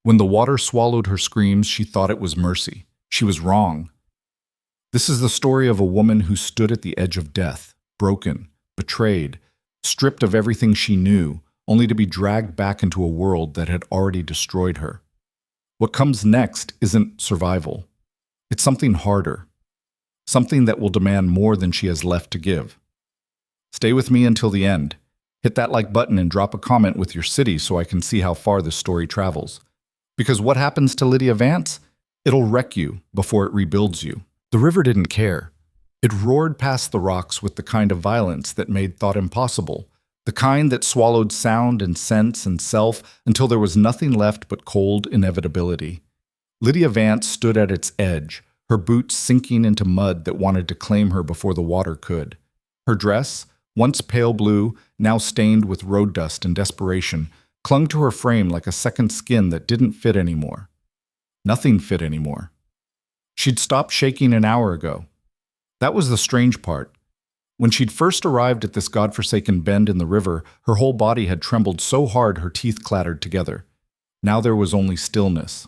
When the water swallowed her screams, she thought it was mercy. She was wrong. This is the story of a woman who stood at the edge of death, broken, betrayed, stripped of everything she knew, only to be dragged back into a world that had already destroyed her. What comes next isn't survival. It's something harder, something that will demand more than she has left to give. Stay with me until the end. Hit that like button and drop a comment with your city so I can see how far this story travels. Because what happens to Lydia Vance? It'll wreck you before it rebuilds you. The river didn't care. It roared past the rocks with the kind of violence that made thought impossible, the kind that swallowed sound and sense and self until there was nothing left but cold inevitability. Lydia Vance stood at its edge, her boots sinking into mud that wanted to claim her before the water could. Her dress, once pale blue, now stained with road dust and desperation, clung to her frame like a second skin that didn't fit anymore. Nothing fit anymore. She'd stopped shaking an hour ago. That was the strange part. When she'd first arrived at this godforsaken bend in the river, her whole body had trembled so hard her teeth clattered together. Now there was only stillness.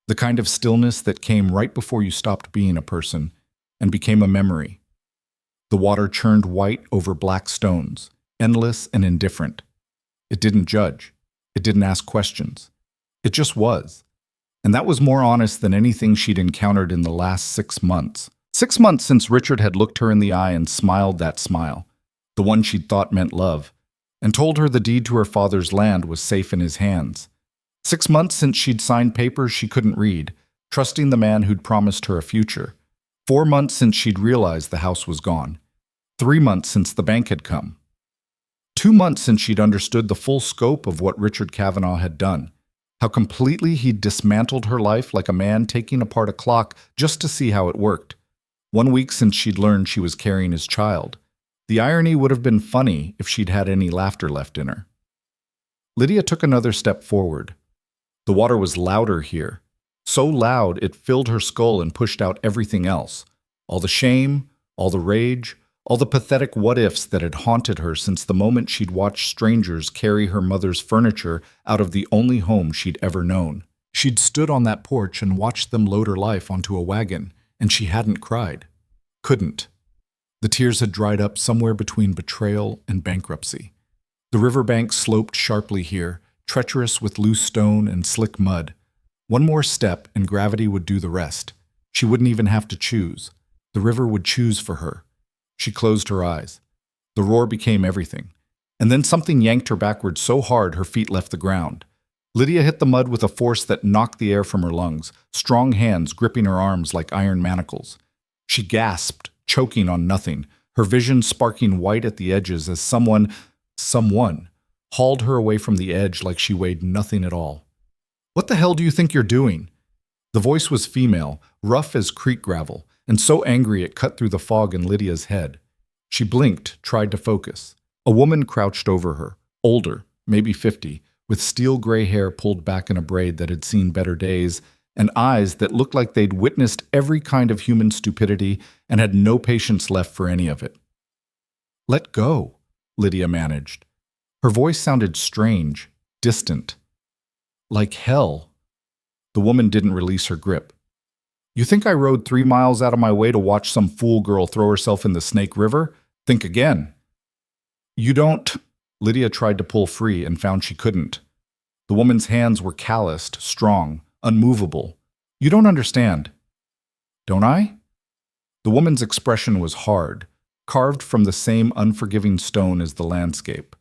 The kind of stillness that came right before you stopped being a person and became a memory. The water churned white over black stones, endless and indifferent. It didn't judge. It didn't ask questions. It just was. And that was more honest than anything she'd encountered in the last 6 months. 6 months since Richard had looked her in the eye and smiled that smile, the one she'd thought meant love, and told her the deed to her father's land was safe in his hands. 6 months since she'd signed papers she couldn't read, trusting the man who'd promised her a future. 4 months since she'd realized the house was gone. 3 months since the bank had come. 2 months since she'd understood the full scope of what Richard Kavanaugh had done. How completely he'd dismantled her life like a man taking apart a clock just to see how it worked. 1 week since she'd learned she was carrying his child. The irony would have been funny if she'd had any laughter left in her. Lydia took another step forward. The water was louder here. So loud it filled her skull and pushed out everything else. All the shame, all the rage, all the pathetic what-ifs that had haunted her since the moment she'd watched strangers carry her mother's furniture out of the only home she'd ever known. She'd stood on that porch and watched them load her life onto a wagon, and she hadn't cried. Couldn't. The tears had dried up somewhere between betrayal and bankruptcy. The riverbank sloped sharply here, treacherous with loose stone and slick mud. One more step and gravity would do the rest. She wouldn't even have to choose. The river would choose for her. She closed her eyes. The roar became everything. And then something yanked her backward so hard her feet left the ground. Lydia hit the mud with a force that knocked the air from her lungs, strong hands gripping her arms like iron manacles. She gasped, choking on nothing, her vision sparking white at the edges as someone hauled her away from the edge like she weighed nothing at all. "What the hell do you think you're doing?" The voice was female, rough as creek gravel, and so angry it cut through the fog in Lydia's head. She blinked, tried to focus. A woman crouched over her, older, maybe 50, with steel gray hair pulled back in a braid that had seen better days, and eyes that looked like they'd witnessed every kind of human stupidity and had no patience left for any of it. "Let go," Lydia managed. Her voice sounded strange, distant. Like hell. The woman didn't release her grip. "You think I rode 3 miles out of my way to watch some fool girl throw herself in the Snake River? Think again." "You don't—" Lydia tried to pull free and found she couldn't. The woman's hands were calloused, strong, unmovable. "You don't understand." "Don't I?" The woman's expression was hard, carved from the same unforgiving stone as the landscape.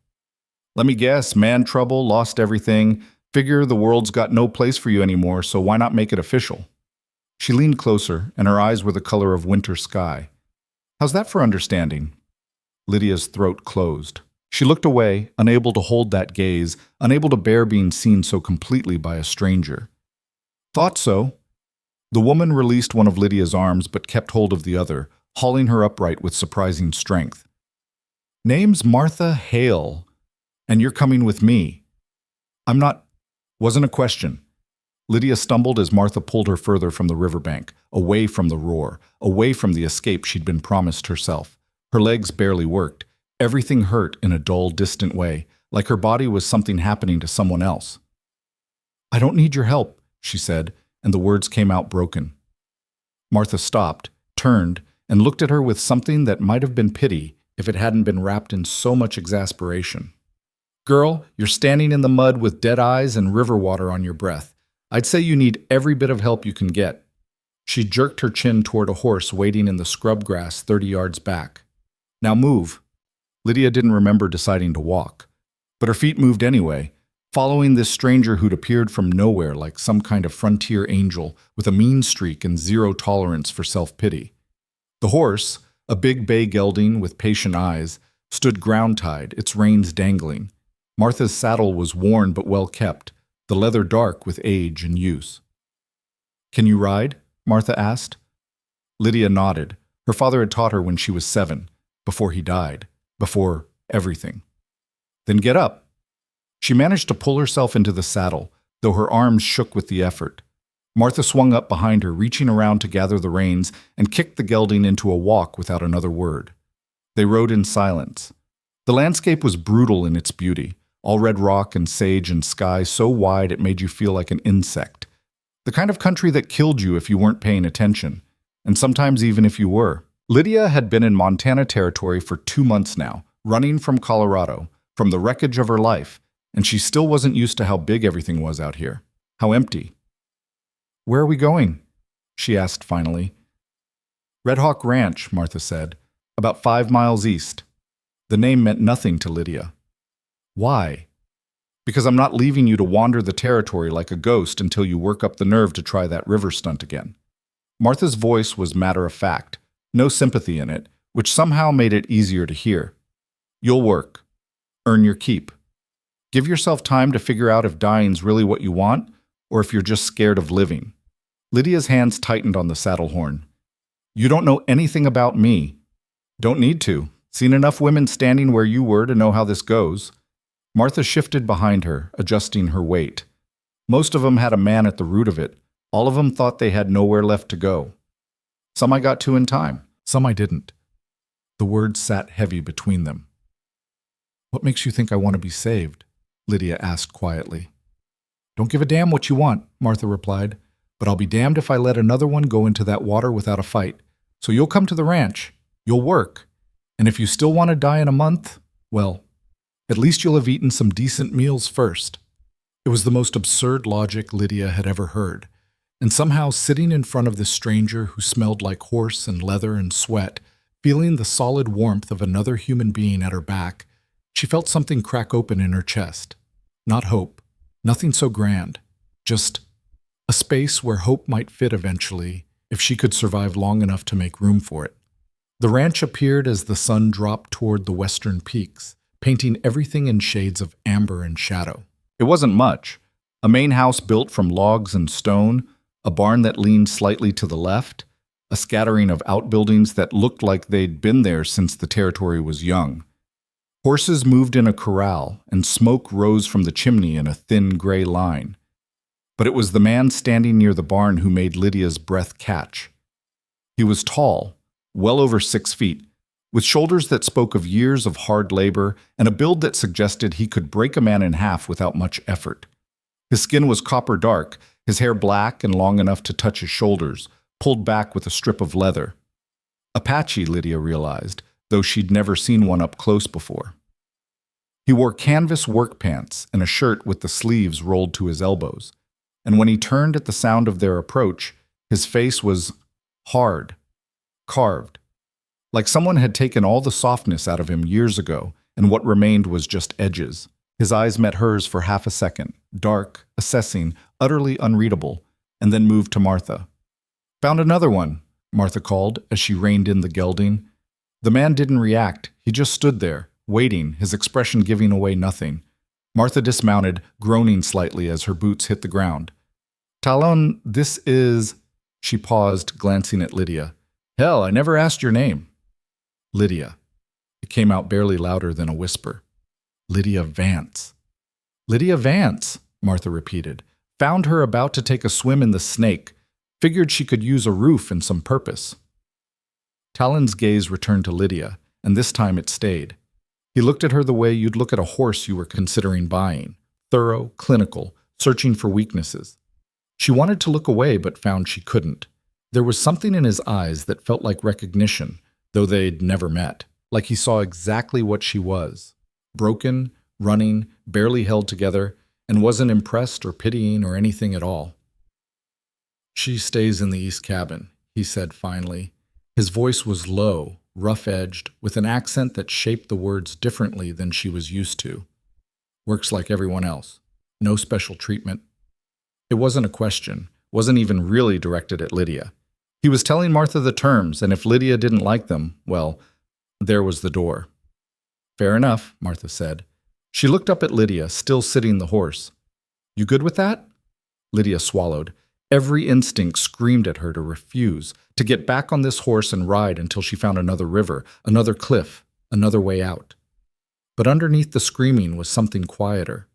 "Let me guess, man trouble, lost everything. Figure the world's got no place for you anymore, so why not make it official?" She leaned closer, and her eyes were the color of winter sky. "How's that for understanding?" Lydia's throat closed. She looked away, unable to hold that gaze, unable to bear being seen so completely by a stranger. "Thought so." The woman released one of Lydia's arms but kept hold of the other, hauling her upright with surprising strength. "Name's Martha Hale, and you're coming with me." "I'm not—" Wasn't a question. Lydia stumbled as Martha pulled her further from the riverbank, away from the roar, away from the escape she'd been promised herself. Her legs barely worked. Everything hurt in a dull, distant way, like her body was something happening to someone else. I don't need your help, she said, and the words came out broken. Martha stopped, turned, and looked at her with something that might have been pity if it hadn't been wrapped in so much exasperation. Girl, you're standing in the mud with dead eyes and river water on your breath. I'd say you need every bit of help you can get. She jerked her chin toward a horse waiting in the scrub grass 30 yards back. Now move. Lydia didn't remember deciding to walk, but her feet moved anyway, following this stranger who'd appeared from nowhere like some kind of frontier angel with a mean streak and zero tolerance for self-pity. The horse, a big bay gelding with patient eyes, stood ground-tied, its reins dangling. Martha's saddle was worn but well kept, the leather dark with age and use. Can you ride? Martha asked. Lydia nodded. Her father had taught her when she was 7, before he died, before everything. Then get up. She managed to pull herself into the saddle, though her arms shook with the effort. Martha swung up behind her, reaching around to gather the reins, and kicked the gelding into a walk without another word. They rode in silence. The landscape was brutal in its beauty, all red rock and sage and sky so wide it made you feel like an insect. The kind of country that killed you if you weren't paying attention, and sometimes even if you were. Lydia had been in Montana Territory for 2 months now, running from Colorado, from the wreckage of her life, and she still wasn't used to how big everything was out here, how empty. Where are we going? She asked finally. Red Hawk Ranch, Martha said, about 5 miles east. The name meant nothing to Lydia. Why? Because I'm not leaving you to wander the territory like a ghost until you work up the nerve to try that river stunt again. Martha's voice was matter-of-fact, no sympathy in it, which somehow made it easier to hear. You'll work. Earn your keep. Give yourself time to figure out if dying's really what you want, or if you're just scared of living. Lydia's hands tightened on the saddle horn. You don't know anything about me. Don't need to. Seen enough women standing where you were to know how this goes. Martha shifted behind her, adjusting her weight. Most of them had a man at the root of it. All of them thought they had nowhere left to go. Some I got to in time, some I didn't. The words sat heavy between them. What makes you think I want to be saved? Lydia asked quietly. Don't give a damn what you want, Martha replied, but I'll be damned if I let another one go into that water without a fight. So you'll come to the ranch, you'll work, and if you still want to die in a month, well, at least you'll have eaten some decent meals first. It was the most absurd logic Lydia had ever heard, and somehow sitting in front of this stranger who smelled like horse and leather and sweat, feeling the solid warmth of another human being at her back, she felt something crack open in her chest. Not hope, nothing so grand, just a space where hope might fit eventually if she could survive long enough to make room for it. The ranch appeared as the sun dropped toward the western peaks, painting everything in shades of amber and shadow. It wasn't much. A main house built from logs and stone, a barn that leaned slightly to the left, a scattering of outbuildings that looked like they'd been there since the territory was young. Horses moved in a corral, and smoke rose from the chimney in a thin gray line. But it was the man standing near the barn who made Lydia's breath catch. He was tall, well over 6 feet, with shoulders that spoke of years of hard labor and a build that suggested he could break a man in half without much effort. His skin was copper dark, his hair black and long enough to touch his shoulders, pulled back with a strip of leather. Apache, Lydia realized, though she'd never seen one up close before. He wore canvas work pants and a shirt with the sleeves rolled to his elbows, and when he turned at the sound of their approach, his face was hard, carved, like someone had taken all the softness out of him years ago, and what remained was just edges. His eyes met hers for half a second, dark, assessing, utterly unreadable, and then moved to Martha. Found another one, Martha called as she reined in the gelding. The man didn't react. He just stood there, waiting, his expression giving away nothing. Martha dismounted, groaning slightly as her boots hit the ground. Talon, this is... She paused, glancing at Lydia. Hell, I never asked your name. Lydia. It came out barely louder than a whisper. Lydia Vance. Lydia Vance, Martha repeated. Found her about to take a swim in the Snake. Figured she could use a roof and some purpose. Talon's gaze returned to Lydia, and this time it stayed. He looked at her the way you'd look at a horse you were considering buying. Thorough, clinical, searching for weaknesses. She wanted to look away but found she couldn't. There was something in his eyes that felt like recognition, though they'd never met, like he saw exactly what she was. Broken, running, barely held together, and wasn't impressed or pitying or anything at all. "She stays in the east cabin," he said finally. His voice was low, rough-edged, with an accent that shaped the words differently than she was used to. "Works like everyone else. No special treatment." It wasn't a question, wasn't even really directed at Lydia. He was telling Martha the terms, and if Lydia didn't like them, well, there was the door. "Fair enough," Martha said. She looked up at Lydia, still sitting the horse. "You good with that?" Lydia swallowed. Every instinct screamed at her to refuse, to get back on this horse and ride until she found another river, another cliff, another way out. But underneath the screaming was something quieter,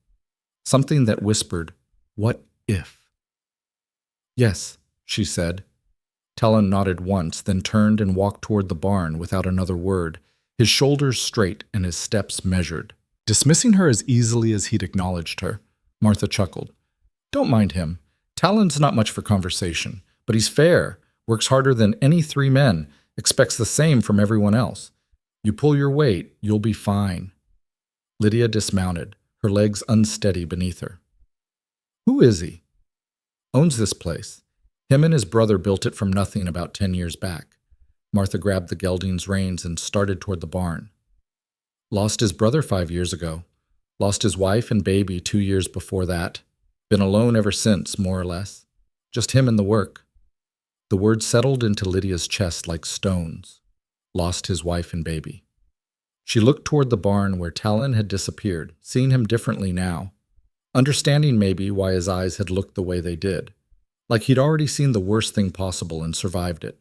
something that whispered, "What if?" "Yes," she said. Talon nodded once, then turned and walked toward the barn without another word, his shoulders straight and his steps measured. Dismissing her as easily as he'd acknowledged her, Martha chuckled. "Don't mind him. Talon's not much for conversation, but he's fair, works harder than any 3 men, expects the same from everyone else. You pull your weight, you'll be fine." Lydia dismounted, her legs unsteady beneath her. "Who is he?" "Owns this place. Him and his brother built it from nothing about 10 years back." Martha grabbed the gelding's reins and started toward the barn. "Lost his brother 5 years ago. Lost his wife and baby 2 years before that. Been alone ever since, more or less. Just him and the work." The words settled into Lydia's chest like stones. Lost his wife and baby. She looked toward the barn where Talon had disappeared, seeing him differently now. Understanding maybe why his eyes had looked the way they did. Like he'd already seen the worst thing possible and survived it.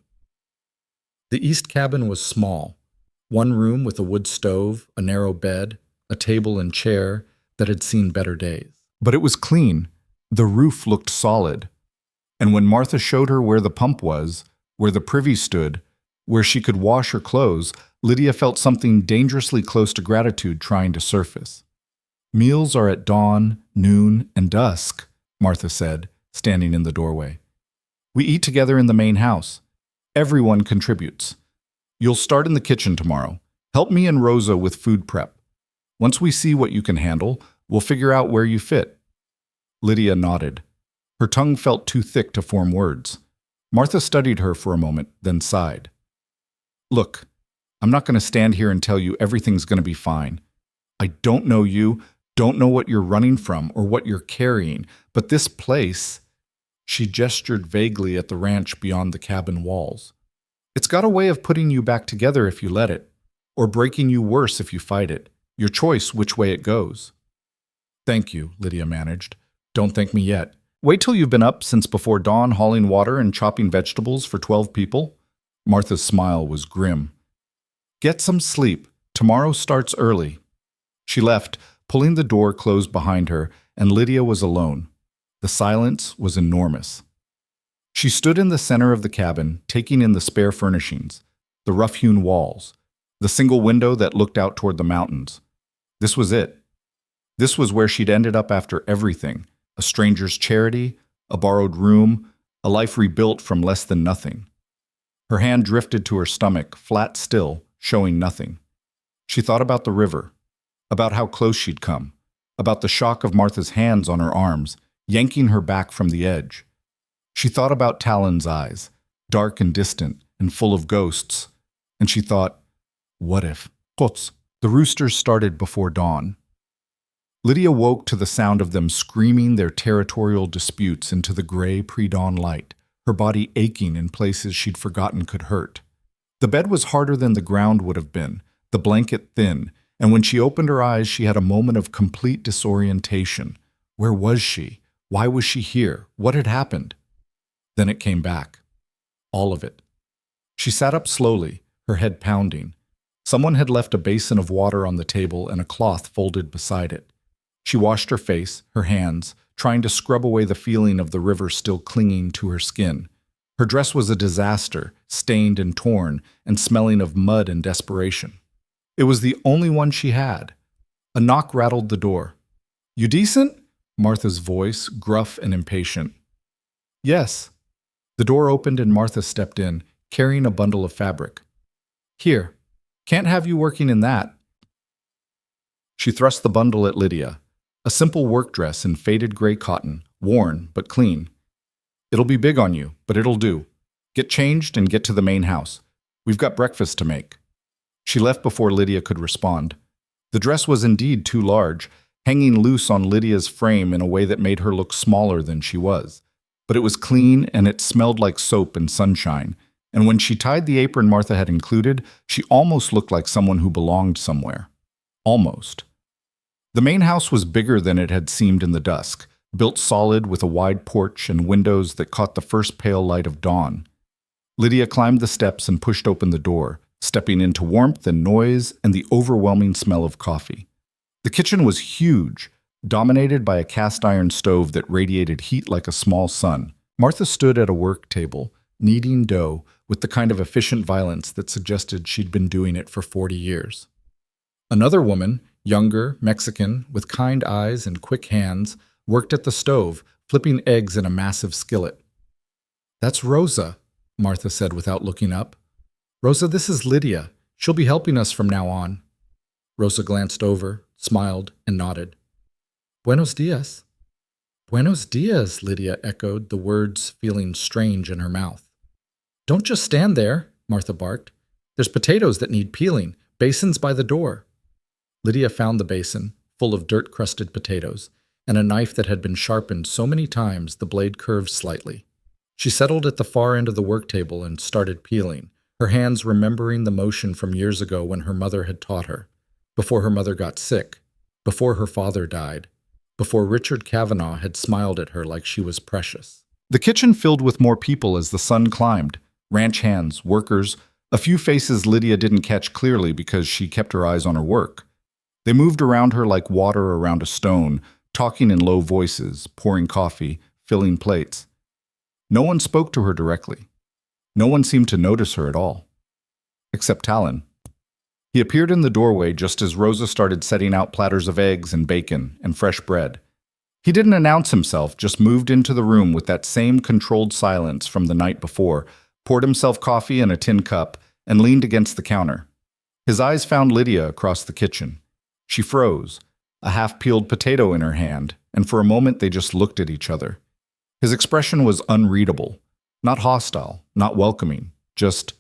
The east cabin was small. 1 room with a wood stove, a narrow bed, a table and chair that had seen better days. But it was clean. The roof looked solid. And when Martha showed her where the pump was, where the privy stood, where she could wash her clothes, Lydia felt something dangerously close to gratitude trying to surface. "Meals are at dawn, noon, and dusk," Martha said, standing in the doorway. "We eat together in the main house. Everyone contributes. You'll start in the kitchen tomorrow. Help me and Rosa with food prep. Once we see what you can handle, we'll figure out where you fit." Lydia nodded. Her tongue felt too thick to form words. Martha studied her for a moment, then sighed. "Look, I'm not going to stand here and tell you everything's going to be fine. I don't know you, don't know what you're running from or what you're carrying, but this place," she gestured vaguely at the ranch beyond the cabin walls, "it's got a way of putting you back together if you let it, or breaking you worse if you fight it. Your choice which way it goes." "Thank you," Lydia managed. "Don't thank me yet. Wait till you've been up since before dawn hauling water and chopping vegetables for 12 people. Martha's smile was grim. "Get some sleep. Tomorrow starts early." She left, pulling the door closed behind her, and Lydia was alone. The silence was enormous. She stood in the center of the cabin, taking in the spare furnishings, the rough-hewn walls, the single window that looked out toward the mountains. This was it. This was where she'd ended up after everything. A stranger's charity, a borrowed room, a life rebuilt from less than nothing. Her hand drifted to her stomach, flat still, showing nothing. She thought about the river, about how close she'd come, about the shock of Martha's hands on her arms, yanking her back from the edge. She thought about Talon's eyes, dark and distant and full of ghosts, and she thought, what if? Kots. The roosters started before dawn. Lydia woke to the sound of them screaming their territorial disputes into the gray pre-dawn light, her body aching in places she'd forgotten could hurt. The bed was harder than the ground would have been, the blanket thin, and when she opened her eyes she had a moment of complete disorientation. Where was she? Why was she here? What had happened? Then it came back. All of it. She sat up slowly, her head pounding. Someone had left a basin of water on the table and a cloth folded beside it. She washed her face, her hands, trying to scrub away the feeling of the river still clinging to her skin. Her dress was a disaster, stained and torn, and smelling of mud and desperation. It was the only one she had. A knock rattled the door. "You decent?" Martha's voice, gruff and impatient. Yes. The door opened and Martha stepped in, carrying a bundle of fabric. Here. Can't have you working in that. She thrust the bundle at Lydia. A simple work dress in faded gray cotton, worn but clean. It'll be big on you, but it'll do. Get changed and get to the main house. We've got breakfast to make. She left before Lydia could respond. The dress was indeed too large, hanging loose on Lydia's frame in a way that made her look smaller than she was. But it was clean and it smelled like soap and sunshine, and when she tied the apron Martha had included, she almost looked like someone who belonged somewhere. Almost. The main house was bigger than it had seemed in the dusk, built solid with a wide porch and windows that caught the first pale light of dawn. Lydia climbed the steps and pushed open the door, stepping into warmth and noise and the overwhelming smell of coffee. The kitchen was huge, dominated by a cast-iron stove that radiated heat like a small sun. Martha stood at a work table, kneading dough with the kind of efficient violence that suggested she'd been doing it for 40 years. Another woman, younger, Mexican, with kind eyes and quick hands, worked at the stove, flipping eggs in a massive skillet. That's Rosa, Martha said without looking up. Rosa, this is Lydia. She'll be helping us from now on. Rosa glanced over, smiled, and nodded. Buenos dias. Buenos dias, Lydia echoed, the words feeling strange in her mouth. Don't just stand there, Martha barked. There's potatoes that need peeling, basins by the door. Lydia found the basin, full of dirt-crusted potatoes, and a knife that had been sharpened so many times the blade curved slightly. She settled at the far end of the work table and started peeling, her hands remembering the motion from years ago when her mother had taught her, before her mother got sick, before her father died, before Richard Kavanaugh had smiled at her like she was precious. The kitchen filled with more people as the sun climbed, ranch hands, workers, a few faces Lydia didn't catch clearly because she kept her eyes on her work. They moved around her like water around a stone, talking in low voices, pouring coffee, filling plates. No one spoke to her directly. No one seemed to notice her at all. Except Talon. He appeared in the doorway just as Rosa started setting out platters of eggs and bacon and fresh bread. He didn't announce himself, just moved into the room with that same controlled silence from the night before, poured himself coffee in a tin cup, and leaned against the counter. His eyes found Lydia across the kitchen. She froze, a half-peeled potato in her hand, and for a moment they just looked at each other. His expression was unreadable, not hostile, not welcoming, just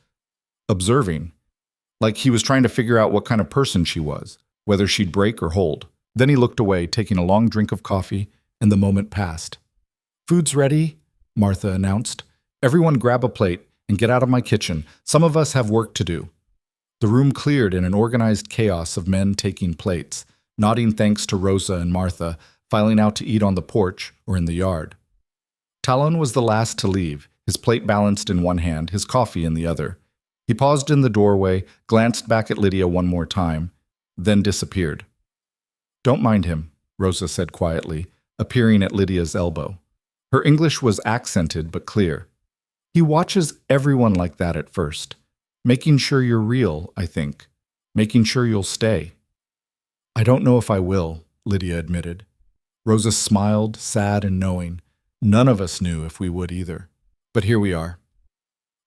observing, like he was trying to figure out what kind of person she was, whether she'd break or hold. Then he looked away, taking a long drink of coffee, and the moment passed. Food's ready, Martha announced. Everyone grab a plate and get out of my kitchen. Some of us have work to do. The room cleared in an organized chaos of men taking plates, nodding thanks to Rosa and Martha, filing out to eat on the porch or in the yard. Talon was the last to leave, his plate balanced in one hand, his coffee in the other. He paused in the doorway, glanced back at Lydia one more time, then disappeared. Don't mind him, Rosa said quietly, appearing at Lydia's elbow. Her English was accented but clear. He watches everyone like that at first. Making sure you're real, I think. Making sure you'll stay. I don't know if I will, Lydia admitted. Rosa smiled, sad and knowing. None of us knew if we would either. But here we are.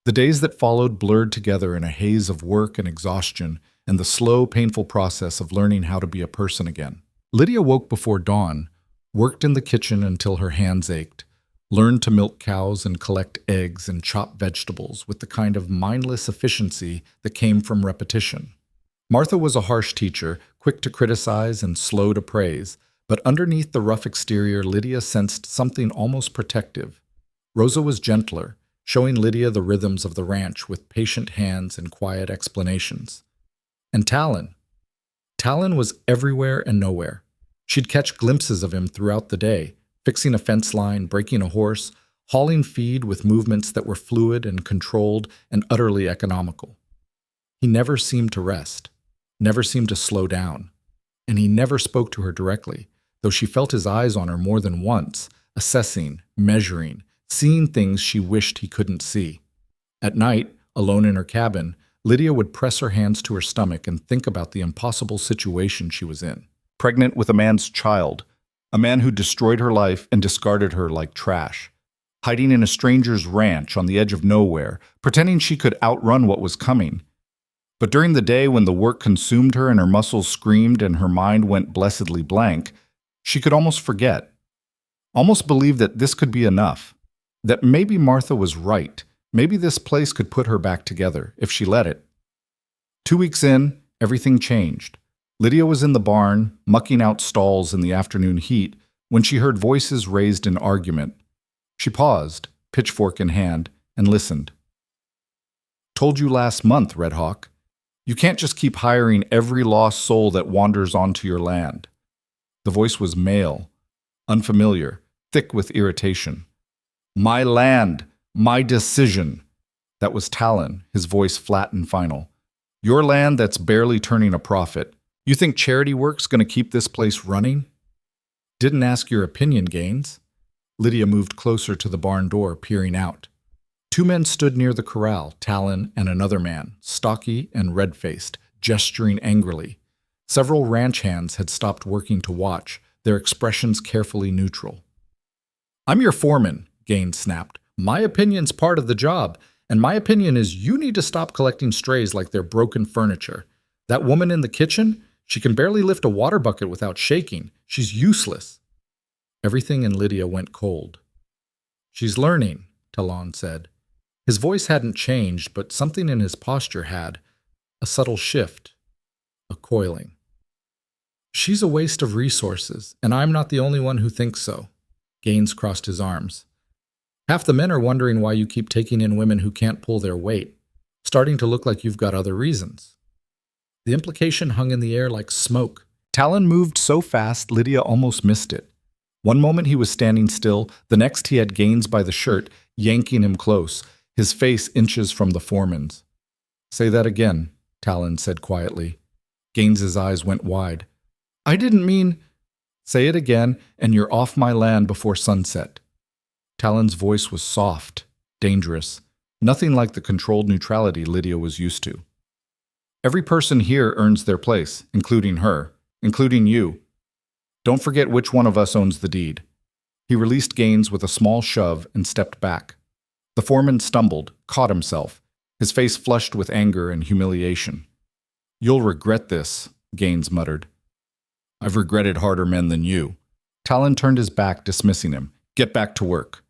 The days that followed blurred together in a haze of work and exhaustion and the slow, painful process of learning how to be a person again. Lydia woke before dawn, worked in the kitchen until her hands ached, learned to milk cows and collect eggs and chop vegetables with the kind of mindless efficiency that came from repetition. Martha was a harsh teacher, quick to criticize and slow to praise, but underneath the rough exterior, Lydia sensed something almost protective. Rosa was gentler, showing Lydia the rhythms of the ranch with patient hands and quiet explanations. And Talon. Talon was everywhere and nowhere. She'd catch glimpses of him throughout the day, fixing a fence line, breaking a horse, hauling feed with movements that were fluid and controlled and utterly economical. He never seemed to rest, never seemed to slow down, and he never spoke to her directly, though she felt his eyes on her more than once, assessing, measuring, seeing things she wished he couldn't see. At night, alone in her cabin, Lydia would press her hands to her stomach and think about the impossible situation she was in. Pregnant with a man's child, A man who destroyed her life and discarded her like trash. Hiding in a stranger's ranch on the edge of nowhere, pretending she could outrun what was coming. But during the day when the work consumed her and her muscles screamed and her mind went blessedly blank, she could almost forget. Almost believe that this could be enough. That maybe Martha was right. Maybe this place could put her back together, if she let it. 2 weeks in, everything changed. Lydia was in the barn, mucking out stalls in the afternoon heat, when she heard voices raised in argument. She paused, pitchfork in hand, and listened. "Told you last month, Red Hawk. You can't just keep hiring every lost soul that wanders onto your land." The voice was male, unfamiliar, thick with irritation. "My land, my decision." That was Talon, his voice flat and final. "Your land that's barely turning a profit. You think charity work's going to keep this place running?" "Didn't ask your opinion, Gaines." Lydia moved closer to the barn door, peering out. 2 men stood near the corral, Talon and another man, stocky and red-faced, gesturing angrily. Several ranch hands had stopped working to watch, their expressions carefully neutral. "I'm your foreman," Gaines snapped. "My opinion's part of the job, and my opinion is you need to stop collecting strays like they're broken furniture. That woman in the kitchen, she can barely lift a water bucket without shaking. She's useless." Everything in Lydia went cold. "She's learning," Talon said. His voice hadn't changed, but something in his posture had. A subtle shift. A coiling. "She's a waste of resources, and I'm not the only one who thinks so." Gaines crossed his arms. "Half the men are wondering why you keep taking in women who can't pull their weight, starting to look like you've got other reasons." The implication hung in the air like smoke. Talon moved so fast Lydia almost missed it. One moment he was standing still, the next he had Gaines by the shirt, yanking him close, his face inches from the foreman's. "Say that again," Talon said quietly. Gaines's eyes went wide. "I didn't mean—" "Say it again, and you're off my land before sunset." Talon's voice was soft, dangerous, nothing like the controlled neutrality Lydia was used to. "Every person here earns their place, including her, including you. Don't forget which one of us owns the deed." He released Gaines with a small shove and stepped back. The foreman stumbled, caught himself, his face flushed with anger and humiliation. "You'll regret this," Gaines muttered. "I've regretted harder men than you." Talon turned his back, dismissing him. "Get back to work."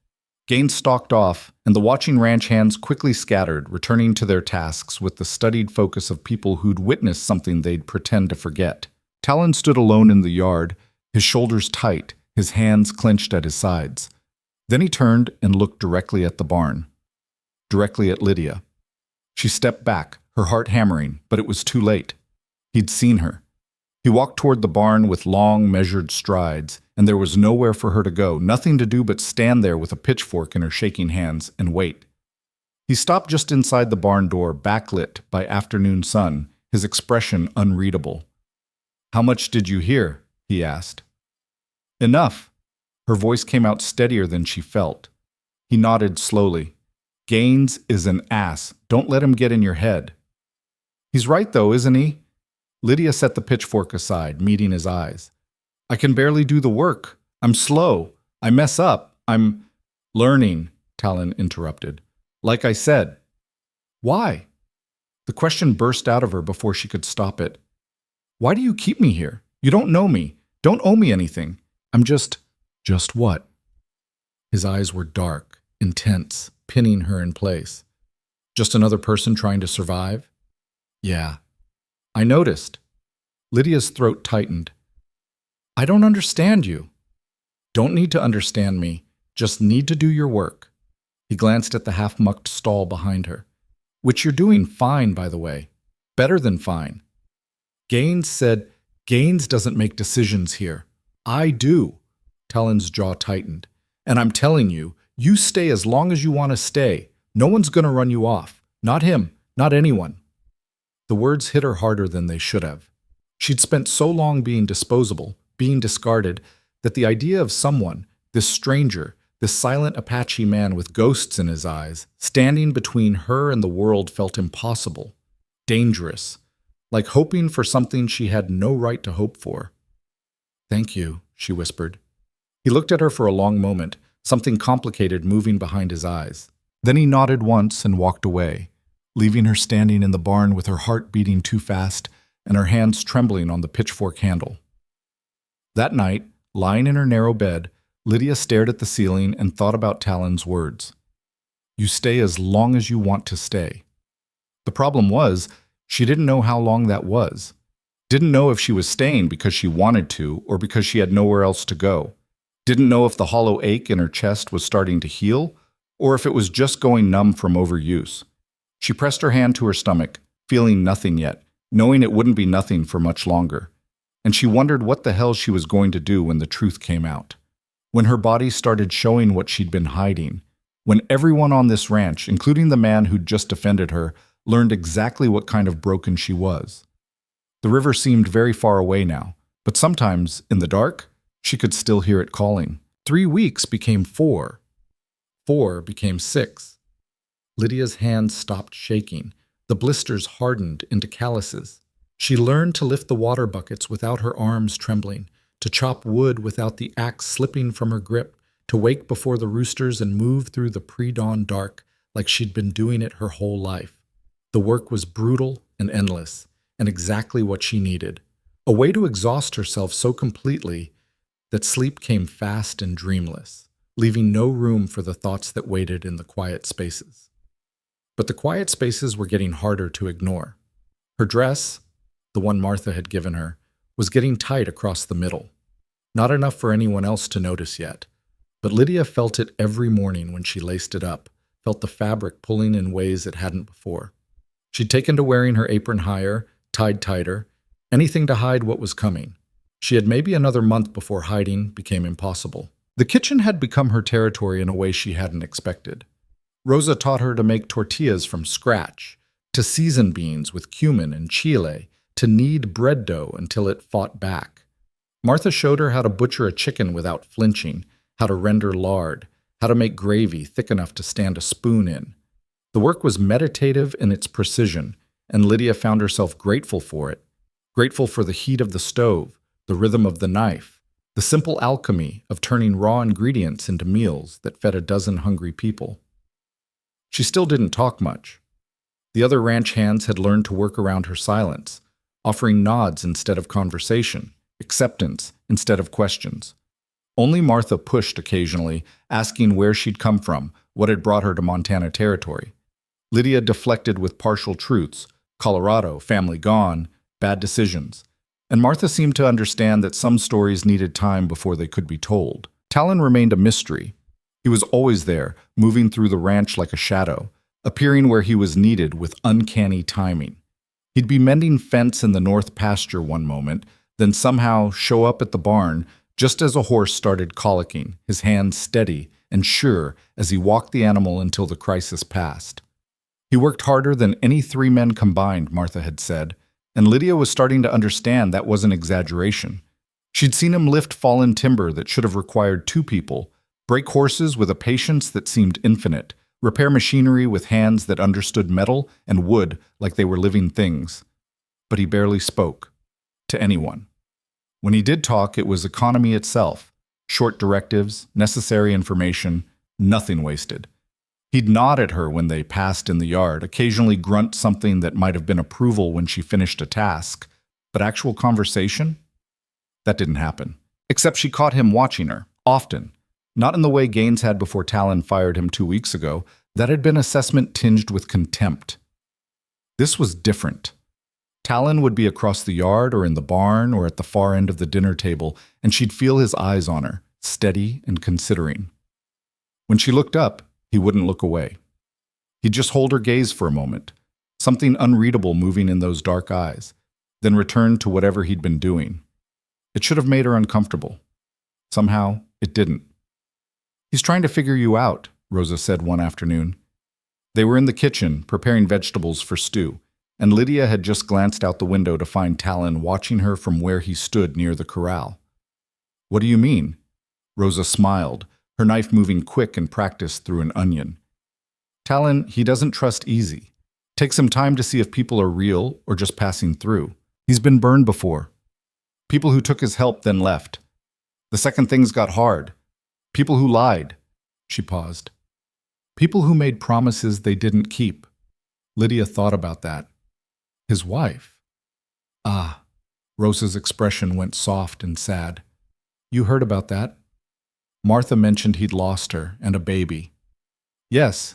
Gaines stalked off, and the watching ranch hands quickly scattered, returning to their tasks with the studied focus of people who'd witnessed something they'd pretend to forget. Talon stood alone in the yard, his shoulders tight, his hands clenched at his sides. Then he turned and looked directly at the barn. Directly at Lydia. She stepped back, her heart hammering, but it was too late. He'd seen her. He walked toward the barn with long, measured strides, and there was nowhere for her to go, nothing to do but stand there with a pitchfork in her shaking hands and wait. He stopped just inside the barn door, backlit by afternoon sun, his expression unreadable. "How much did you hear?" he asked. "Enough." Her voice came out steadier than she felt. He nodded slowly. "Gaines is an ass. Don't let him get in your head." "He's right, though, isn't he?" Lydia set the pitchfork aside, meeting his eyes. "I can barely do the work. I'm slow. I mess up. I'm—" "Learning," Talon interrupted. "Like I said." "Why?" The question burst out of her before she could stop it. "Why do you keep me here? You don't know me. Don't owe me anything. I'm just—" "Just what?" His eyes were dark, intense, pinning her in place. "Just another person trying to survive?" "Yeah." "I noticed." Lydia's throat tightened. "I don't understand you." "Don't need to understand me. Just need to do your work." He glanced at the half-mucked stall behind her. "Which you're doing fine, by the way. Better than fine." Gaines said, "Gaines doesn't make decisions here. I do." Talon's jaw tightened. "And I'm telling you, you stay as long as you want to stay. No one's going to run you off. Not him. Not anyone." The words hit her harder than they should have. She'd spent so long being disposable, being discarded, that the idea of someone, this stranger, this silent Apache man with ghosts in his eyes, standing between her and the world felt impossible, dangerous, like hoping for something she had no right to hope for. "Thank you," she whispered. He looked at her for a long moment, something complicated moving behind his eyes. Then he nodded once and walked away, leaving her standing in the barn with her heart beating too fast and her hands trembling on the pitchfork handle. That night, lying in her narrow bed, Lydia stared at the ceiling and thought about Talon's words. You stay as long as you want to stay. The problem was, she didn't know how long that was. Didn't know if she was staying because she wanted to or because she had nowhere else to go. Didn't know if the hollow ache in her chest was starting to heal or if it was just going numb from overuse. She pressed her hand to her stomach, feeling nothing yet, knowing it wouldn't be nothing for much longer. And she wondered what the hell she was going to do when the truth came out. When her body started showing what she'd been hiding. When everyone on this ranch, including the man who'd just defended her, learned exactly what kind of broken she was. The river seemed very far away now, but sometimes, in the dark, she could still hear it calling. 3 weeks became 4. 4 became 6. Lydia's hands stopped shaking. The blisters hardened into calluses. She learned to lift the water buckets without her arms trembling, to chop wood without the axe slipping from her grip, to wake before the roosters and move through the pre-dawn dark like she'd been doing it her whole life. The work was brutal and endless, and exactly what she needed. A way to exhaust herself so completely that sleep came fast and dreamless, leaving no room for the thoughts that waited in the quiet spaces. But the quiet spaces were getting harder to ignore. Her dress, the one Martha had given her, was getting tight across the middle. Not enough for anyone else to notice yet, but Lydia felt it every morning when she laced it up, felt the fabric pulling in ways it hadn't before. She'd taken to wearing her apron higher, tied tighter, anything to hide what was coming. She had maybe another month before hiding became impossible. The kitchen had become her territory in a way she hadn't expected. Rosa taught her to make tortillas from scratch, to season beans with cumin and chile, to knead bread dough until it fought back. Martha showed her how to butcher a chicken without flinching, how to render lard, how to make gravy thick enough to stand a spoon in. The work was meditative in its precision, and Lydia found herself grateful for it, grateful for the heat of the stove, the rhythm of the knife, the simple alchemy of turning raw ingredients into meals that fed a dozen hungry people. She still didn't talk much. The other ranch hands had learned to work around her silence, offering nods instead of conversation, acceptance instead of questions. Only Martha pushed occasionally, asking where she'd come from, what had brought her to Montana territory. Lydia deflected with partial truths, Colorado, family gone, bad decisions. And Martha seemed to understand that some stories needed time before they could be told. Talon remained a mystery. He was always there, moving through the ranch like a shadow, appearing where he was needed with uncanny timing. He'd be mending fence in the north pasture one moment, then somehow show up at the barn just as a horse started colicking, his hands steady and sure as he walked the animal until the crisis passed. He worked harder than any 3 men combined, Martha had said, and Lydia was starting to understand that wasn't exaggeration. She'd seen him lift fallen timber that should have required 2 people, break horses with a patience that seemed infinite, repair machinery with hands that understood metal and wood like they were living things. But he barely spoke to anyone. When he did talk, it was economy itself, short directives, necessary information, nothing wasted. He'd nod at her when they passed in the yard, occasionally grunt something that might have been approval when she finished a task, but actual conversation? That didn't happen. Except she caught him watching her, often. Not in the way Gaines had before Talon fired him 2 weeks ago. That had been assessment tinged with contempt. This was different. Talon would be across the yard or in the barn or at the far end of the dinner table, and she'd feel his eyes on her, steady and considering. When she looked up, he wouldn't look away. He'd just hold her gaze for a moment, something unreadable moving in those dark eyes, then return to whatever he'd been doing. It should have made her uncomfortable. Somehow, it didn't. "He's trying to figure you out," Rosa said one afternoon. They were in the kitchen, preparing vegetables for stew, and Lydia had just glanced out the window to find Talon watching her from where he stood near the corral. "What do you mean?" Rosa smiled, her knife moving quick and practiced through an onion. "Talon, he doesn't trust easy. Takes some time to see if people are real or just passing through. He's been burned before. People who took his help then left. The second things got hard. People who lied. She paused. People who made promises they didn't keep. Lydia thought about that. His wife. Ah. Rosa's expression went soft and sad. You heard about that? Martha mentioned he'd lost her and a baby. Yes.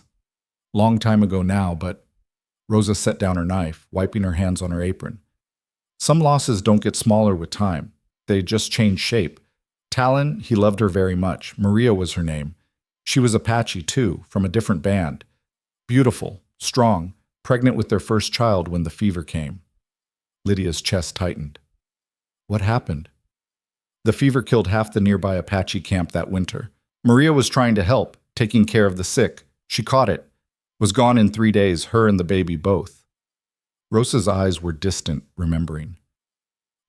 Long time ago now, but Rosa set down her knife, wiping her hands on her apron. Some losses don't get smaller with time. They just change shape. Talon, he loved her very much. Maria was her name. She was Apache, too, from a different band. Beautiful, strong, pregnant with their first child when the fever came. Lydia's chest tightened. What happened? The fever killed half the nearby Apache camp that winter. Maria was trying to help, taking care of the sick. She caught it. Was gone in 3 days, her and the baby both. Rosa's eyes were distant, remembering.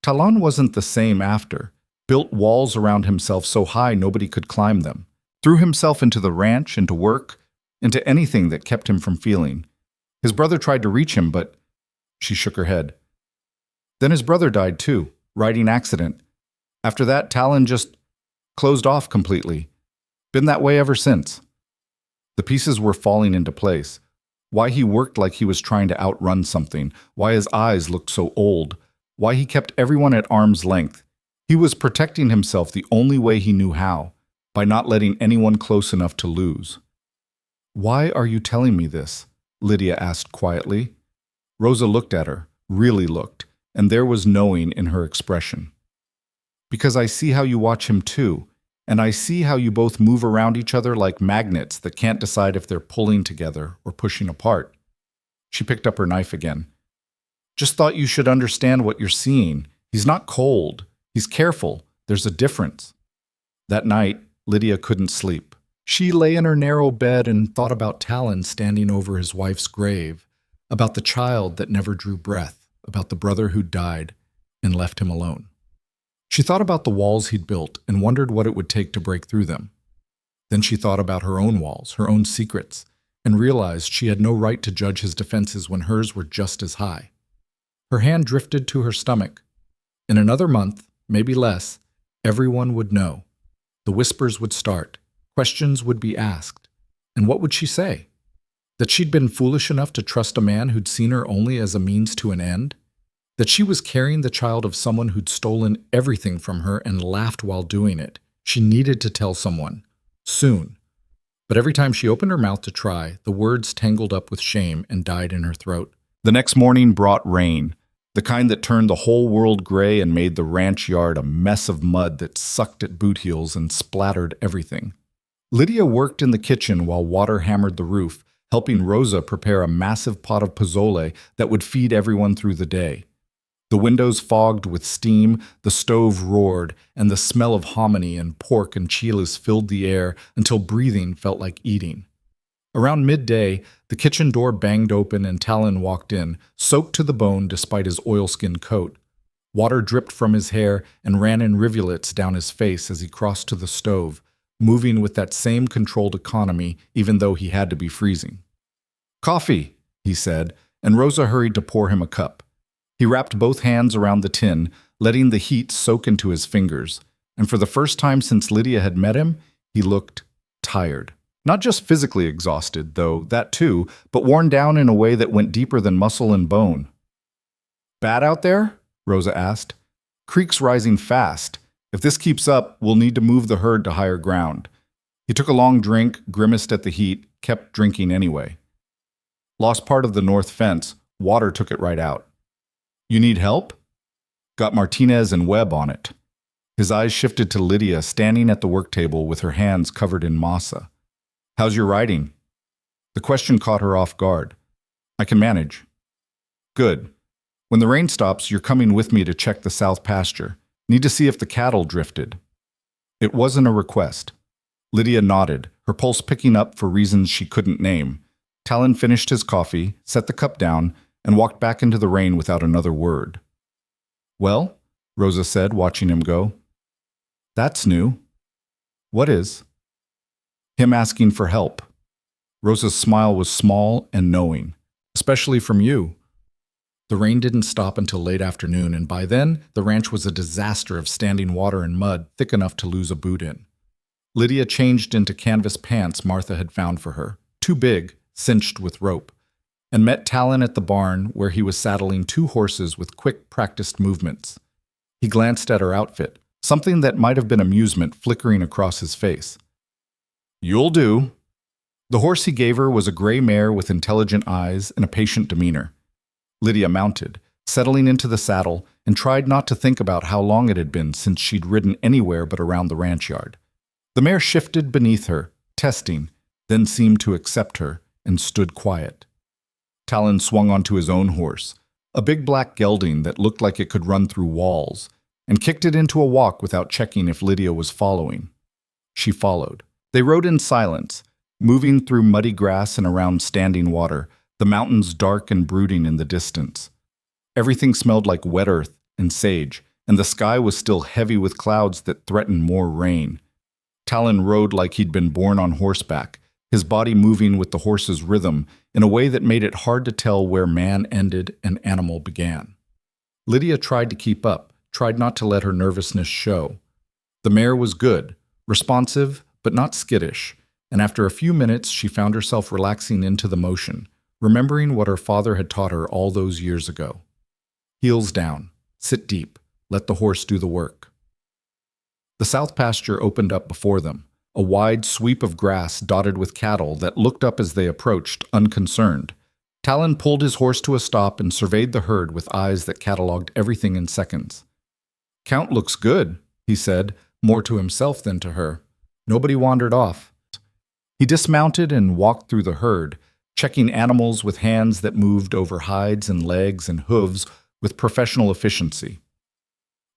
Talon wasn't the same after. Built walls around himself so high nobody could climb them. Threw himself into the ranch, into work, into anything that kept him from feeling. His brother tried to reach him, but she shook her head. Then his brother died too, riding accident. After that, Talon just closed off completely. Been that way ever since. The pieces were falling into place. Why he worked like he was trying to outrun something. Why his eyes looked so old. Why he kept everyone at arm's length. He was protecting himself the only way he knew how, by not letting anyone close enough to lose. Why are you telling me this? Lydia asked quietly. Rosa looked at her, really looked, and there was knowing in her expression. Because I see how you watch him too, and I see how you both move around each other like magnets that can't decide if they're pulling together or pushing apart. She picked up her knife again. Just thought you should understand what you're seeing. He's not cold. He's careful. There's a difference. That night, Lydia couldn't sleep. She lay in her narrow bed and thought about Talon standing over his wife's grave, about the child that never drew breath, about the brother who died and left him alone. She thought about the walls he'd built and wondered what it would take to break through them. Then she thought about her own walls, her own secrets, and realized she had no right to judge his defenses when hers were just as high. Her hand drifted to her stomach. In another month, maybe less, everyone would know. The whispers would start. Questions would be asked. And what would she say? That she'd been foolish enough to trust a man who'd seen her only as a means to an end? That she was carrying the child of someone who'd stolen everything from her and laughed while doing it? She needed to tell someone. Soon. But every time she opened her mouth to try, the words tangled up with shame and died in her throat. The next morning brought rain. The kind that turned the whole world gray and made the ranch yard a mess of mud that sucked at boot heels and splattered everything. Lydia worked in the kitchen while water hammered the roof, helping Rosa prepare a massive pot of pozole that would feed everyone through the day. The windows fogged with steam, the stove roared, and the smell of hominy and pork and chiles filled the air until breathing felt like eating. Around midday, the kitchen door banged open and Talon walked in, soaked to the bone despite his oilskin coat. Water dripped from his hair and ran in rivulets down his face as he crossed to the stove, moving with that same controlled economy even though he had to be freezing. "Coffee," he said, and Rosa hurried to pour him a cup. He wrapped both hands around the tin, letting the heat soak into his fingers, and for the first time since Lydia had met him, he looked tired. Not just physically exhausted, though, that too, but worn down in a way that went deeper than muscle and bone. "Bad out there?" Rosa asked. "Creek's rising fast. If this keeps up, we'll need to move the herd to higher ground." He took a long drink, grimaced at the heat, kept drinking anyway. "Lost part of the north fence. Water took it right out." "You need help?" "Got Martinez and Webb on it." His eyes shifted to Lydia, standing at the work table with her hands covered in masa. "How's your riding?" The question caught her off guard. "I can manage." "Good. When the rain stops, you're coming with me to check the south pasture. Need to see if the cattle drifted." It wasn't a request. Lydia nodded, her pulse picking up for reasons she couldn't name. Talon finished his coffee, set the cup down, and walked back into the rain without another word. "Well," Rosa said, watching him go. "That's new." "What is?" "Him asking for help." Rosa's smile was small and knowing. "Especially from you." The rain didn't stop until late afternoon, and by then, the ranch was a disaster of standing water and mud thick enough to lose a boot in. Lydia changed into canvas pants Martha had found for her, too big, cinched with rope, and met Talon at the barn where he was saddling 2 horses with quick, practiced movements. He glanced at her outfit, something that might have been amusement flickering across his face. "You'll do." The horse he gave her was a gray mare with intelligent eyes and a patient demeanor. Lydia mounted, settling into the saddle, and tried not to think about how long it had been since she'd ridden anywhere but around the ranch yard. The mare shifted beneath her, testing, then seemed to accept her, and stood quiet. Talon swung onto his own horse, a big black gelding that looked like it could run through walls, and kicked it into a walk without checking if Lydia was following. She followed. They rode in silence, moving through muddy grass and around standing water, the mountains dark and brooding in the distance. Everything smelled like wet earth and sage, and the sky was still heavy with clouds that threatened more rain. Talon rode like he'd been born on horseback, his body moving with the horse's rhythm in a way that made it hard to tell where man ended and animal began. Lydia tried to keep up, tried not to let her nervousness show. The mare was good, responsive, but not skittish, and after a few minutes she found herself relaxing into the motion, remembering what her father had taught her all those years ago. Heels down, sit deep, let the horse do the work. The south pasture opened up before them, a wide sweep of grass dotted with cattle that looked up as they approached, unconcerned. Talon pulled his horse to a stop and surveyed the herd with eyes that cataloged everything in seconds. "Count looks good," he said, more to himself than to her. Nobody wandered off. He dismounted and walked through the herd, checking animals with hands that moved over hides and legs and hooves with professional efficiency.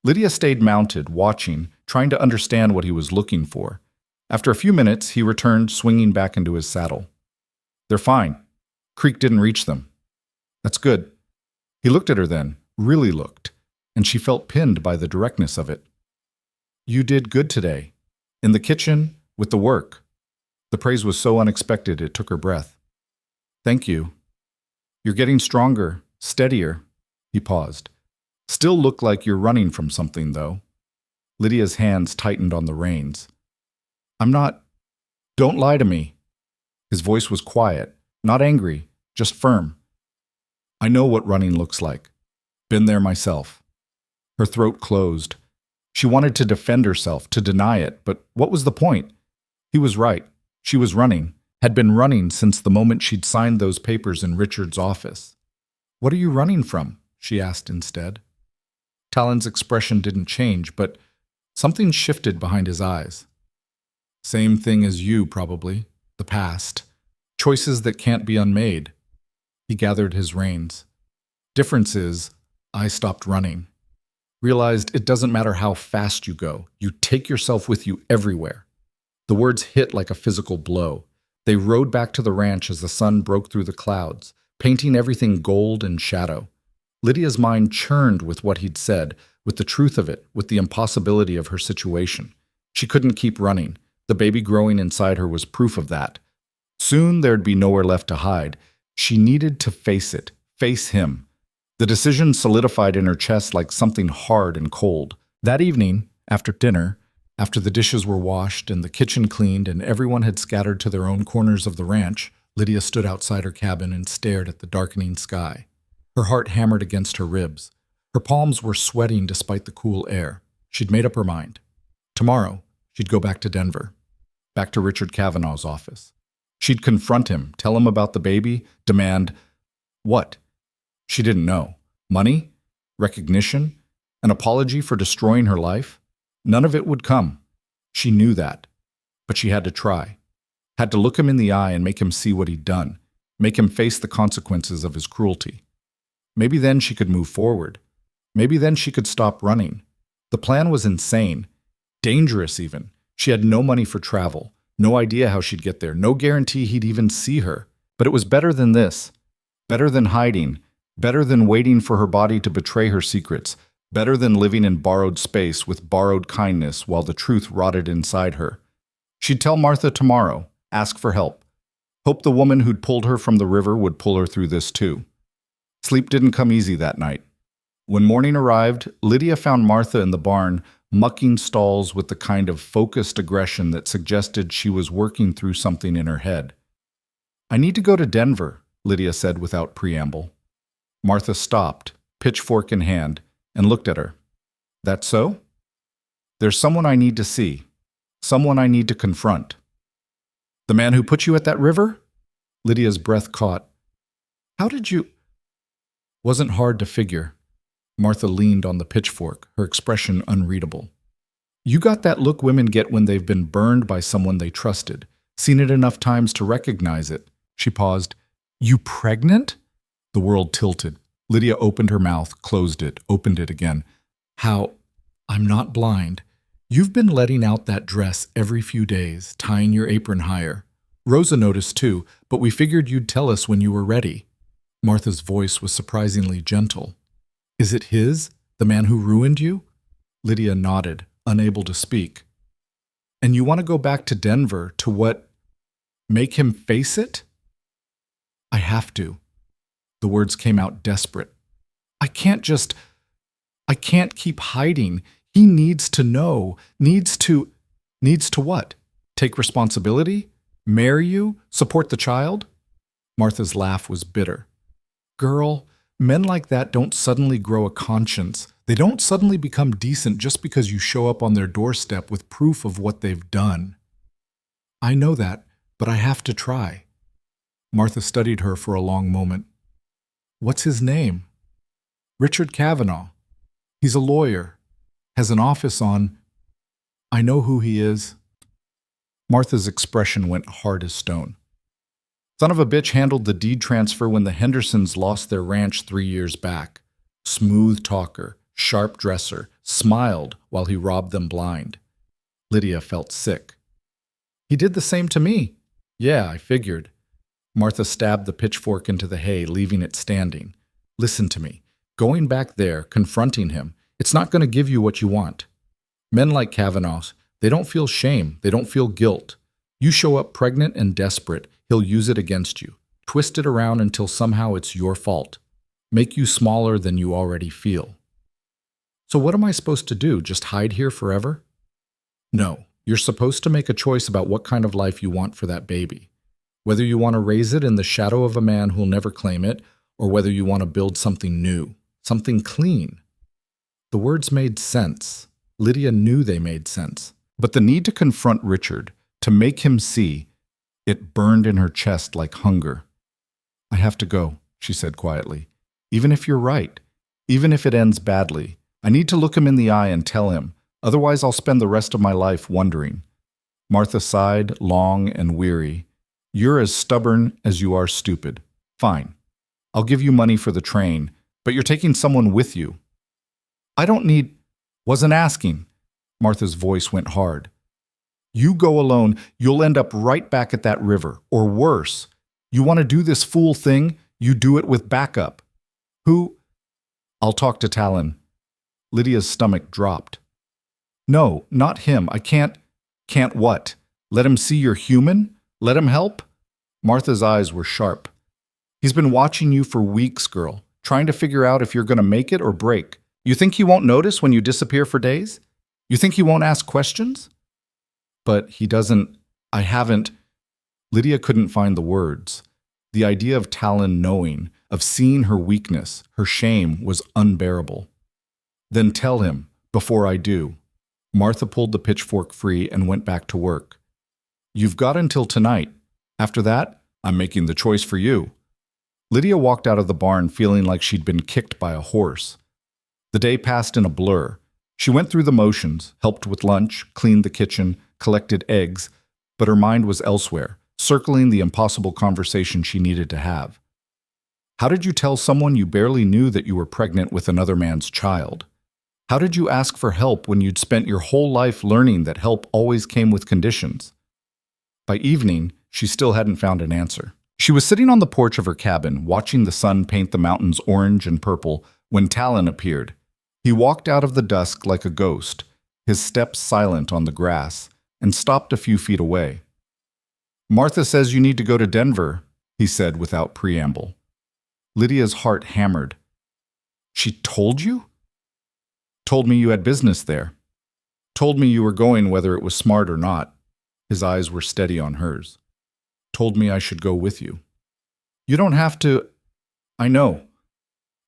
Lydia stayed mounted, watching, trying to understand what he was looking for. After a few minutes, he returned, swinging back into his saddle. "They're fine. Creek didn't reach them." "That's good." He looked at her then, really looked, and she felt pinned by the directness of it. "You did good today. In the kitchen, with the work." The praise was so unexpected it took her breath. "Thank you. You're getting stronger, steadier." He paused. "Still look like you're running from something, though." Lydia's hands tightened on the reins. "I'm not. Don't lie to me." His voice was quiet, not angry, just firm. "I know what running looks like. Been there myself." Her throat closed. She wanted to defend herself, to deny it, but what was the point? He was right. She was running, had been running since the moment she'd signed those papers in Richard's office. "What are you running from?" she asked instead. Talon's expression didn't change, but something shifted behind his eyes. "Same thing as you, probably. The past. Choices that can't be unmade." He gathered his reins. "Difference is, I stopped running. Realized it doesn't matter how fast you go. You take yourself with you everywhere." The words hit like a physical blow. They rode back to the ranch as the sun broke through the clouds, painting everything gold and shadow. Lydia's mind churned with what he'd said, with the truth of it, with the impossibility of her situation. She couldn't keep running. The baby growing inside her was proof of that. Soon there'd be nowhere left to hide. She needed to face it, face him. The decision solidified in her chest like something hard and cold. That evening, after dinner, after the dishes were washed and the kitchen cleaned and everyone had scattered to their own corners of the ranch, Lydia stood outside her cabin and stared at the darkening sky. Her heart hammered against her ribs. Her palms were sweating despite the cool air. She'd made up her mind. Tomorrow, she'd go back to Denver, back to Richard Kavanaugh's office. She'd confront him, tell him about the baby, demand what? She didn't know. Money? Recognition? An apology for destroying her life? None of it would come. She knew that. But she had to try. Had to look him in the eye and make him see what he'd done, make him face the consequences of his cruelty. Maybe then she could move forward. Maybe then she could stop running. The plan was insane, dangerous even. She had no money for travel, no idea how she'd get there, no guarantee he'd even see her. But it was better than this, better than hiding, better than waiting for her body to betray her secrets, better than living in borrowed space with borrowed kindness while the truth rotted inside her. She'd tell Martha tomorrow, ask for help. Hope the woman who'd pulled her from the river would pull her through this too. Sleep didn't come easy that night. When morning arrived, Lydia found Martha in the barn, mucking stalls with the kind of focused aggression that suggested she was working through something in her head. "I need to go to Denver," Lydia said without preamble. Martha stopped, pitchfork in hand, and looked at her. "That so? There's someone I need to see. Someone I need to confront." "The man who put you at that river?" Lydia's breath caught. "How did you—" Wasn't hard to figure. Martha leaned on the pitchfork, her expression unreadable. "You got that look women get when they've been burned by someone they trusted, seen it enough times to recognize it." She paused. "You pregnant?" The world tilted. Lydia opened her mouth, closed it, opened it again. "How? I'm not blind. You've been letting out that dress every few days, tying your apron higher. Rosa noticed too, but we figured you'd tell us when you were ready." Martha's voice was surprisingly gentle. "Is it his, the man who ruined you?" Lydia nodded, unable to speak. "And you want to go back to Denver to what? Make him face it?" "I have to." The words came out desperate. I can't keep hiding. He needs to know. Needs to what? Take responsibility? Marry you? Support the child?" Martha's laugh was bitter. "Girl, men like that don't suddenly grow a conscience. They don't suddenly become decent just because you show up on their doorstep with proof of what they've done." "I know that, but I have to try." Martha studied her for a long moment. "What's his name?" "Richard Kavanaugh. He's a lawyer. Has an office on—" "I know who he is." Martha's expression went hard as stone. "Son of a bitch handled the deed transfer when the Hendersons lost their ranch 3 years back. Smooth talker, sharp dresser, smiled while he robbed them blind." Lydia felt sick. "He did the same to me." "Yeah, I figured." Martha stabbed the pitchfork into the hay, leaving it standing. "Listen to me. Going back there, confronting him, it's not going to give you what you want. Men like Kavanaugh's, they don't feel shame, they don't feel guilt. You show up pregnant and desperate, he'll use it against you, twist it around until somehow it's your fault, make you smaller than you already feel. So what am I supposed to do, just hide here forever? No, you're supposed to make a choice about what kind of life you want for that baby. Whether you want to raise it in the shadow of a man who'll never claim it, or whether you want to build something new, something clean." The words made sense. Lydia knew they made sense. But the need to confront Richard, to make him see, it burned in her chest like hunger. "I have to go," she said quietly. "Even if you're right, even if it ends badly, I need to look him in the eye and tell him, otherwise I'll spend the rest of my life wondering." Martha sighed, long and weary. "You're as stubborn as you are stupid. Fine. I'll give you money for the train, but you're taking someone with you." "I don't need—" "Wasn't asking." Martha's voice went hard. "You go alone, you'll end up right back at that river, or worse. You want to do this fool thing, you do it with backup." "Who—" "I'll talk to Talon." Lydia's stomach dropped. "No, not him. I can't—" "Can't what? Let him see you're human? Let him help?" Martha's eyes were sharp. "He's been watching you for weeks, girl, trying to figure out if you're going to make it or break. You think he won't notice when you disappear for days? You think he won't ask questions?" "But he doesn't— I haven't—" Lydia couldn't find the words. The idea of Talon knowing, of seeing her weakness, her shame, was unbearable. "Then tell him, before I do." Martha pulled the pitchfork free and went back to work. "You've got until tonight. After that, I'm making the choice for you." Lydia walked out of the barn feeling like she'd been kicked by a horse. The day passed in a blur. She went through the motions, helped with lunch, cleaned the kitchen, collected eggs, but her mind was elsewhere, circling the impossible conversation she needed to have. How did you tell someone you barely knew that you were pregnant with another man's child? How did you ask for help when you'd spent your whole life learning that help always came with conditions? By evening, she still hadn't found an answer. She was sitting on the porch of her cabin, watching the sun paint the mountains orange and purple, when Talon appeared. He walked out of the dusk like a ghost, his steps silent on the grass, and stopped a few feet away. "Martha says you need to go to Denver," he said without preamble. Lydia's heart hammered. She told you? Told me you had business there. Told me you were going whether it was smart or not. His eyes were steady on hers. Told me I should go with you. You don't have to. I know.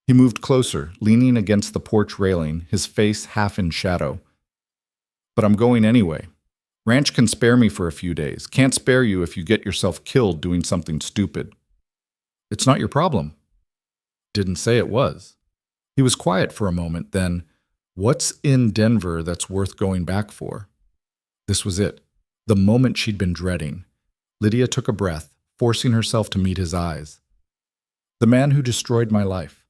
He moved closer, leaning against the porch railing, his face half in shadow. But I'm going anyway. Ranch can spare me for a few days. Can't spare you if you get yourself killed doing something stupid. It's not your problem. Didn't say it was. He was quiet for a moment, then, what's in Denver that's worth going back for? This was it, the moment she'd been dreading. Lydia took a breath, forcing herself to meet his eyes. The man who destroyed my life.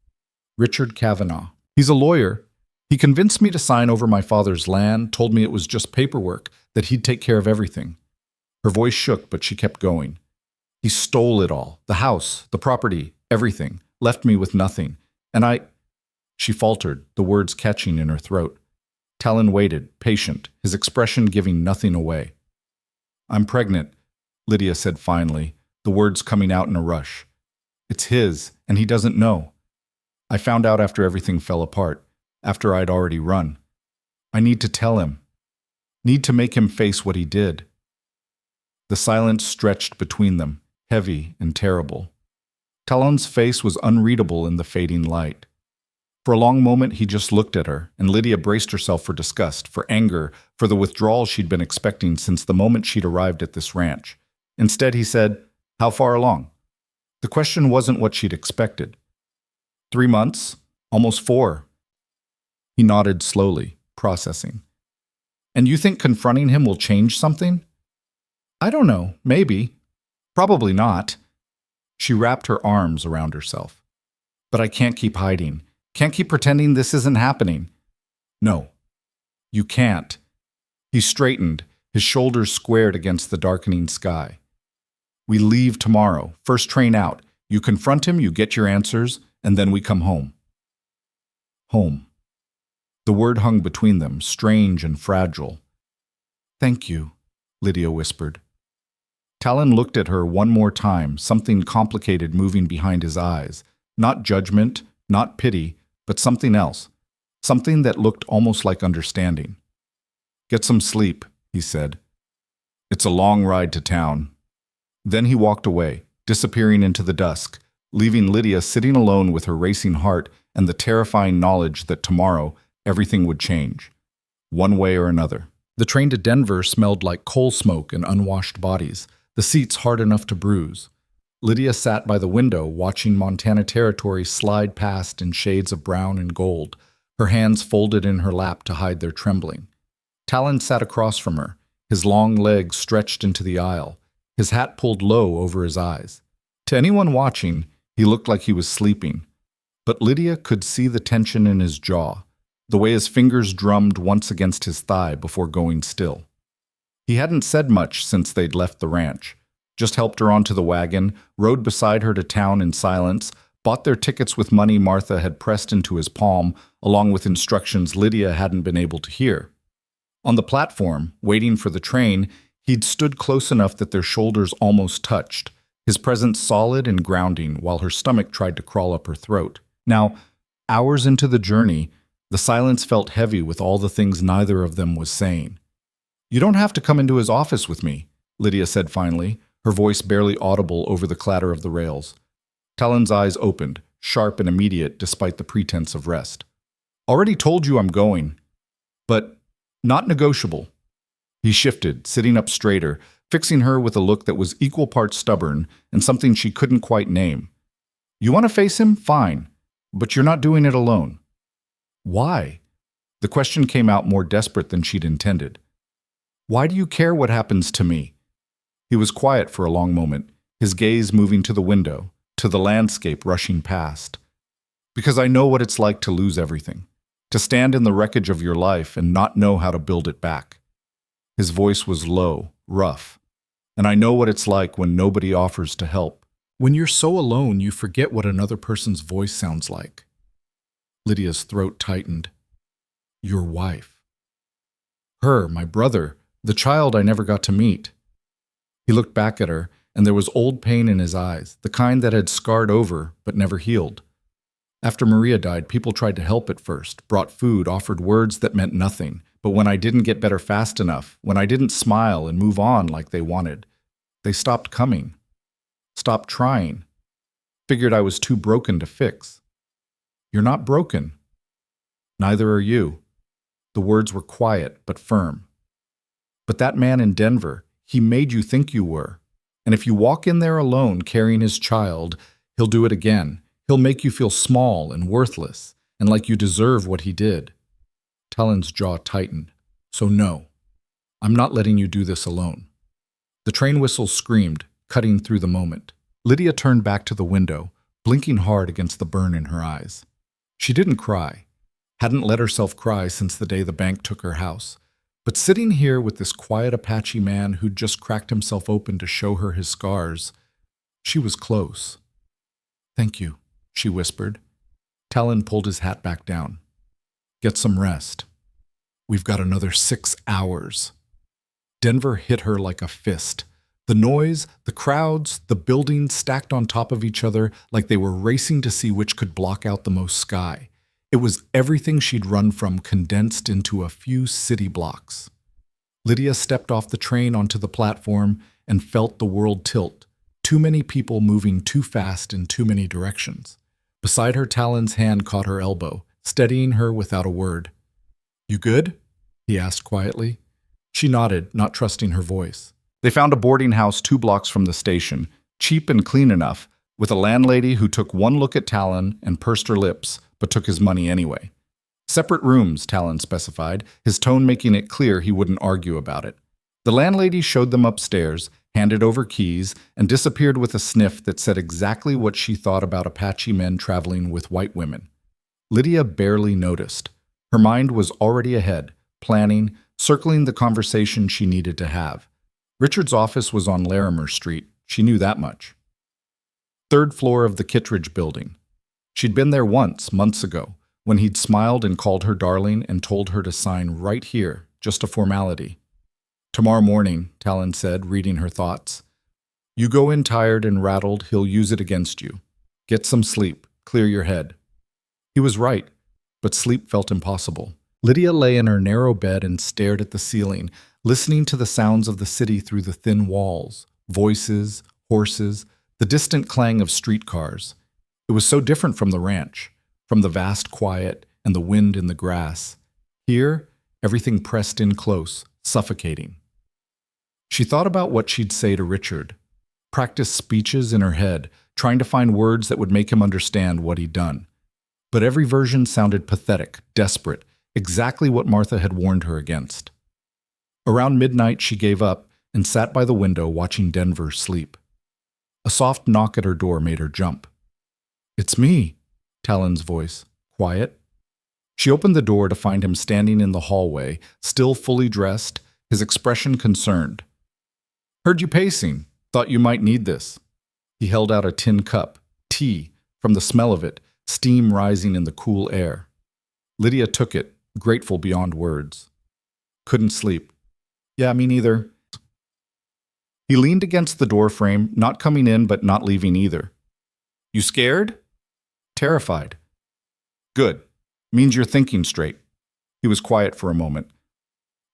Richard Kavanaugh. He's a lawyer. He convinced me to sign over my father's land, told me it was just paperwork, that he'd take care of everything. Her voice shook, but she kept going. He stole it all, the house, the property, everything, left me with nothing. And She faltered, the words catching in her throat. Talon waited, patient, his expression giving nothing away. I'm pregnant, Lydia said finally, the words coming out in a rush. It's his, and he doesn't know. I found out after everything fell apart, after I'd already run. I need to tell him. Need to make him face what he did. The silence stretched between them, heavy and terrible. Talon's face was unreadable in the fading light. For a long moment he just looked at her, and Lydia braced herself for disgust, for anger, for the withdrawal she'd been expecting since the moment she'd arrived at this ranch. Instead he said, "How far along?" The question wasn't what she'd expected. 3 months, almost 4. He nodded slowly, processing. And you think confronting him will change something? I don't know, maybe. Probably not. She wrapped her arms around herself. But I can't keep hiding. Can't keep pretending this isn't happening. No, you can't. He straightened, his shoulders squared against the darkening sky. We leave tomorrow, first train out. You confront him, you get your answers, and then we come home. Home. The word hung between them, strange and fragile. Thank you, Lydia whispered. Talon looked at her one more time, something complicated moving behind his eyes. Not judgment, not pity, but something else. Something that looked almost like understanding. Get some sleep, he said. It's a long ride to town. Then he walked away, disappearing into the dusk, leaving Lydia sitting alone with her racing heart and the terrifying knowledge that tomorrow everything would change, one way or another. The train to Denver smelled like coal smoke and unwashed bodies, the seats hard enough to bruise. Lydia sat by the window watching Montana Territory slide past in shades of brown and gold, her hands folded in her lap to hide their trembling. Talon sat across from her, his long legs stretched into the aisle, his hat pulled low over his eyes. To anyone watching, he looked like he was sleeping, but Lydia could see the tension in his jaw, the way his fingers drummed once against his thigh before going still. He hadn't said much since they'd left the ranch, just helped her onto the wagon, rode beside her to town in silence, bought their tickets with money Martha had pressed into his palm, along with instructions Lydia hadn't been able to hear. On the platform, waiting for the train, he'd stood close enough that their shoulders almost touched, his presence solid and grounding while her stomach tried to crawl up her throat. Now, hours into the journey, the silence felt heavy with all the things neither of them was saying. You don't have to come into his office with me, Lydia said finally, her voice barely audible over the clatter of the rails. Talon's eyes opened, sharp and immediate despite the pretense of rest. Already told you I'm going, but not negotiable. He shifted, sitting up straighter, fixing her with a look that was equal parts stubborn and something she couldn't quite name. You want to face him? Fine, but you're not doing it alone. Why? The question came out more desperate than she'd intended. Why do you care what happens to me? He was quiet for a long moment, his gaze moving to the window, to the landscape rushing past. Because I know what it's like to lose everything, to stand in the wreckage of your life and not know how to build it back. His voice was low, rough, and I know what it's like when nobody offers to help. When you're so alone, you forget what another person's voice sounds like. Lydia's throat tightened. Your wife. Her, my brother, the child I never got to meet. He looked back at her, and there was old pain in his eyes, the kind that had scarred over but never healed. After Maria died, people tried to help at first, brought food, offered words that meant nothing. But when I didn't get better fast enough, when I didn't smile and move on like they wanted, they stopped coming, stopped trying, figured I was too broken to fix. You're not broken. Neither are you. The words were quiet but firm. But that man in Denver, he made you think you were. And if you walk in there alone carrying his child, he'll do it again. He'll make you feel small and worthless, and like you deserve what he did. Talon's jaw tightened. So no, I'm not letting you do this alone. The train whistle screamed, cutting through the moment. Lydia turned back to the window, blinking hard against the burn in her eyes. She didn't cry, hadn't let herself cry since the day the bank took her house. But sitting here with this quiet Apache man who'd just cracked himself open to show her his scars, she was close. Thank you, she whispered. Talon pulled his hat back down. Get some rest. We've got another 6 hours. Denver hit her like a fist. The noise, the crowds, the buildings stacked on top of each other like they were racing to see which could block out the most sky. It was everything she'd run from condensed into a few city blocks. Lydia stepped off the train onto the platform and felt the world tilt. Too many people moving too fast in too many directions. Beside her, Talon's hand caught her elbow, steadying her without a word. You good? He asked quietly. She nodded, not trusting her voice. They found a boarding house 2 blocks from the station, cheap and clean enough, with a landlady who took one look at Talon and pursed her lips, but took his money anyway. Separate rooms, Talon specified, his tone making it clear he wouldn't argue about it. The landlady showed them upstairs, handed over keys, and disappeared with a sniff that said exactly what she thought about Apache men traveling with white women. Lydia barely noticed. Her mind was already ahead, planning, circling the conversation she needed to have. Richard's office was on Larimer Street. She knew that much. 3rd floor of the Kittredge building. She'd been there once, months ago, when he'd smiled and called her darling and told her to sign right here, just a formality. Tomorrow morning, Talon said, reading her thoughts. You go in tired and rattled, he'll use it against you. Get some sleep, clear your head. He was right, but sleep felt impossible. Lydia lay in her narrow bed and stared at the ceiling, listening to the sounds of the city through the thin walls, voices, horses, the distant clang of streetcars. It was so different from the ranch, from the vast quiet and the wind in the grass. Here, everything pressed in close, suffocating. She thought about what she'd say to Richard, practiced speeches in her head, trying to find words that would make him understand what he'd done. But every version sounded pathetic, desperate, exactly what Martha had warned her against. Around midnight, she gave up and sat by the window watching Denver sleep. A soft knock at her door made her jump. It's me, Talon's voice, quiet. She opened the door to find him standing in the hallway, still fully dressed, his expression concerned. Heard you pacing. Thought you might need this. He held out a tin cup, tea, from the smell of it, steam rising in the cool air. Lydia took it, grateful beyond words. Couldn't sleep. Yeah, me neither. He leaned against the doorframe, not coming in but not leaving either. You scared? Terrified. Good. Means you're thinking straight. He was quiet for a moment.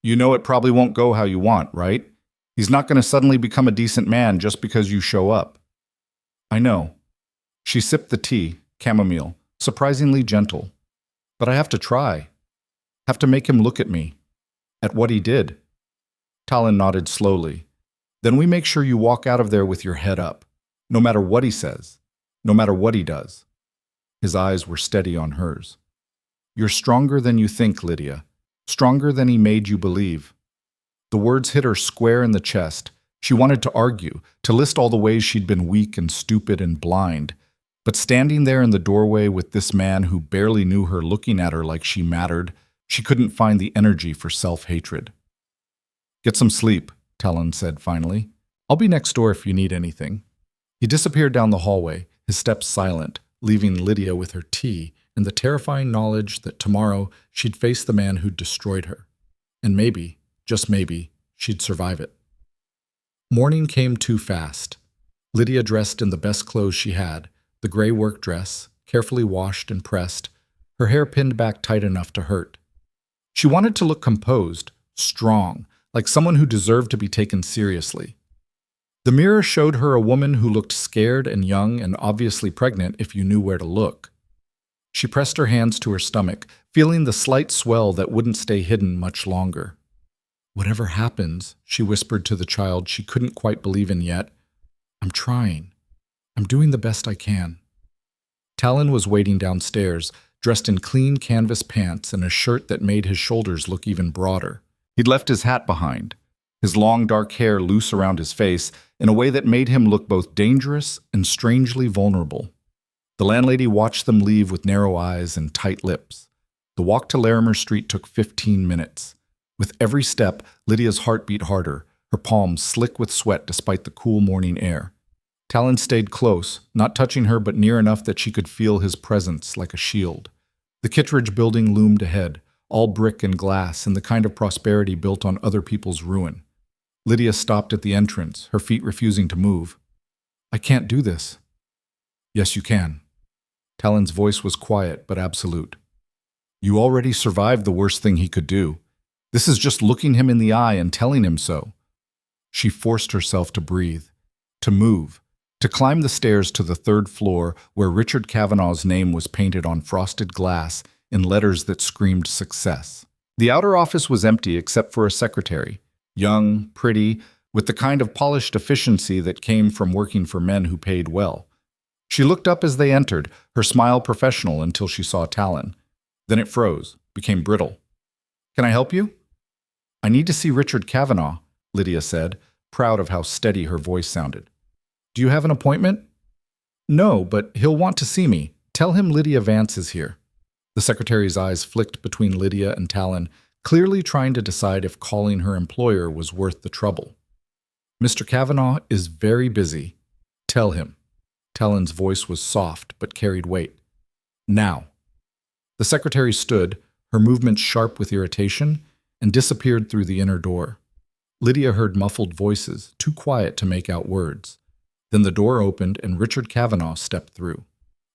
You know it probably won't go how you want, right? He's not going to suddenly become a decent man just because you show up. I know. She sipped the tea, chamomile, surprisingly gentle. But I have to try. Have to make him look at me. At what he did. Talon nodded slowly. Then we make sure you walk out of there with your head up. No matter what he says. No matter what he does. His eyes were steady on hers. You're stronger than you think, Lydia. Stronger than he made you believe. The words hit her square in the chest. She wanted to argue, to list all the ways she'd been weak and stupid and blind. But standing there in the doorway with this man who barely knew her looking at her like she mattered, she couldn't find the energy for self-hatred. Get some sleep, Talon said finally. I'll be next door if you need anything. He disappeared down the hallway, his steps silent, leaving Lydia with her tea and the terrifying knowledge that tomorrow she'd face the man who'd destroyed her. And maybe, just maybe, she'd survive it. Morning came too fast. Lydia dressed in the best clothes she had, the gray work dress, carefully washed and pressed, her hair pinned back tight enough to hurt. She wanted to look composed, strong, like someone who deserved to be taken seriously. The mirror showed her a woman who looked scared and young and obviously pregnant if you knew where to look. She pressed her hands to her stomach, feeling the slight swell that wouldn't stay hidden much longer. "Whatever happens," she whispered to the child she couldn't quite believe in yet, "I'm trying. I'm doing the best I can." Talon was waiting downstairs, dressed in clean canvas pants and a shirt that made his shoulders look even broader. He'd left his hat behind, his long dark hair loose around his face in a way that made him look both dangerous and strangely vulnerable. The landlady watched them leave with narrow eyes and tight lips. The walk to Larimer Street took 15 minutes. With every step, Lydia's heart beat harder, her palms slick with sweat despite the cool morning air. Talon stayed close, not touching her but near enough that she could feel his presence like a shield. The Kittredge building loomed ahead, all brick and glass and the kind of prosperity built on other people's ruin. Lydia stopped at the entrance, her feet refusing to move. "I can't do this." "Yes, you can." Talon's voice was quiet but absolute. "You already survived the worst thing he could do. This is just looking him in the eye and telling him so." She forced herself to breathe, to move, to climb the stairs to the third floor where Richard Kavanaugh's name was painted on frosted glass in letters that screamed success. The outer office was empty except for a secretary, young, pretty, with the kind of polished efficiency that came from working for men who paid well. She looked up as they entered, her smile professional until she saw Talon. Then it froze, became brittle. "Can I help you?" "I need to see Richard Kavanaugh," Lydia said, proud of how steady her voice sounded. "Do you have an appointment?" "No, but he'll want to see me. Tell him Lydia Vance is here." The secretary's eyes flicked between Lydia and Talon, clearly trying to decide if calling her employer was worth the trouble. "Mr. Kavanaugh is very busy. Tell him." Talon's voice was soft but carried weight. "Now." The secretary stood, her movements sharp with irritation, and disappeared through the inner door. Lydia heard muffled voices, too quiet to make out words. Then the door opened and Richard Kavanaugh stepped through.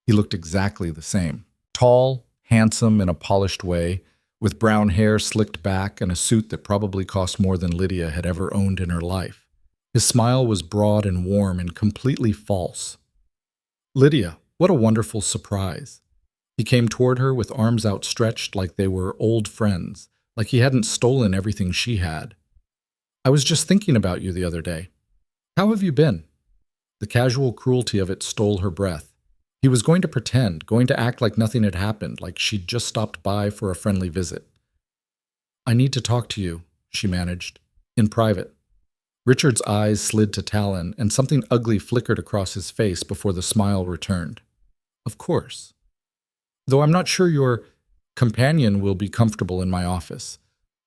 He looked exactly the same. Tall, handsome in a polished way, with brown hair slicked back and a suit that probably cost more than Lydia had ever owned in her life. His smile was broad and warm and completely false. "Lydia, what a wonderful surprise." He came toward her with arms outstretched like they were old friends, like he hadn't stolen everything she had. "I was just thinking about you the other day. How have you been?" The casual cruelty of it stole her breath. He was going to pretend, going to act like nothing had happened, like she'd just stopped by for a friendly visit. "I need to talk to you," she managed, "in private." Richard's eyes slid to Talon, and something ugly flickered across his face before the smile returned. "Of course. Though I'm not sure your companion will be comfortable in my office.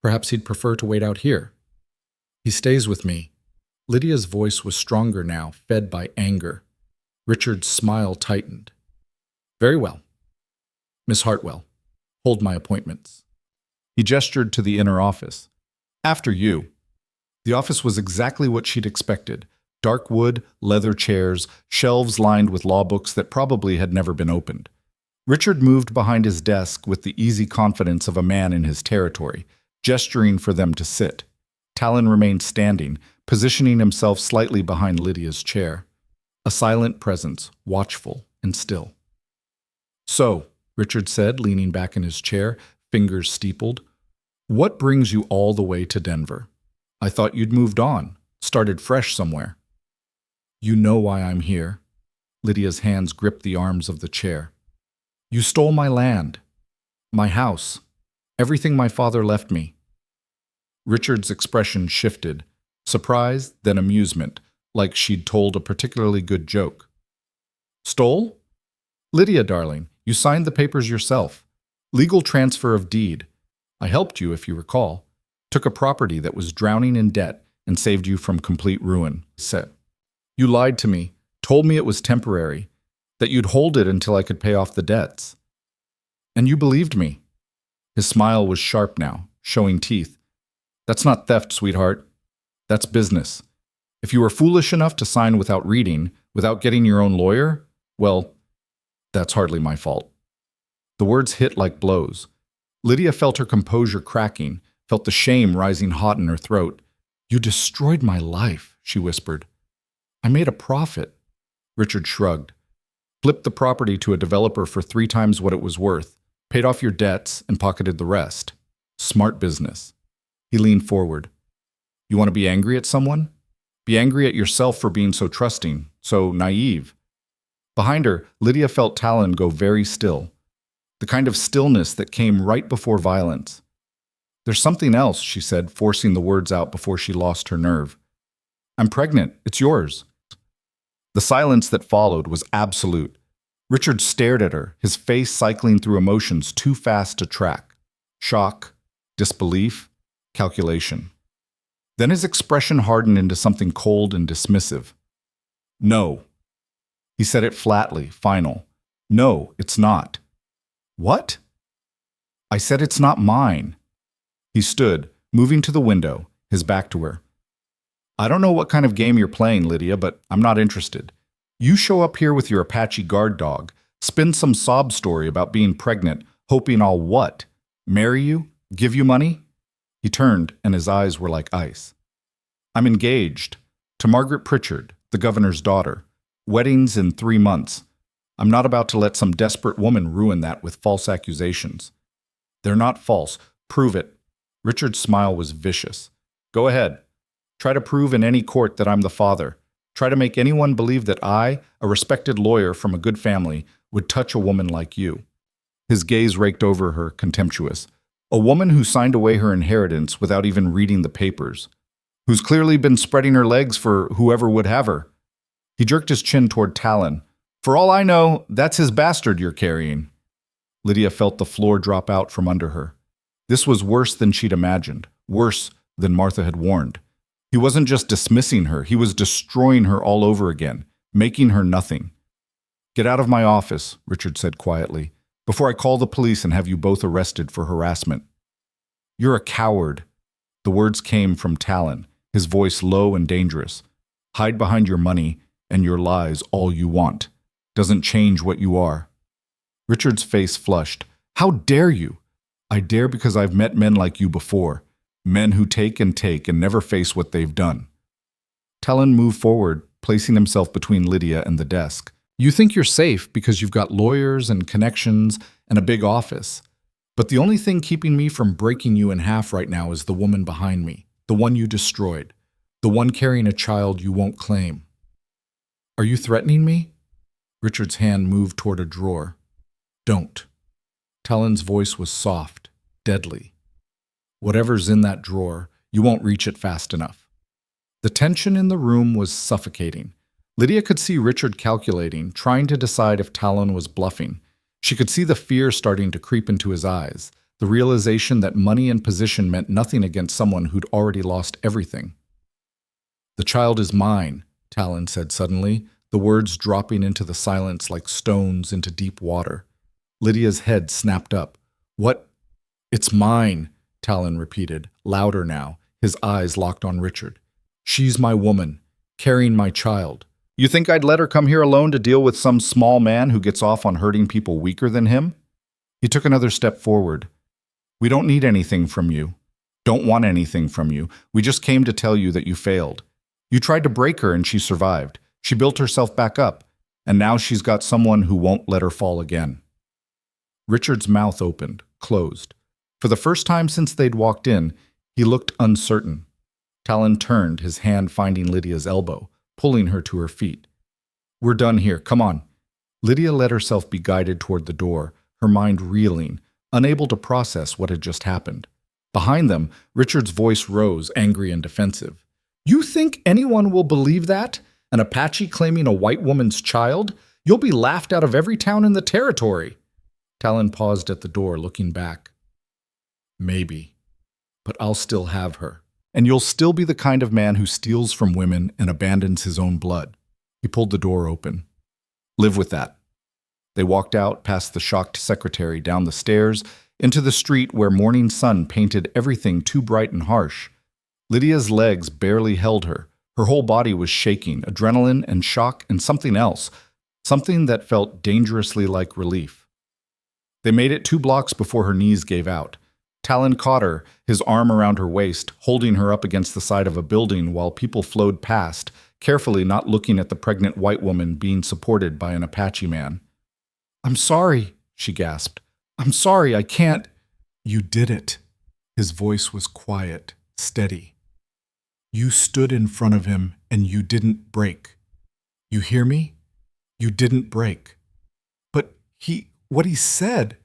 Perhaps he'd prefer to wait out here." "He stays with me." Lydia's voice was stronger now, fed by anger. Richard's smile tightened. "Very well. Miss Hartwell, hold my appointments." He gestured to the inner office. "After you." The office was exactly what she'd expected. Dark wood, leather chairs, shelves lined with law books that probably had never been opened. Richard moved behind his desk with the easy confidence of a man in his territory, gesturing for them to sit. Talon remained standing, positioning himself slightly behind Lydia's chair. A silent presence, watchful and still. "So," Richard said, leaning back in his chair, fingers steepled, "what brings you all the way to Denver? I thought you'd moved on, started fresh somewhere." "You know why I'm here." Lydia's hands gripped the arms of the chair. "You stole my land, my house, everything my father left me." Richard's expression shifted, surprise, then amusement, like she'd told a particularly good joke. "Stole? Lydia, darling, you signed the papers yourself. Legal transfer of deed. I helped you, if you recall. Took a property that was drowning in debt and saved you from complete ruin," said. "You lied to me, told me it was temporary, that you'd hold it until I could pay off the debts. And you believed me." His smile was sharp now, showing teeth. "That's not theft, sweetheart. That's business. If you were foolish enough to sign without reading, without getting your own lawyer, well, that's hardly my fault. The words hit like blows. Lydia felt her composure cracking, felt the shame rising hot in her throat. "You destroyed my life," she whispered. "I made a profit." Richard shrugged. "Flipped the property to a developer for 3 times what it was worth, paid off your debts, and pocketed the rest. Smart business." He leaned forward. "You want to be angry at someone? Be angry at yourself for being so trusting, so naive." Behind her, Lydia felt Talon go very still. The kind of stillness that came right before violence. "There's something else," she said, forcing the words out before she lost her nerve. "I'm pregnant. It's yours." The silence that followed was absolute. Richard stared at her, his face cycling through emotions too fast to track. Shock, disbelief, calculation. Then his expression hardened into something cold and dismissive. "No." He said it flatly, final. "No, it's not." "What?" "I said it's not mine." He stood, moving to the window, his back to her. "I don't know what kind of game you're playing, Lydia, but I'm not interested. You show up here with your Apache guard dog, spin some sob story about being pregnant, hoping I'll what? Marry you? Give you money?" He turned, and his eyes were like ice. "I'm engaged. To Margaret Pritchard, the governor's daughter. Weddings in 3 months. I'm not about to let some desperate woman ruin that with false accusations." "They're not false. Prove it." Richard's smile was vicious. "Go ahead. Try to prove in any court that I'm the father. Try to make anyone believe that I, a respected lawyer from a good family, would touch a woman like you." His gaze raked over her, contemptuous. "A woman who signed away her inheritance without even reading the papers. Who's clearly been spreading her legs for whoever would have her." He jerked his chin toward Talon. "For all I know, that's his bastard you're carrying." Lydia felt the floor drop out from under her. This was worse than she'd imagined, worse than Martha had warned. He wasn't just dismissing her, he was destroying her all over again, making her nothing. "Get out of my office," Richard said quietly, "before I call the police and have you both arrested for harassment." "You're a coward." The words came from Talon, his voice low and dangerous. "Hide behind your money and your lies all you want. Doesn't change what you are." Richard's face flushed. "How dare you?" "I dare because I've met men like you before. Men who take and never face what they've done." Talon moved forward, placing himself between Lydia and the desk. "You think you're safe because you've got lawyers and connections and a big office. But the only thing keeping me from breaking you in half right now is the woman behind me, the one you destroyed, the one carrying a child you won't claim." "Are you threatening me?" Richard's hand moved toward a drawer. "Don't." Talon's voice was soft, deadly. "Whatever's in that drawer, you won't reach it fast enough." The tension in the room was suffocating. Lydia could see Richard calculating, trying to decide if Talon was bluffing. She could see the fear starting to creep into his eyes, the realization that money and position meant nothing against someone who'd already lost everything. "The child is mine," Talon said suddenly, the words dropping into the silence like stones into deep water. Lydia's head snapped up. "What?" "It's mine," Talon repeated, louder now, his eyes locked on Richard. "She's my woman, carrying my child. You think I'd let her come here alone to deal with some small man who gets off on hurting people weaker than him?" He took another step forward. "We don't need anything from you. Don't want anything from you. We just came to tell you that you failed. You tried to break her and she survived. She built herself back up, and now she's got someone who won't let her fall again." Richard's mouth opened, closed. For the first time since they'd walked in, he looked uncertain. Talon turned, his hand finding Lydia's elbow, pulling her to her feet. "We're done here, come on." Lydia let herself be guided toward the door, her mind reeling, unable to process what had just happened. Behind them, Richard's voice rose, angry and defensive. "You think anyone will believe that? An Apache claiming a white woman's child? You'll be laughed out of every town in the territory." Talon paused at the door, looking back. "Maybe. But I'll still have her. And you'll still be the kind of man who steals from women and abandons his own blood." He pulled the door open. "Live with that." They walked out, past the shocked secretary, down the stairs, into the street where morning sun painted everything too bright and harsh. Lydia's legs barely held her, Her whole body was shaking, adrenaline and shock and something else, something that felt dangerously like relief. They made it 2 blocks before her knees gave out. Talon caught her, his arm around her waist, holding her up against the side of a building while people flowed past, carefully not looking at the pregnant white woman being supported by an Apache man. "I'm sorry," she gasped. "I'm sorry, I can't." "You did it." His voice was quiet, steady. "You stood in front of him and you didn't break. You hear me? You didn't break." "But what he said."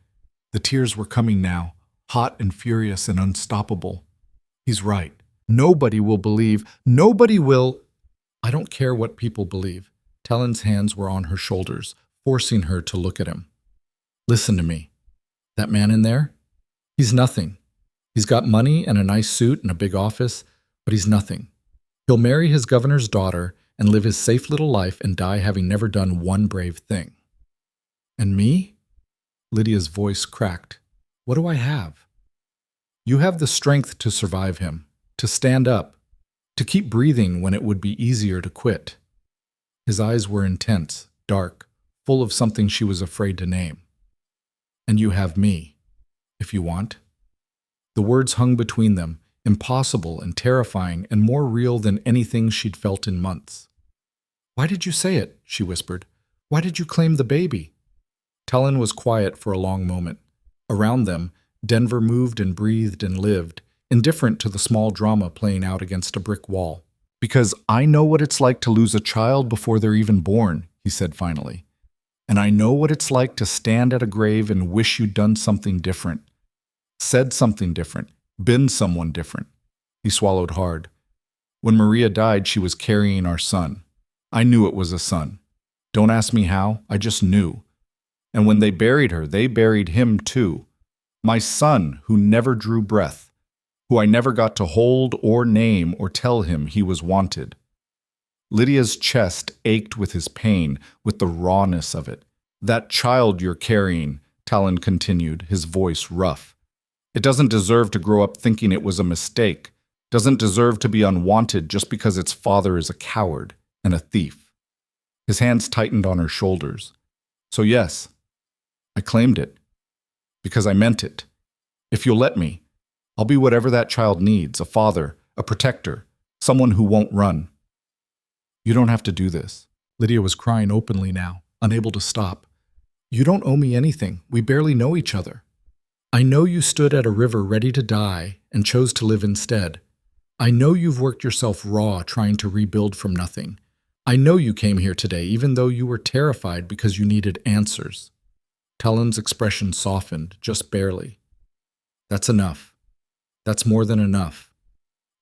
The tears were coming now, hot and furious and unstoppable. "He's right. Nobody will believe. Nobody will." "I don't care what people believe." Talon's hands were on her shoulders, forcing her to look at him. "Listen to me. That man in there? He's nothing. He's got money and a nice suit and a big office, but he's nothing. He'll marry his governor's daughter and live his safe little life and die having never done one brave thing. And me?" Lydia's voice cracked. "What do I have?" "You have the strength to survive him, to stand up, to keep breathing when it would be easier to quit." His eyes were intense, dark, full of something she was afraid to name. "And you have me, if you want." The words hung between them, impossible and terrifying and more real than anything she'd felt in months. "Why did you say it?" she whispered. "Why did you claim the baby?" Talon was quiet for a long moment. Around them, Denver moved and breathed and lived, indifferent to the small drama playing out against a brick wall. "Because I know what it's like to lose a child before they're even born," he said finally. "And I know what it's like to stand at a grave and wish you'd done something different. Said something different. Been someone different." He swallowed hard. "When Maria died, she was carrying our son. I knew it was a son. Don't ask me how, I just knew. And when they buried her, they buried him too. My son, who never drew breath, who I never got to hold or name or tell him he was wanted." Lydia's chest ached with his pain, with the rawness of it. "That child you're carrying," Talon continued, his voice rough. "It doesn't deserve to grow up thinking it was a mistake, doesn't deserve to be unwanted just because its father is a coward and a thief." His hands tightened on her shoulders. "So yes, I claimed it. Because I meant it. If you'll let me, I'll be whatever that child needs, a father, a protector, someone who won't run." "You don't have to do this." Lydia was crying openly now, unable to stop. "You don't owe me anything. We barely know each other. I know you stood at a river ready to die and chose to live instead. I know you've worked yourself raw trying to rebuild from nothing. I know you came here today even though you were terrified because you needed answers." Talon's expression softened, just barely. "That's enough. That's more than enough."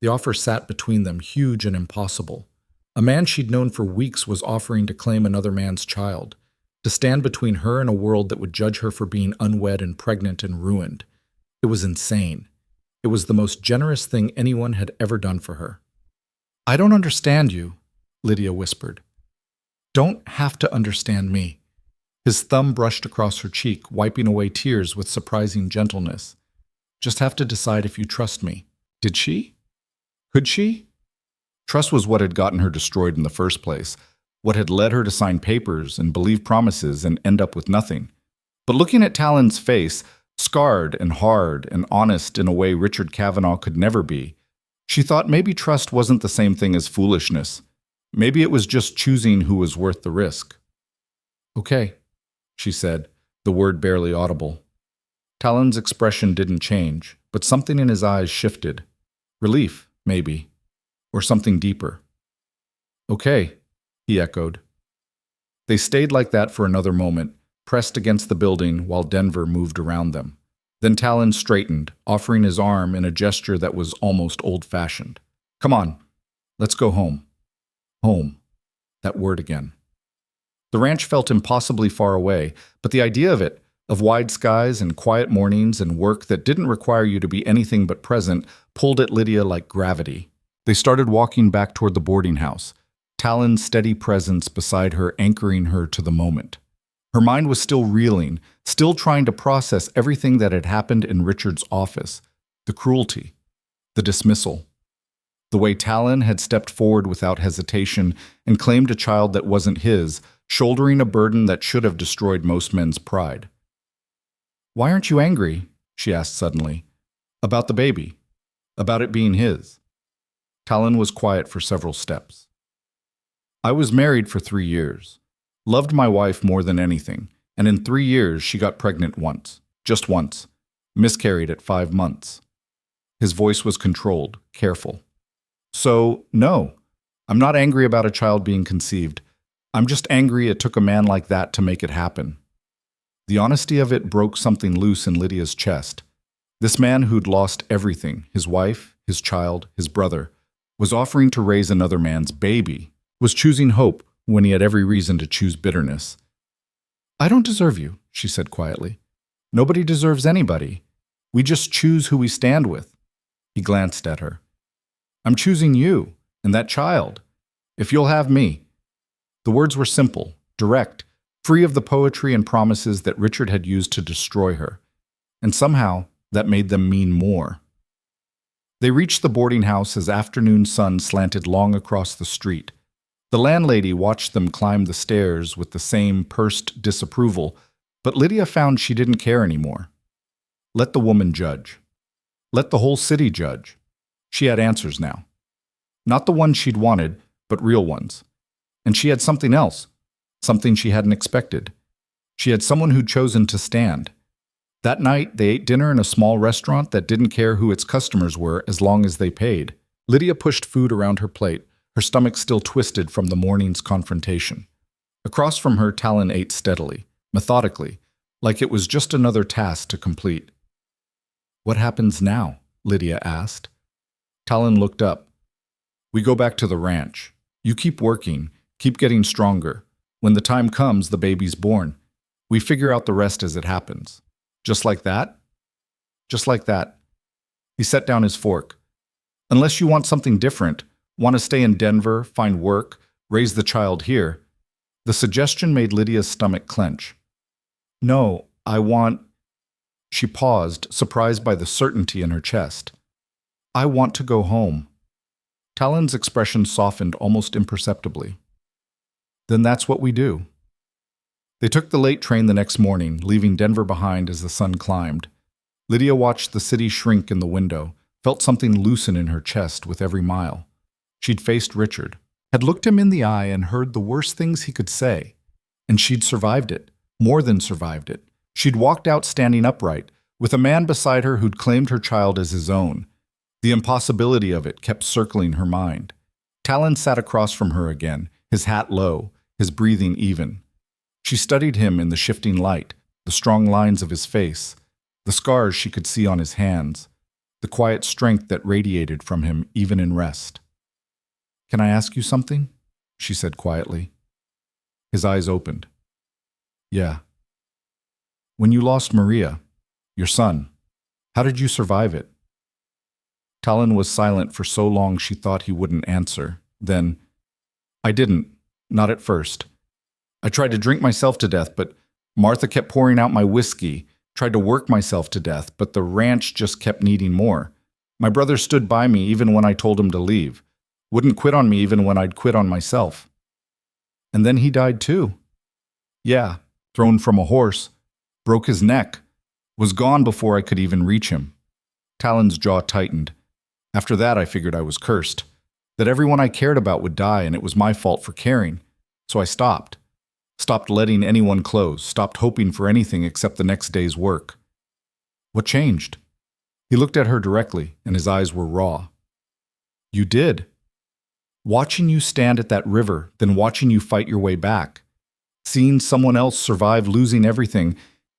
The offer sat between them, huge and impossible. A man she'd known for weeks was offering to claim another man's child, to stand between her and a world that would judge her for being unwed and pregnant and ruined. It was insane. It was the most generous thing anyone had ever done for her. "I don't understand you," Lydia whispered. "Don't have to understand me." His thumb brushed across her cheek, wiping away tears with surprising gentleness. "Just have to decide if you trust me." Did she? Could she? Trust was what had gotten her destroyed in the first place, what had led her to sign papers and believe promises and end up with nothing. But looking at Talon's face, scarred and hard and honest in a way Richard Kavanaugh could never be, she thought maybe trust wasn't the same thing as foolishness. Maybe it was just choosing who was worth the risk. "Okay," she said, the word barely audible. Talon's expression didn't change, but something in his eyes shifted. Relief, maybe, or something deeper. "Okay," he echoed. They stayed like that for another moment, pressed against the building while Denver moved around them. Then Talon straightened, offering his arm in a gesture that was almost old-fashioned. "Come on, let's go home." Home. That word again. The ranch felt impossibly far away, but the idea of it, of wide skies and quiet mornings and work that didn't require you to be anything but present, pulled at Lydia like gravity. They started walking back toward the boarding house, Talon's steady presence beside her anchoring her to the moment. Her mind was still reeling, still trying to process everything that had happened in Richard's office, the cruelty, the dismissal. The way Talon had stepped forward without hesitation and claimed a child that wasn't his, shouldering a burden that should have destroyed most men's pride. "Why aren't you angry?" she asked suddenly. "About the baby. About it being his." Talon was quiet for several steps. "I was married for 3 years. Loved my wife more than anything, and in 3 years she got pregnant once. Just once. Miscarried at 5 months. His voice was controlled, careful. "So, no, I'm not angry about a child being conceived. I'm just angry it took a man like that to make it happen." The honesty of it broke something loose in Lydia's chest. This man who'd lost everything, his wife, his child, his brother, was offering to raise another man's baby, was choosing hope when he had every reason to choose bitterness. "I don't deserve you," she said quietly. "Nobody deserves anybody. We just choose who we stand with." He glanced at her. "I'm choosing you and that child, if you'll have me." The words were simple, direct, free of the poetry and promises that Richard had used to destroy her, and somehow that made them mean more. They reached the boarding house as afternoon sun slanted long across the street. The landlady watched them climb the stairs with the same pursed disapproval, but Lydia found she didn't care anymore. Let the woman judge. Let the whole city judge. She had answers now. Not the ones she'd wanted, but real ones. And she had something else, something she hadn't expected. She had someone who'd chosen to stand. That night, they ate dinner in a small restaurant that didn't care who its customers were as long as they paid. Lydia pushed food around her plate, her stomach still twisted from the morning's confrontation. Across from her, Talon ate steadily, methodically, like it was just another task to complete. "What happens now?" Lydia asked. Talon looked up. "We go back to the ranch. You keep working, keep getting stronger. When the time comes, the baby's born. We figure out the rest as it happens." "Just like that?" "Just like that." He set down his fork. "Unless you want something different, want to stay in Denver, find work, raise the child here." The suggestion made Lydia's stomach clench. "No, I want—" She paused, surprised by the certainty in her chest. "I want to go home." Talon's expression softened almost imperceptibly. "Then that's what we do." They took the late train the next morning, leaving Denver behind as the sun climbed. Lydia watched the city shrink in the window, felt something loosen in her chest with every mile. She'd faced Richard, had looked him in the eye and heard the worst things he could say. And she'd survived it, more than survived it. She'd walked out standing upright, with a man beside her who'd claimed her child as his own. The impossibility of it kept circling her mind. Talon sat across from her again, his hat low, his breathing even. She studied him in the shifting light, the strong lines of his face, the scars she could see on his hands, the quiet strength that radiated from him even in rest. "Can I ask you something?" she said quietly. His eyes opened. "Yeah." "When you lost Maria, your son, how did you survive it?" Talon was silent for so long she thought he wouldn't answer. Then, "I didn't, not at first. I tried to drink myself to death, but Martha kept pouring out my whiskey, tried to work myself to death, but the ranch just kept needing more. My brother stood by me even when I told him to leave, wouldn't quit on me even when I'd quit on myself. And then he died too. Yeah, thrown from a horse, broke his neck, was gone before I could even reach him." Talon's jaw tightened. "After that, I figured I was cursed, that everyone I cared about would die and it was my fault for caring. So I stopped. Stopped letting anyone close, stopped hoping for anything except the next day's work." "What changed?" He looked at her directly, and his eyes were raw. "You did. Watching you stand at that river, then watching you fight your way back. Seeing someone else survive losing everything,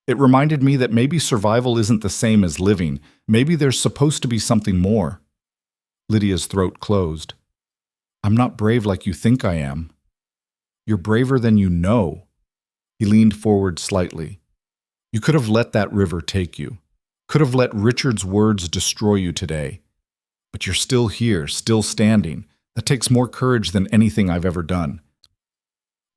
it reminded me that maybe survival isn't the same as living. Maybe there's supposed to be something more." Lydia's throat closed. "I'm not brave like you think I am." "You're braver than you know." He leaned forward slightly. "You could have let that river take you. Could have let Richard's words destroy you today. But you're still here, still standing. That takes more courage than anything I've ever done."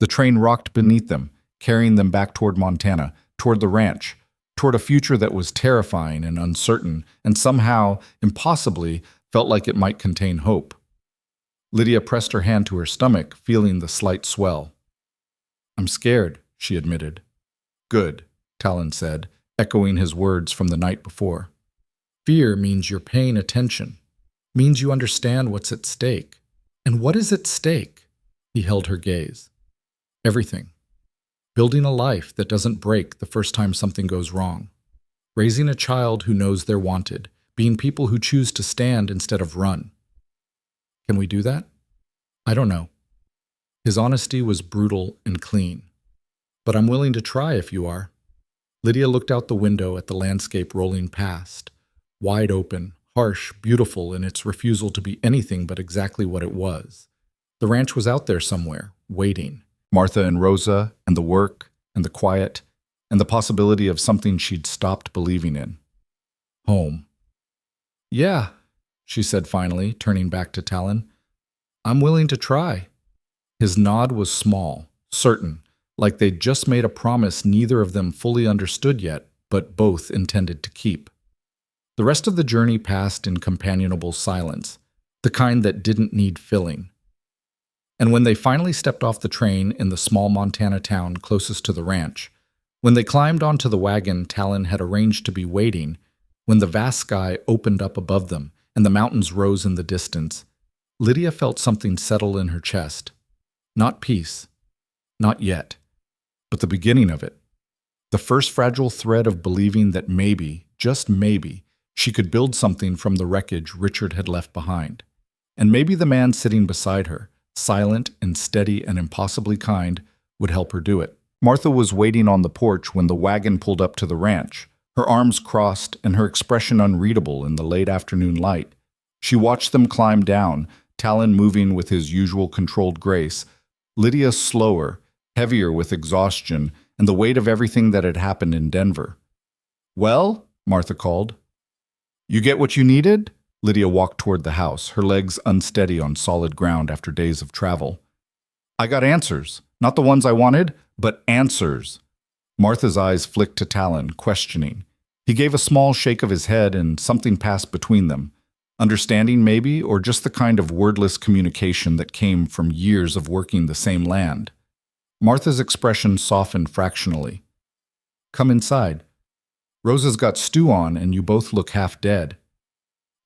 The train rocked beneath them, carrying them back toward Montana, toward the ranch, toward a future that was terrifying and uncertain, and somehow, impossibly, felt like it might contain hope. Lydia pressed her hand to her stomach, feeling the slight swell. "I'm scared," she admitted. "Good," Talon said, echoing his words from the night before. "Fear means you're paying attention, means you understand what's at stake. And what is at stake?" He held her gaze. "Everything. Building a life that doesn't break the first time something goes wrong. Raising a child who knows they're wanted. Being people who choose to stand instead of run. Can we do that? I don't know." His honesty was brutal and clean. "But I'm willing to try if you are." Lydia looked out the window at the landscape rolling past, wide open, harsh, beautiful in its refusal to be anything but exactly what it was. The ranch was out there somewhere, waiting. Martha and Rosa, and the work, and the quiet, and the possibility of something she'd stopped believing in. Home. "Yeah," she said finally, turning back to Talon. "I'm willing to try." His nod was small, certain, like they'd just made a promise neither of them fully understood yet, but both intended to keep. The rest of the journey passed in companionable silence, the kind that didn't need filling. And when they finally stepped off the train in the small Montana town closest to the ranch, when they climbed onto the wagon Talon had arranged to be waiting, when the vast sky opened up above them and the mountains rose in the distance, Lydia felt something settle in her chest. Not peace. Not yet. But the beginning of it. The first fragile thread of believing that maybe, just maybe, she could build something from the wreckage Richard had left behind. And maybe the man sitting beside her, silent and steady and impossibly kind, would help her do it. Martha was waiting on the porch when the wagon pulled up to the ranch, her arms crossed and her expression unreadable in the late afternoon light. She watched them climb down, Talon moving with his usual controlled grace, Lydia slower, heavier with exhaustion and the weight of everything that had happened in Denver. "Well?" Martha called. "You get what you needed?" Lydia walked toward the house, her legs unsteady on solid ground after days of travel. "I got answers. Not the ones I wanted, but answers." Martha's eyes flicked to Talon, questioning. He gave a small shake of his head and something passed between them. Understanding maybe, or just the kind of wordless communication that came from years of working the same land. Martha's expression softened fractionally. "Come inside. Rosa's got stew on and you both look half dead."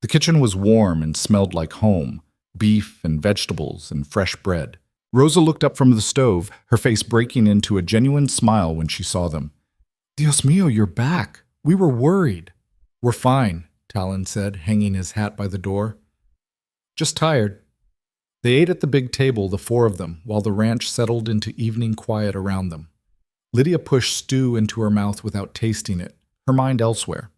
The kitchen was warm and smelled like home, beef and vegetables and fresh bread. Rosa looked up from the stove, her face breaking into a genuine smile when she saw them. "Dios mío, you're back. We were worried." "We're fine," Talon said, hanging his hat by the door. "Just tired." They ate at the big table, the four of them, while the ranch settled into evening quiet around them. Lydia pushed stew into her mouth without tasting it, her mind elsewhere.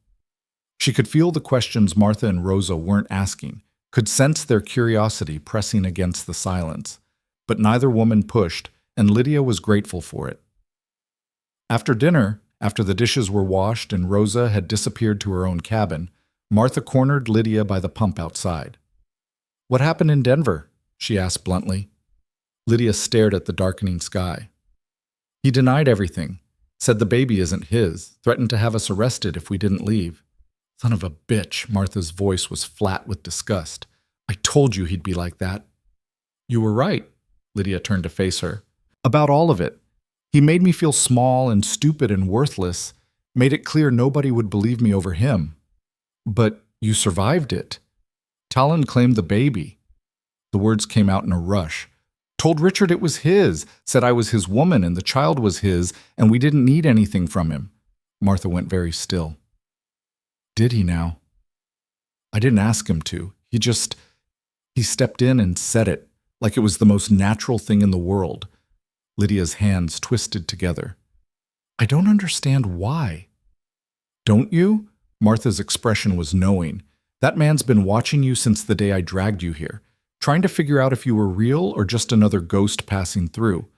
She could feel the questions Martha and Rosa weren't asking, could sense their curiosity pressing against the silence. But neither woman pushed, and Lydia was grateful for it. After dinner, after the dishes were washed and Rosa had disappeared to her own cabin, Martha cornered Lydia by the pump outside. "What happened in Denver?" she asked bluntly. Lydia stared at the darkening sky. "He denied everything, said the baby isn't his, threatened to have us arrested if we didn't leave." "Son of a bitch," Martha's voice was flat with disgust. "I told you he'd be like that." "You were right." Lydia turned to face her. "About all of it. He made me feel small and stupid and worthless, made it clear nobody would believe me over him." "But you survived it." "Talon claimed the baby." The words came out in a rush. "Told Richard it was his, said I was his woman and the child was his, and we didn't need anything from him." Martha went very still. "Did he now?" "I didn't ask him to. He stepped in and said it, like it was the most natural thing in the world." Lydia's hands twisted together. "I don't understand why." "Don't you?" Martha's expression was knowing. "That man's been watching you since the day I dragged you here, trying to figure out if you were real or just another ghost passing through.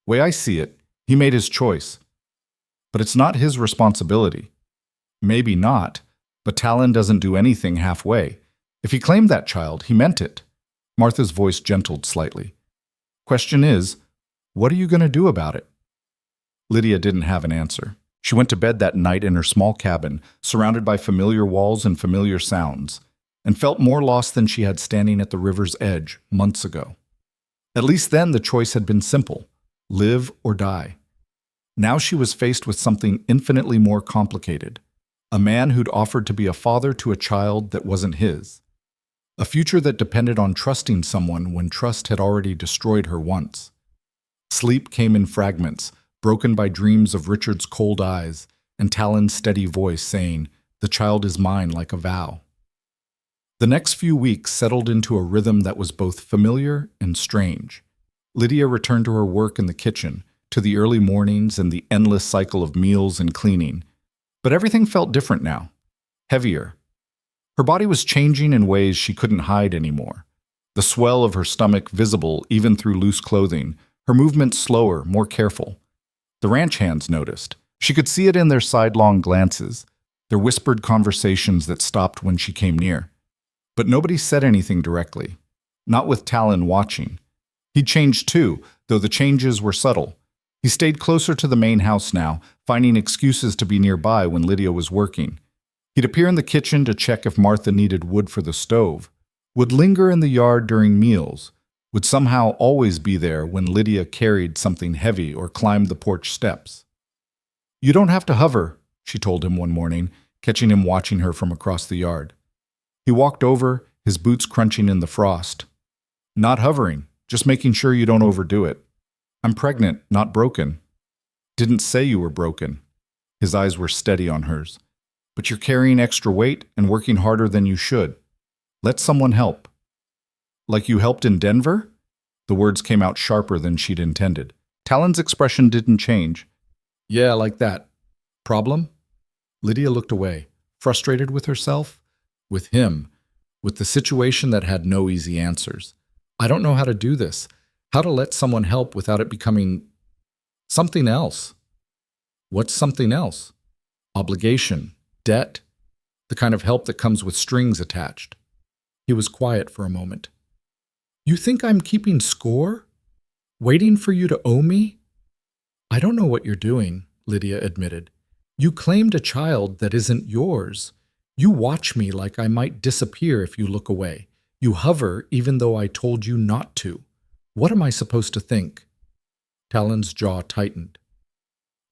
Way I see it, he made his choice. But it's not his responsibility. Maybe not, but Talon doesn't do anything halfway. If he claimed that child, he meant it." Martha's voice gentled slightly. "Question is, what are you going to do about it?" Lydia didn't have an answer. She went to bed that night in her small cabin, surrounded by familiar walls and familiar sounds. and felt more lost than she had standing at the river's edge months ago. At least then the choice had been simple: live or die. Now she was faced with something infinitely more complicated: a man who'd offered to be a father to a child that wasn't his. A future that depended on trusting someone when trust had already destroyed her once. Sleep came in fragments, broken by dreams of Richard's cold eyes and Talon's steady voice saying, "The child is mine," like a vow. The next few weeks settled into a rhythm that was both familiar and strange. Lydia returned to her work in the kitchen, to the early mornings and the endless cycle of meals and cleaning. But everything felt different now, heavier. Her body was changing in ways she couldn't hide anymore. The swell of her stomach visible even through loose clothing, her movements slower, more careful. The ranch hands noticed. She could see it in their sidelong glances, their whispered conversations that stopped when she came near. But nobody said anything directly, not with Talon watching. He'd changed too, though the changes were subtle. He stayed closer to the main house now, finding excuses to be nearby when Lydia was working. He'd appear in the kitchen to check if Martha needed wood for the stove, would linger in the yard during meals, would somehow always be there when Lydia carried something heavy or climbed the porch steps. "You don't have to hover," she told him one morning, catching him watching her from across the yard. He walked over, his boots crunching in the frost. "Not hovering, just making sure you don't overdo it. I'm pregnant, not broken." "Didn't say you were broken." His eyes were steady on hers. "But you're carrying extra weight and working harder than you should. Let someone help." "Like you helped in Denver?" The words came out sharper than she'd intended. Talon's expression didn't change. "Yeah, like that. Problem?" Lydia looked away, frustrated with herself, with him, with the situation that had no easy answers. "I don't know how to do this. How to let someone help without it becoming something else." "What's something else?" "Obligation, debt, the kind of help that comes with strings attached." He was quiet for a moment. "You think I'm keeping score? Waiting for you to owe me?" "I don't know what you're doing," Lydia admitted. "You claimed a child that isn't yours. You watch me like I might disappear if you look away. You hover even though I told you not to. What am I supposed to think?" Talon's jaw tightened.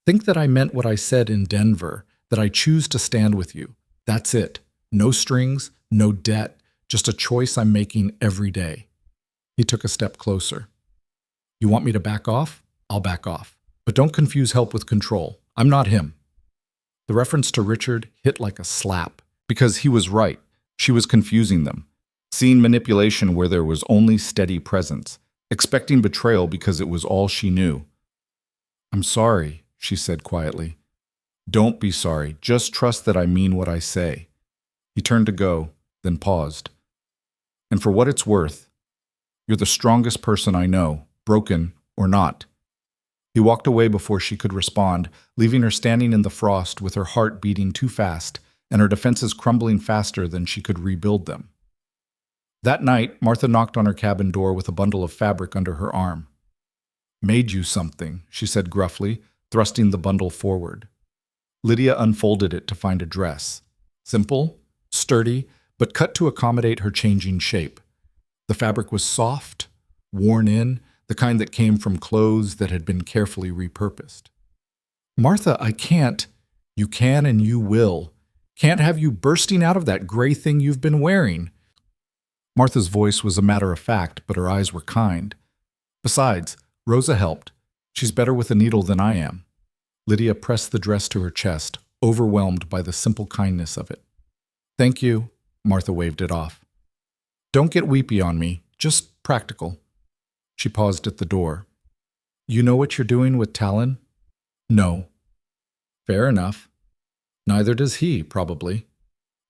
"Think that I meant what I said in Denver, that I choose to stand with you. That's it. No strings, no debt, just a choice I'm making every day." He took a step closer. "You want me to back off? I'll back off. But don't confuse help with control. I'm not him." The reference to Richard hit like a slap, because he was right. She was confusing them, seeing manipulation where there was only steady presence, expecting betrayal because it was all she knew. "I'm sorry," she said quietly. "Don't be sorry. Just trust that I mean what I say." He turned to go, then paused. "And for what it's worth, you're the strongest person I know, broken or not." He walked away before she could respond, leaving her standing in the frost with her heart beating too fast and her defenses crumbling faster than she could rebuild them. That night, Martha knocked on her cabin door with a bundle of fabric under her arm. "Made you something," she said gruffly, thrusting the bundle forward. Lydia unfolded it to find a dress. Simple, sturdy, but cut to accommodate her changing shape. The fabric was soft, worn in, the kind that came from clothes that had been carefully repurposed. "Martha, I can't." "You can and you will. Can't have you bursting out of that gray thing you've been wearing." Martha's voice was a matter of fact, but her eyes were kind. "Besides, Rosa helped. She's better with a needle than I am." Lydia pressed the dress to her chest, overwhelmed by the simple kindness of it. "Thank you," Martha waved it off. "Don't get weepy on me, just practical." She paused at the door. "You know what you're doing with Talon?" "No." "Fair enough. Neither does he, probably."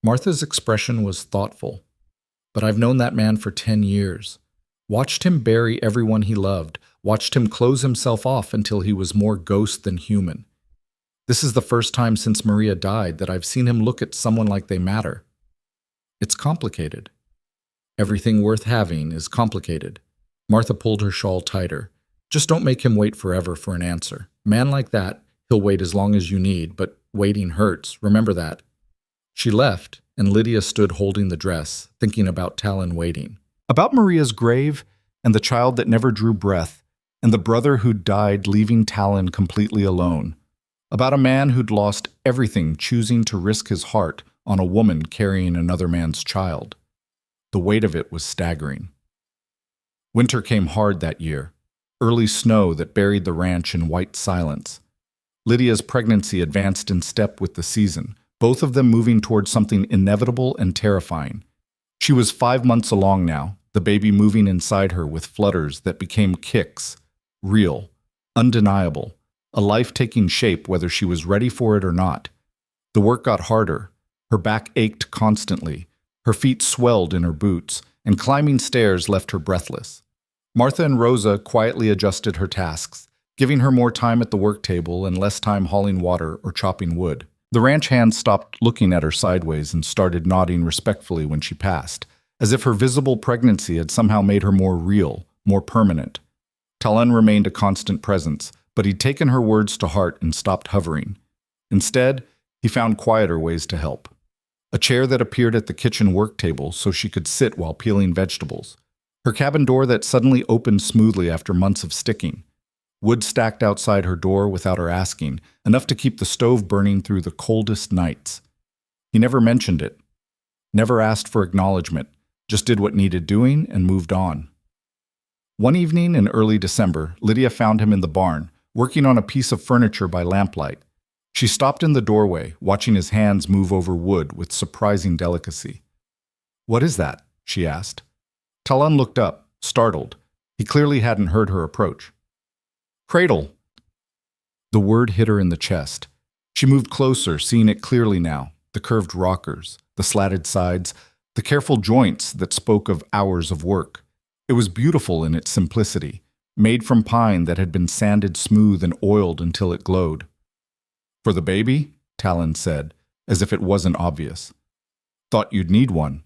Martha's expression was thoughtful. "But I've known that man for 10 years. Watched him bury everyone he loved, watched him close himself off until he was more ghost than human. This is the first time since Maria died that I've seen him look at someone like they matter. It's complicated. Everything worth having is complicated." Martha pulled her shawl tighter. "Just don't make him wait forever for an answer. A man like that, he'll wait as long as you need, but waiting hurts. Remember that." She left, and Lydia stood holding the dress, thinking about Talon waiting. About Maria's grave, and the child that never drew breath, and the brother who'd died leaving Talon completely alone. About a man who'd lost everything choosing to risk his heart on a woman carrying another man's child. The weight of it was staggering. Winter came hard that year, early snow that buried the ranch in white silence. Lydia's pregnancy advanced in step with the season, both of them moving towards something inevitable and terrifying. She was 5 months along now, the baby moving inside her with flutters that became kicks, real, undeniable, a life taking shape whether she was ready for it or not. The work got harder. Her back ached constantly. Her feet swelled in her boots, and climbing stairs left her breathless. Martha and Rosa quietly adjusted her tasks, giving her more time at the work table and less time hauling water or chopping wood. The ranch hands stopped looking at her sideways and started nodding respectfully when she passed, as if her visible pregnancy had somehow made her more real, more permanent. Talon remained a constant presence, but he'd taken her words to heart and stopped hovering. Instead, he found quieter ways to help. A chair that appeared at the kitchen work table so she could sit while peeling vegetables. Her cabin door that suddenly opened smoothly after months of sticking. Wood stacked outside her door without her asking, enough to keep the stove burning through the coldest nights. He never mentioned it, never asked for acknowledgement, just did what needed doing and moved on. One evening in early December, Lydia found him in the barn, working on a piece of furniture by lamplight. She stopped in the doorway, watching his hands move over wood with surprising delicacy. "What is that?" she asked. Talon looked up, startled. He clearly hadn't heard her approach. "Cradle." The word hit her in the chest. She moved closer, seeing it clearly now, the curved rockers, the slatted sides, the careful joints that spoke of hours of work. It was beautiful in its simplicity, made from pine that had been sanded smooth and oiled until it glowed. "For the baby?" Talon said, as if it wasn't obvious. "Thought you'd need one."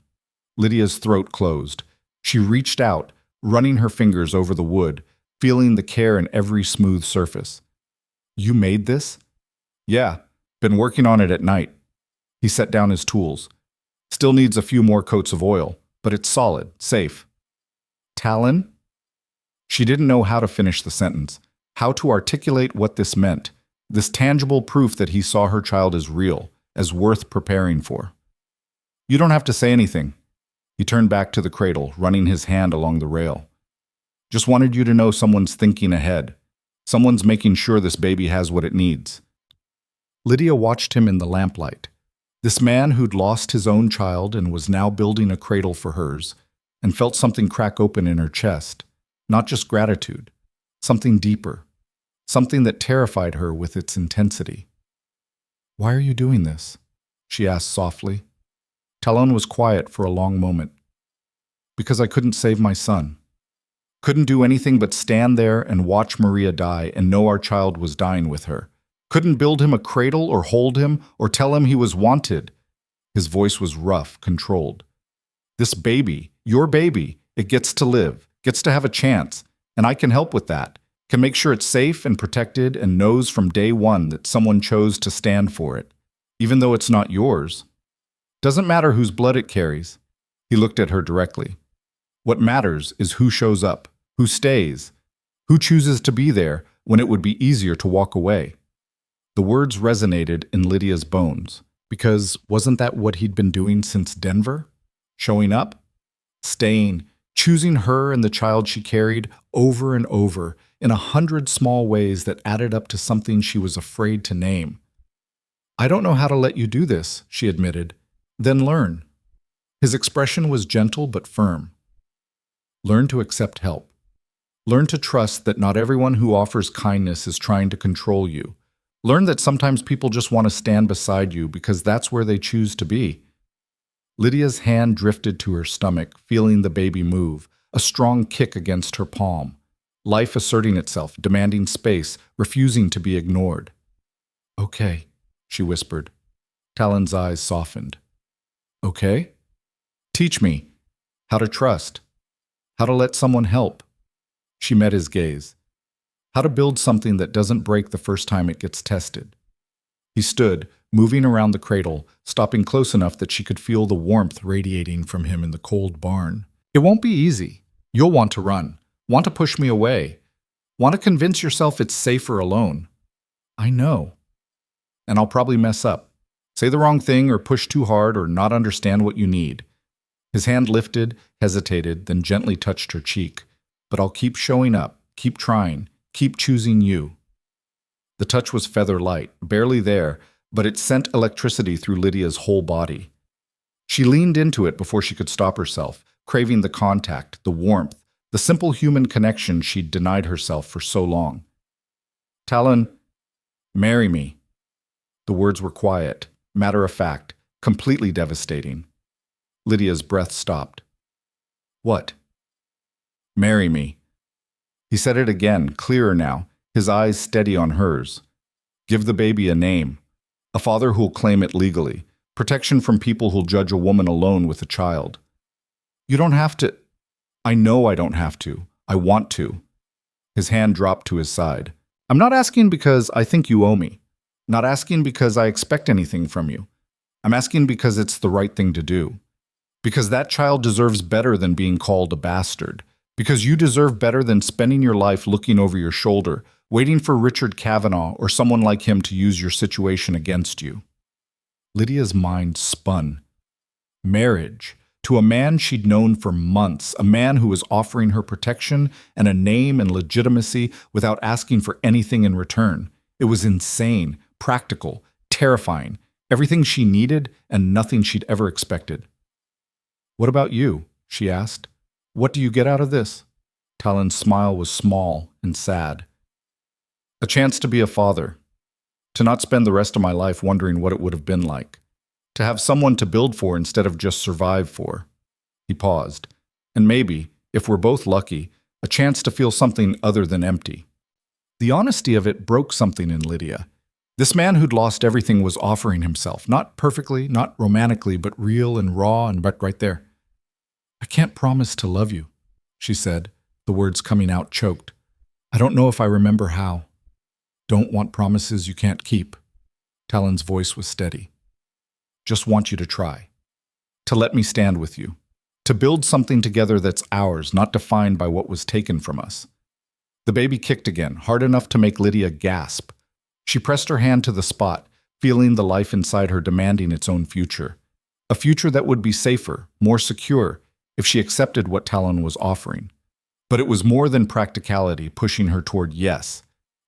Lydia's throat closed. She reached out, running her fingers over the wood, feeling the care in every smooth surface. "You made this?" "Yeah, been working on it at night." He set down his tools. "Still needs a few more coats of oil, but it's solid, safe." "Talon?" She didn't know how to finish the sentence, how to articulate what this meant, this tangible proof that he saw her child as real, as worth preparing for. "You don't have to say anything." He turned back to the cradle, running his hand along the rail. "Just wanted you to know someone's thinking ahead. Someone's making sure this baby has what it needs." Lydia watched him in the lamplight. This man who'd lost his own child and was now building a cradle for hers, and felt something crack open in her chest. Not just gratitude, something deeper, something that terrified her with its intensity. "Why are you doing this?" she asked softly. Talon was quiet for a long moment. "Because I couldn't save my son. Couldn't do anything but stand there and watch Maria die and know our child was dying with her. Couldn't build him a cradle or hold him or tell him he was wanted." His voice was rough, controlled. "This baby, your baby, it gets to live, gets to have a chance, and I can help with that. Can make sure it's safe and protected and knows from day one that someone chose to stand for it, even though it's not yours. Doesn't matter whose blood it carries." He looked at her directly. "What matters is who shows up, who stays, who chooses to be there when it would be easier to walk away." The words resonated in Lydia's bones, because wasn't that what he'd been doing since Denver? Showing up, staying, choosing her and the child she carried over and over in 100 small ways that added up to something she was afraid to name. "I don't know how to let you do this," she admitted. "Then learn." His expression was gentle but firm. "Learn to accept help. Learn to trust that not everyone who offers kindness is trying to control you. Learn that sometimes people just want to stand beside you because that's where they choose to be." Lydia's hand drifted to her stomach, feeling the baby move, a strong kick against her palm. Life asserting itself, demanding space, refusing to be ignored. "Okay," she whispered. Talon's eyes softened. "Okay? Teach me how to trust, how to let someone help." She met his gaze. "How to build something that doesn't break the first time it gets tested." He stood, moving around the cradle, stopping close enough that she could feel the warmth radiating from him in the cold barn. It won't be easy. You'll want to run, want to push me away, want to convince yourself it's safer alone. I know. And I'll probably mess up. Say the wrong thing or push too hard or not understand what you need. His hand lifted, hesitated, then gently touched her cheek. But I'll keep showing up, keep trying, keep choosing you. The touch was feather light, barely there, but it sent electricity through Lydia's whole body. She leaned into it before she could stop herself, craving the contact, the warmth, the simple human connection she'd denied herself for so long. Talon, marry me. The words were quiet, matter-of-fact, completely devastating. Lydia's breath stopped. What? Marry me. He said it again, clearer now, his eyes steady on hers. Give the baby a name. A father who'll claim it legally. Protection from people who'll judge a woman alone with a child. You don't have to. I know I don't have to. I want to. His hand dropped to his side. I'm not asking because I think you owe me. Not asking because I expect anything from you. I'm asking because it's the right thing to do. Because that child deserves better than being called a bastard. Because you deserve better than spending your life looking over your shoulder, waiting for Richard Kavanaugh or someone like him to use your situation against you. Lydia's mind spun. Marriage. To a man she'd known for months, a man who was offering her protection and a name and legitimacy without asking for anything in return. It was insane, practical, terrifying, everything she needed and nothing she'd ever expected. What about you? She asked. What do you get out of this? Talon's smile was small and sad. A chance to be a father. To not spend the rest of my life wondering what it would have been like. To have someone to build for instead of just survive for. He paused. And maybe, if we're both lucky, a chance to feel something other than empty. The honesty of it broke something in Lydia. This man who'd lost everything was offering himself, not perfectly, not romantically, but real and raw and right there. I can't promise to love you, she said, the words coming out choked. I don't know if I remember how. Don't want promises you can't keep. Talon's voice was steady. Just want you to try. To let me stand with you. To build something together that's ours, not defined by what was taken from us. The baby kicked again, hard enough to make Lydia gasp. She pressed her hand to the spot, feeling the life inside her demanding its own future. A future that would be safer, more secure, if she accepted what Talon was offering. But it was more than practicality pushing her toward yes.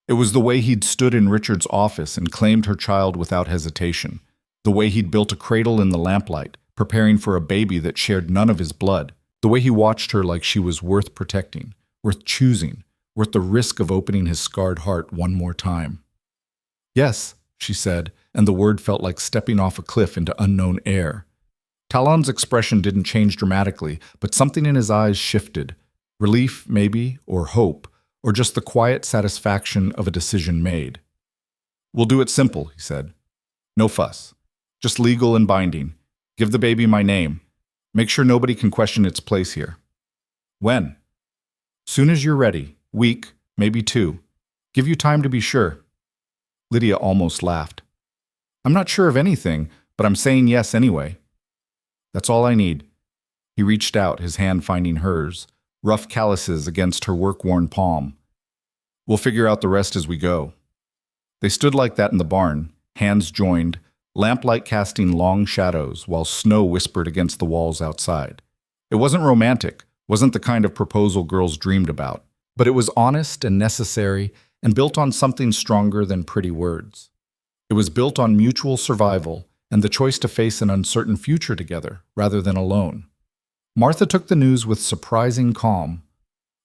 It was the way he'd stood in Richard's office and claimed her child without hesitation. The way he'd built a cradle in the lamplight, preparing for a baby that shared none of his blood. The way he watched her like she was worth protecting, worth choosing, worth the risk of opening his scarred heart one more time. Yes, she said, and the word felt like stepping off a cliff into unknown air. Talon's expression didn't change dramatically, but something in his eyes shifted. Relief, maybe, or hope, or just the quiet satisfaction of a decision made. We'll do it simple, he said. No fuss. Just legal and binding. Give the baby my name. Make sure nobody can question its place here. When? Soon as you're ready. Week, maybe 2. Give you time to be sure. Lydia almost laughed. I'm not sure of anything, but I'm saying yes anyway. That's all I need. He reached out, his hand finding hers, rough calluses against her work-worn palm. We'll figure out the rest as we go. They stood like that in the barn, hands joined, lamplight casting long shadows while snow whispered against the walls outside. It wasn't romantic, wasn't the kind of proposal girls dreamed about, but it was honest and necessary and built on something stronger than pretty words. It was built on mutual survival and the choice to face an uncertain future together rather than alone. Martha took the news with surprising calm.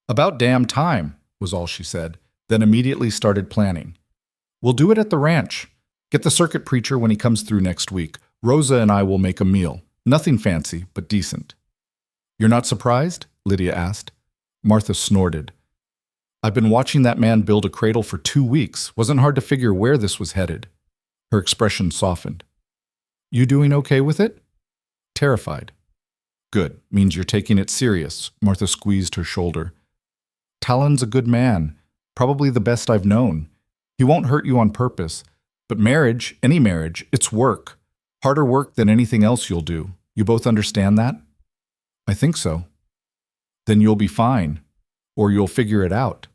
About damn time, was all she said, then immediately started planning. We'll do it at the ranch. Get the circuit preacher when he comes through next week. Rosa and I will make a meal. Nothing fancy, but decent. You're not surprised? Lydia asked. Martha snorted. I've been watching that man build a cradle for 2 weeks. Wasn't hard to figure where this was headed. Her expression softened. You doing okay with it? Terrified. Good. Means you're taking it serious. Martha squeezed her shoulder. Talon's a good man. Probably the best I've known. He won't hurt you on purpose, But marriage, any marriage, it's work. Harder work than anything else you'll do. You both understand that? I think so. Then you'll be fine. Or you'll figure it out.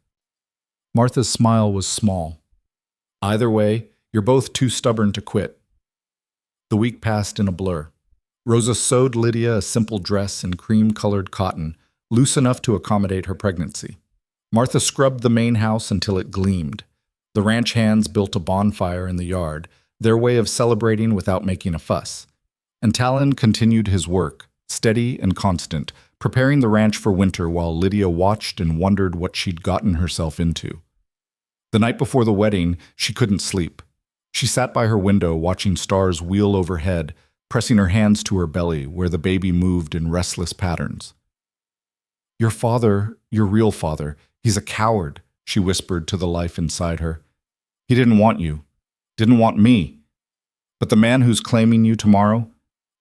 Martha's smile was small. Either way, you're both too stubborn to quit. The week passed in a blur. Rosa sewed Lydia a simple dress in cream-colored cotton, loose enough to accommodate her pregnancy. Martha scrubbed the main house until it gleamed. The ranch hands built a bonfire in the yard, their way of celebrating without making a fuss. And Talon continued his work, steady and constant, preparing the ranch for winter while Lydia watched and wondered what she'd gotten herself into. The night before the wedding, she couldn't sleep. She sat by her window watching stars wheel overhead, pressing her hands to her belly where the baby moved in restless patterns. Your father, your real father, he's a coward, she whispered to the life inside her. He didn't want you, didn't want me. But the man who's claiming you tomorrow,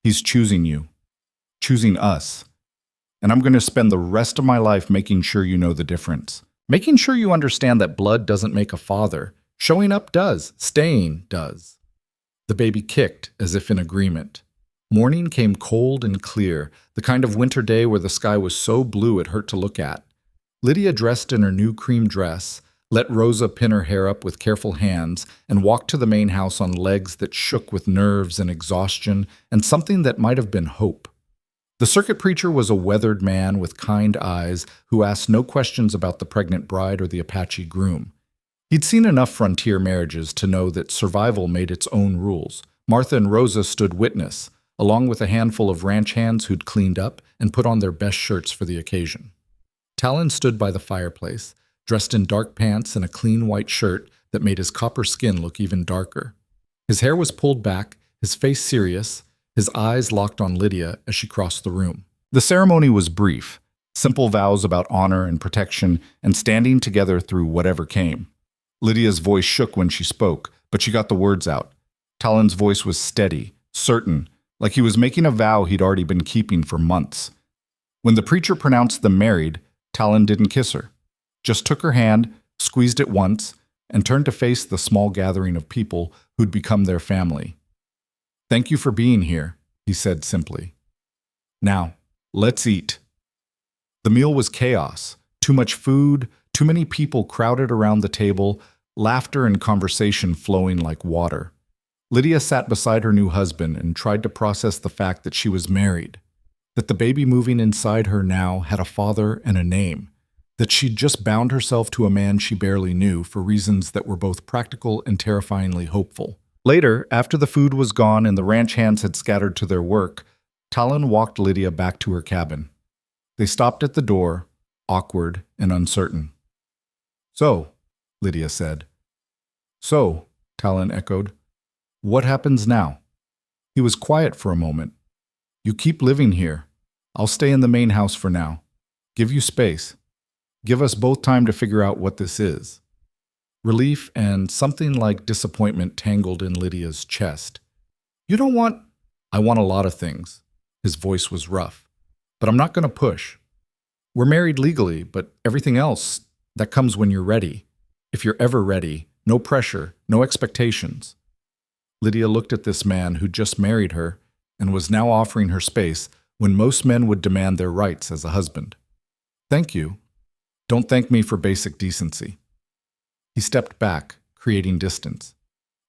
he's choosing you, choosing us. And I'm going to spend the rest of my life making sure you know the difference. Making sure you understand that blood doesn't make a father. Showing up does. Staying does. The baby kicked, as if in agreement. Morning came cold and clear, the kind of winter day where the sky was so blue it hurt to look at. Lydia dressed in her new cream dress, let Rosa pin her hair up with careful hands, and walked to the main house on legs that shook with nerves and exhaustion and something that might have been hope. The circuit preacher was a weathered man with kind eyes who asked no questions about the pregnant bride or the Apache groom. He'd seen enough frontier marriages to know that survival made its own rules. Martha and Rosa stood witness, along with a handful of ranch hands who'd cleaned up and put on their best shirts for the occasion. Talon stood by the fireplace, dressed in dark pants and a clean white shirt that made his copper skin look even darker. His hair was pulled back, his face serious, his eyes locked on Lydia as she crossed the room. The ceremony was brief, simple vows about honor and protection and standing together through whatever came. Lydia's voice shook when she spoke, but she got the words out. Talon's voice was steady, certain, like he was making a vow he'd already been keeping for months. When the preacher pronounced them married, Talon didn't kiss her, just took her hand, squeezed it once, and turned to face the small gathering of people who'd become their family. Thank you for being here, he said simply. Now, let's eat. The meal was chaos, too much food, too many people crowded around the table, laughter and conversation flowing like water. Lydia sat beside her new husband and tried to process the fact that she was married, that the baby moving inside her now had a father and a name, that she'd just bound herself to a man she barely knew for reasons that were both practical and terrifyingly hopeful. Later, after the food was gone and the ranch hands had scattered to their work, Talon walked Lydia back to her cabin. They stopped at the door, awkward and uncertain. So, Lydia said. So, Talon echoed. What happens now? He was quiet for a moment. You keep living here. I'll stay in the main house for now. Give you space. Give us both time to figure out what this is. Relief and something like disappointment tangled in Lydia's chest. You don't want... I want a lot of things. His voice was rough. But I'm not going to push. We're married legally, but everything else, that comes when you're ready. If you're ever ready, no pressure, no expectations. Lydia looked at this man who'd just married her and was now offering her space when most men would demand their rights as a husband. Thank you. Don't thank me for basic decency. He stepped back, creating distance.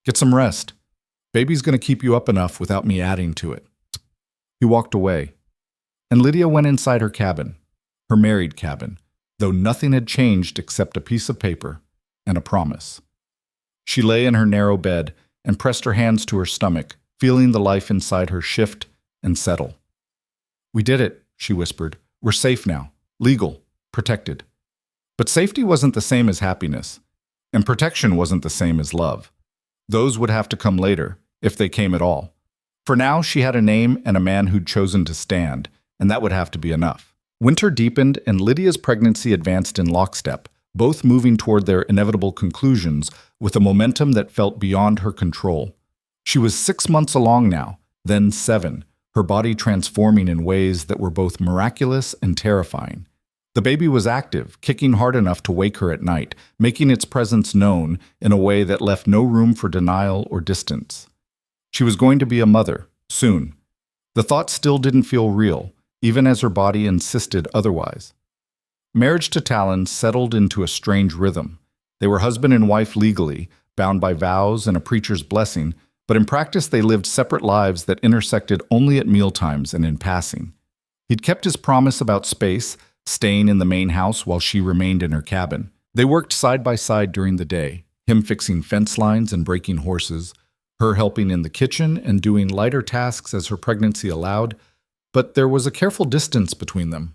Get some rest. Baby's going to keep you up enough without me adding to it. He walked away, and Lydia went inside her cabin, her married cabin, though nothing had changed except a piece of paper and a promise. She lay in her narrow bed and pressed her hands to her stomach, feeling the life inside her shift and settle. We did it, she whispered. We're safe now, legal, protected. But safety wasn't the same as happiness, and protection wasn't the same as love. Those would have to come later, if they came at all. For now, she had a name and a man who'd chosen to stand, and that would have to be enough. Winter deepened, and Lydia's pregnancy advanced in lockstep, both moving toward their inevitable conclusions with a momentum that felt beyond her control. She was 6 months along now, then 7, her body transforming in ways that were both miraculous and terrifying. The baby was active, kicking hard enough to wake her at night, making its presence known in a way that left no room for denial or distance. She was going to be a mother, soon. The thought still didn't feel real, even as her body insisted otherwise. Marriage to Talon settled into a strange rhythm. They were husband and wife legally, bound by vows and a preacher's blessing, but in practice they lived separate lives that intersected only at mealtimes and in passing. He'd kept his promise about space, staying in the main house while she remained in her cabin. They worked side by side during the day, him fixing fence lines and breaking horses, her helping in the kitchen and doing lighter tasks as her pregnancy allowed, but there was a careful distance between them,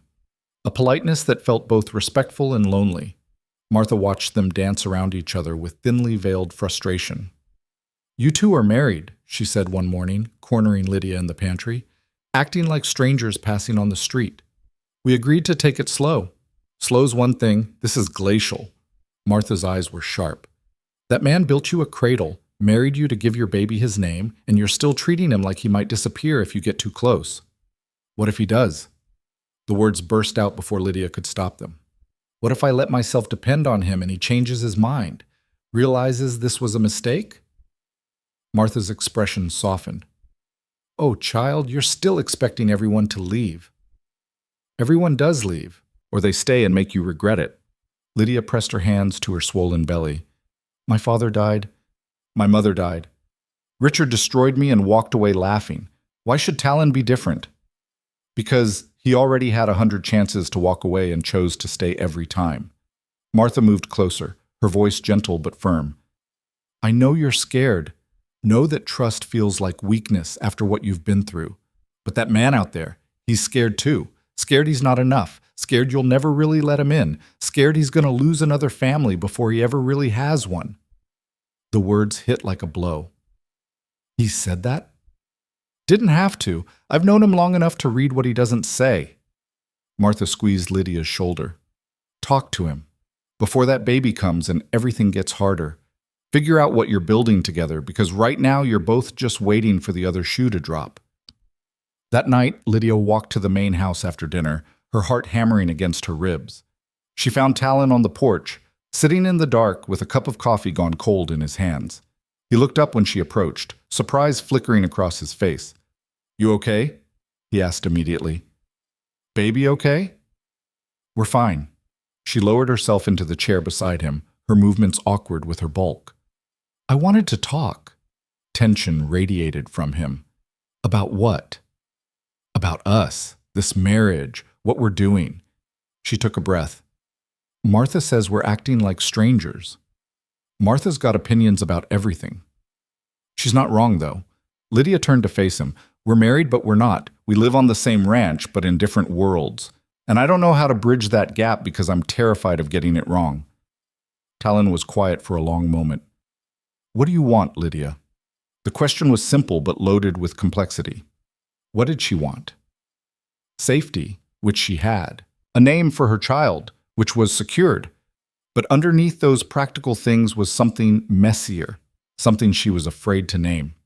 a politeness that felt both respectful and lonely. Martha watched them dance around each other with thinly veiled frustration. "You two are married," she said one morning, cornering Lydia in the pantry, acting like strangers passing on the street. "We agreed to take it slow. Slow's one thing, this is glacial." Martha's eyes were sharp. "That man built you a cradle, married you to give your baby his name, and you're still treating him like he might disappear if you get too close. What if he does?" The words burst out before Lydia could stop them. "What if I let myself depend on him and he changes his mind, realizes this was a mistake?" Martha's expression softened. "Oh, child, you're still expecting everyone to leave." "Everyone does leave, or they stay and make you regret it." Lydia pressed her hands to her swollen belly. "My father died. My mother died. Richard destroyed me and walked away laughing. Why should Talon be different?" "Because he already had 100 chances to walk away and chose to stay every time." Martha moved closer, her voice gentle but firm. "I know you're scared. Know that trust feels like weakness after what you've been through. But that man out there, he's scared too. Scared he's not enough. Scared you'll never really let him in. Scared he's going to lose another family before he ever really has one." The words hit like a blow. "He said that?" "Didn't have to. I've known him long enough to read what he doesn't say." Martha squeezed Lydia's shoulder. "Talk to him. Before that baby comes and everything gets harder. Figure out what you're building together, because right now you're both just waiting for the other shoe to drop." That night, Lydia walked to the main house after dinner, her heart hammering against her ribs. She found Talon on the porch, sitting in the dark with a cup of coffee gone cold in his hands. He looked up when she approached, surprise flickering across his face. "You okay?" he asked immediately. "Baby okay?" "We're fine." She lowered herself into the chair beside him, her movements awkward with her bulk. "I wanted to talk." Tension radiated from him. "About what?" "About us, this marriage, what we're doing." She took a breath. "Martha says we're acting like strangers." Martha's got opinions about everything. She's not wrong, though. Lydia turned to face him. "We're married, but we're not. We live on the same ranch, but in different worlds. And I don't know how to bridge that gap because I'm terrified of getting it wrong." Talon was quiet for a long moment. "What do you want, Lydia?" The question was simple but loaded with complexity. What did she want? Safety, which she had. A name for her child, which was secured. But underneath those practical things was something messier, something she was afraid to name.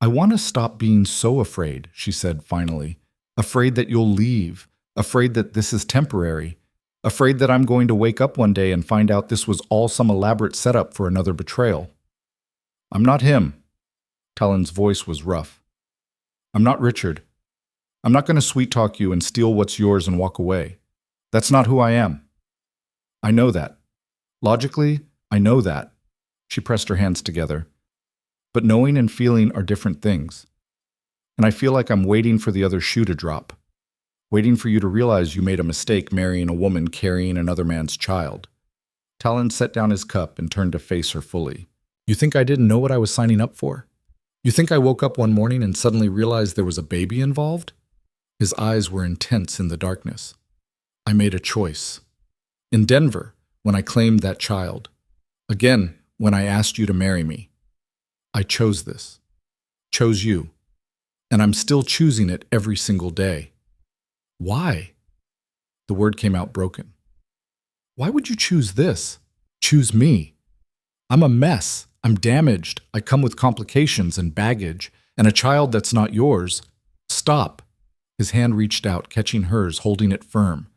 "I want to stop being so afraid," she said finally. "Afraid that you'll leave. Afraid that this is temporary. Afraid that I'm going to wake up one day and find out this was all some elaborate setup for another betrayal." "I'm not him." Talon's voice was rough. "I'm not Richard. I'm not going to sweet-talk you and steal what's yours and walk away. That's not who I am." "I know that. Logically, I know that." She pressed her hands together. "But knowing and feeling are different things. And I feel like I'm waiting for the other shoe to drop. Waiting for you to realize you made a mistake marrying a woman carrying another man's child." Talon set down his cup and turned to face her fully. "You think I didn't know what I was signing up for? You think I woke up one morning and suddenly realized there was a baby involved?" His eyes were intense in the darkness. "I made a choice. In Denver, when I claimed that child. Again, when I asked you to marry me. I chose this. Chose you. And I'm still choosing it every single day." "Why?" The word came out broken. "Why would you choose this? Choose me? I'm a mess. I'm damaged. I come with complications and baggage, and a child that's not yours. Stop." His hand reached out, catching hers, holding it firm.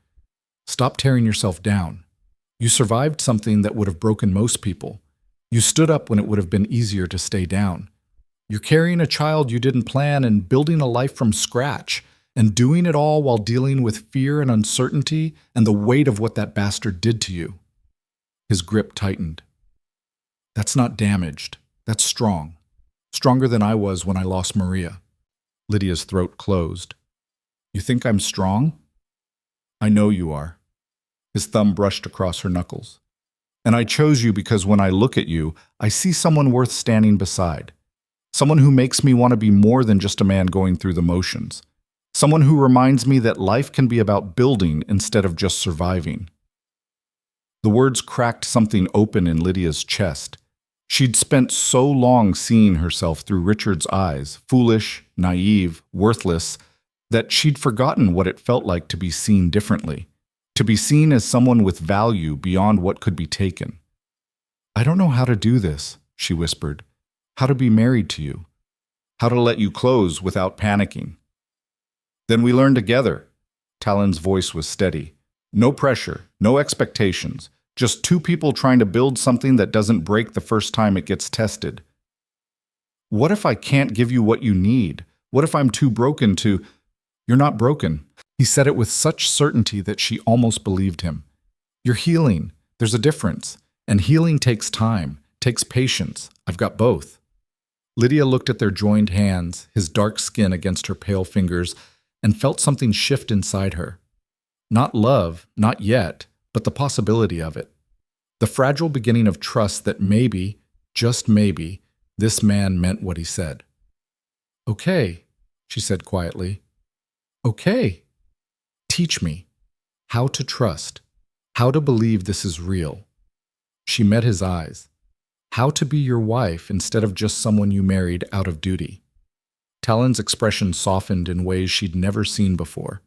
Stop tearing yourself down. You survived something that would have broken most people. You stood up when it would have been easier to stay down. You're carrying a child you didn't plan and building a life from scratch, and doing it all while dealing with fear and uncertainty and the weight of what that bastard did to you. His grip tightened. That's not damaged. That's strong. Stronger than I was when I lost Maria. Lydia's throat closed. You think I'm strong? I know you are. His thumb brushed across her knuckles. And I chose you because when I look at you, I see someone worth standing beside. Someone who makes me want to be more than just a man going through the motions. Someone who reminds me that life can be about building instead of just surviving. The words cracked something open in Lydia's chest. She'd spent so long seeing herself through Richard's eyes, foolish, naive, worthless, that she'd forgotten what it felt like to be seen differently, to be seen as someone with value beyond what could be taken. I don't know how to do this, she whispered. How to be married to you. How to let you close without panicking. Then we learn together. Talon's voice was steady. No pressure, no expectations. Just two people trying to build something that doesn't break the first time it gets tested. What if I can't give you what you need? What if I'm too broken to... You're not broken. He said it with such certainty that she almost believed him. You're healing. There's a difference. And healing takes time, takes patience. I've got both. Lydia looked at their joined hands, his dark skin against her pale fingers, and felt something shift inside her. Not love, not yet, but the possibility of it. The fragile beginning of trust that maybe, just maybe, this man meant what he said. Okay, she said quietly. Okay. Teach me how to trust, how to believe this is real. She met his eyes. How to be your wife instead of just someone you married out of duty. Talon's expression softened in ways she'd never seen before.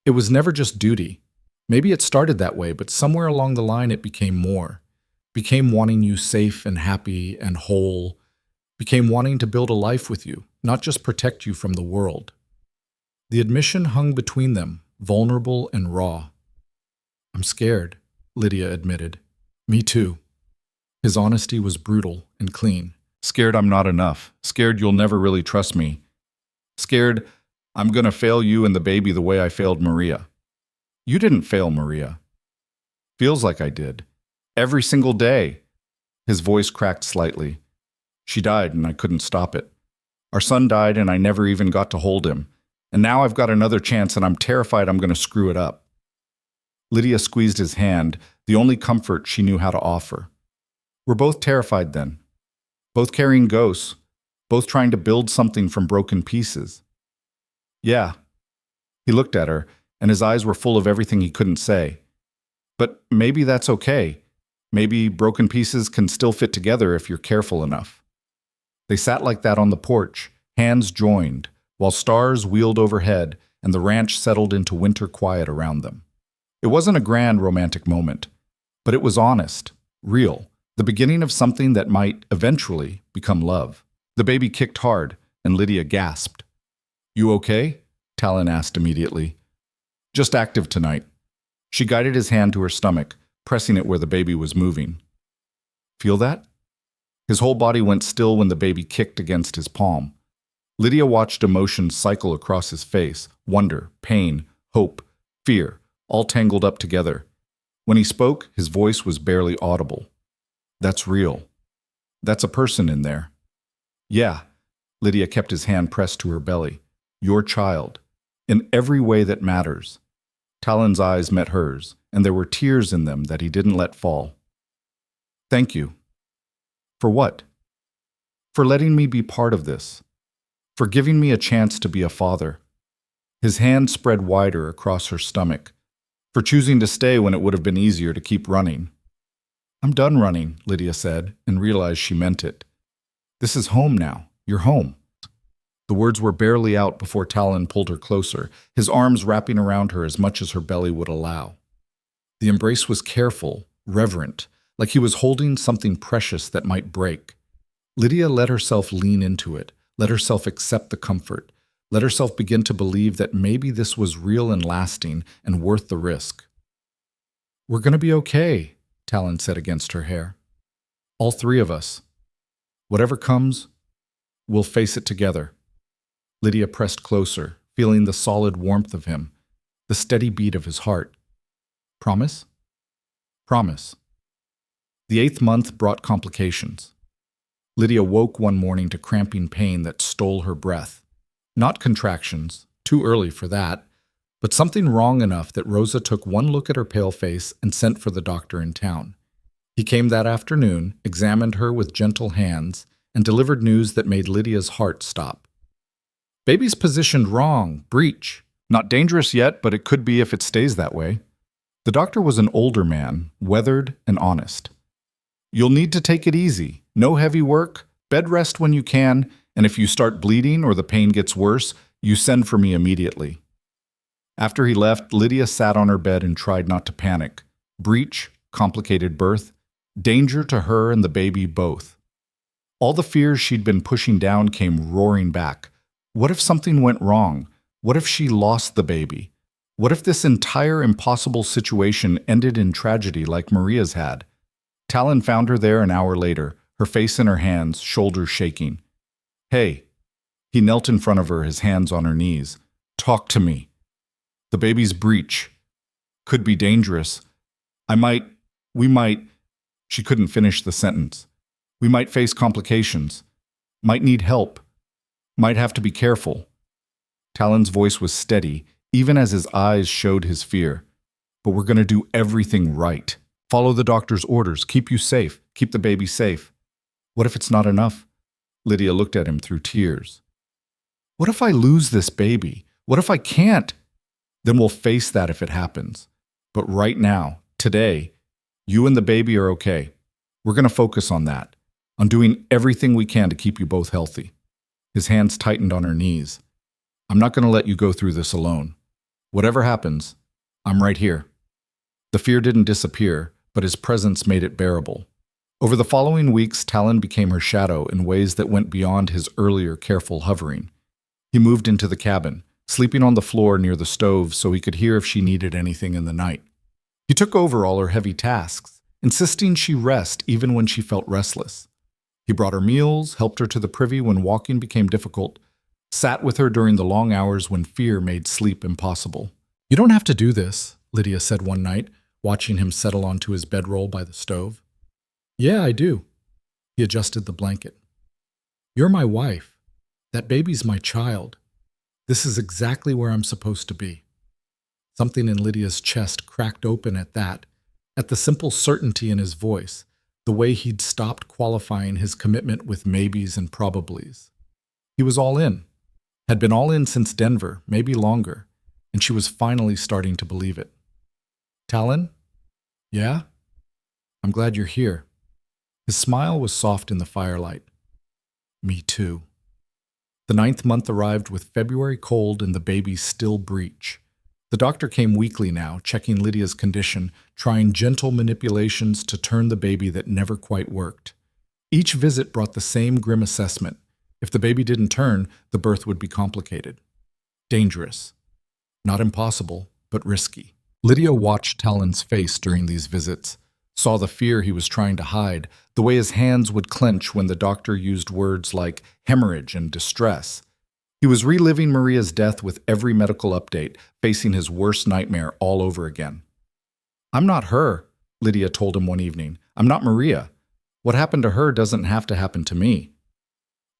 It was never just duty. Maybe it started that way, but somewhere along the line it became more. Became wanting you safe and happy and whole. Became wanting to build a life with you, not just protect you from the world. The admission hung between them, vulnerable and raw. I'm scared, Lydia admitted. Me too. His honesty was brutal and clean. Scared I'm not enough. Scared you'll never really trust me. Scared I'm gonna fail you and the baby the way I failed Maria. You didn't fail Maria. Feels like I did. Every single day. His voice cracked slightly. She died and I couldn't stop it. Our son died and I never even got to hold him. And now I've got another chance and I'm terrified I'm gonna screw it up. Lydia squeezed his hand, the only comfort she knew how to offer. We're both terrified then. Both carrying ghosts. Both trying to build something from broken pieces. Yeah. He looked at her, and his eyes were full of everything he couldn't say. But maybe that's okay. Maybe broken pieces can still fit together if you're careful enough. They sat like that on the porch, hands joined, while stars wheeled overhead and the ranch settled into winter quiet around them. It wasn't a grand romantic moment, but it was honest, real, the beginning of something that might eventually become love. The baby kicked hard, and Lydia gasped. You okay? Talon asked immediately. Just active tonight. She guided his hand to her stomach, pressing it where the baby was moving. Feel that? His whole body went still when the baby kicked against his palm. Lydia watched emotions cycle across his face, wonder, pain, hope, fear, all tangled up together. When he spoke, his voice was barely audible. That's real. That's a person in there. Yeah, Lydia kept his hand pressed to her belly. Your child. In every way that matters. Talon's eyes met hers, and there were tears in them that he didn't let fall. Thank you. For what? For letting me be part of this. For giving me a chance to be a father. His hand spread wider across her stomach. For choosing to stay when it would have been easier to keep running. I'm done running, Lydia said, and realized she meant it. This is home now. You're home. The words were barely out before Talon pulled her closer, his arms wrapping around her as much as her belly would allow. The embrace was careful, reverent, like he was holding something precious that might break. Lydia let herself lean into it, let herself accept the comfort, let herself begin to believe that maybe this was real and lasting and worth the risk. We're going to be okay, Talon said against her hair. All three of us. Whatever comes, we'll face it together. Lydia pressed closer, feeling the solid warmth of him, the steady beat of his heart. Promise? Promise. The 8th month brought complications. Lydia woke one morning to cramping pain that stole her breath. Not contractions, too early for that, but something wrong enough that Rosa took one look at her pale face and sent for the doctor in town. He came that afternoon, examined her with gentle hands, and delivered news that made Lydia's heart stop. Baby's positioned wrong, breech. Not dangerous yet, but it could be if it stays that way. The doctor was an older man, weathered and honest. You'll need to take it easy. No heavy work, bed rest when you can, and if you start bleeding or the pain gets worse, you send for me immediately. After he left, Lydia sat on her bed and tried not to panic. Breech, complicated birth, danger to her and the baby both. All the fears she'd been pushing down came roaring back. What if something went wrong? What if she lost the baby? What if this entire impossible situation ended in tragedy like Maria's had? Talon found her there an hour later, her face in her hands, shoulders shaking. Hey. He knelt in front of her, his hands on her knees. Talk to me. The baby's breech. Could be dangerous. We might. She couldn't finish the sentence. We might face complications. Might need help. Might have to be careful. Talon's voice was steady, even as his eyes showed his fear. But we're going to do everything right. Follow the doctor's orders. Keep you safe. Keep the baby safe. What if it's not enough? Lydia looked at him through tears. What if I lose this baby? What if I can't? Then we'll face that if it happens. But right now, today, you and the baby are okay. We're going to focus on that, on doing everything we can to keep you both healthy. His hands tightened on her knees. I'm not going to let you go through this alone. Whatever happens, I'm right here. The fear didn't disappear, but his presence made it bearable. Over the following weeks, Talon became her shadow in ways that went beyond his earlier careful hovering. He moved into the cabin, sleeping on the floor near the stove so he could hear if she needed anything in the night. He took over all her heavy tasks, insisting she rest even when she felt restless. He brought her meals, helped her to the privy when walking became difficult, sat with her during the long hours when fear made sleep impossible. You don't have to do this, Lydia said one night, watching him settle onto his bedroll by the stove. Yeah, I do. He adjusted the blanket. You're my wife. That baby's my child. This is exactly where I'm supposed to be. Something in Lydia's chest cracked open at that, at the simple certainty in his voice, the way he'd stopped qualifying his commitment with maybes and probablys. He was all in, had been all in since Denver, maybe longer, and she was finally starting to believe it. Talon? Yeah? I'm glad you're here. His smile was soft in the firelight. Me too. The 9th month arrived with February cold and the baby's still breech. The doctor came weekly now, checking Lydia's condition, trying gentle manipulations to turn the baby that never quite worked. Each visit brought the same grim assessment. If the baby didn't turn, the birth would be complicated. Dangerous. Not impossible, but risky. Lydia watched Talon's face during these visits, saw the fear he was trying to hide, the way his hands would clench when the doctor used words like hemorrhage and distress. He was reliving Maria's death with every medical update, facing his worst nightmare all over again. I'm not her, Lydia told him one evening. I'm not Maria. What happened to her doesn't have to happen to me.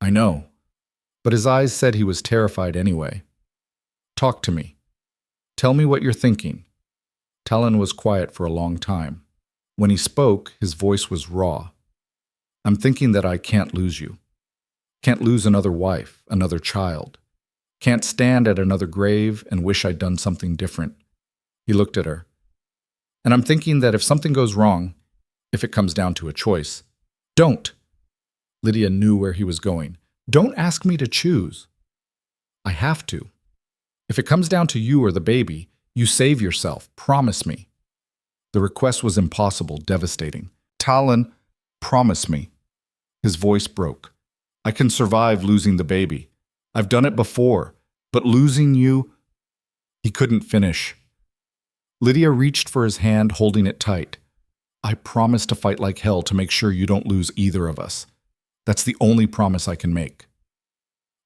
I know. But his eyes said he was terrified anyway. Talk to me. Tell me what you're thinking. Talon was quiet for a long time. When he spoke, his voice was raw. I'm thinking that I can't lose you. Can't lose another wife, another child. Can't stand at another grave and wish I'd done something different. He looked at her. And I'm thinking that if something goes wrong, if it comes down to a choice, don't. Lydia knew where he was going. Don't ask me to choose. I have to. If it comes down to you or the baby, you save yourself. Promise me. The request was impossible, devastating. Talon, promise me. His voice broke. I can survive losing the baby. I've done it before, but losing you... He couldn't finish. Lydia reached for his hand, holding it tight. I promise to fight like hell to make sure you don't lose either of us. That's the only promise I can make.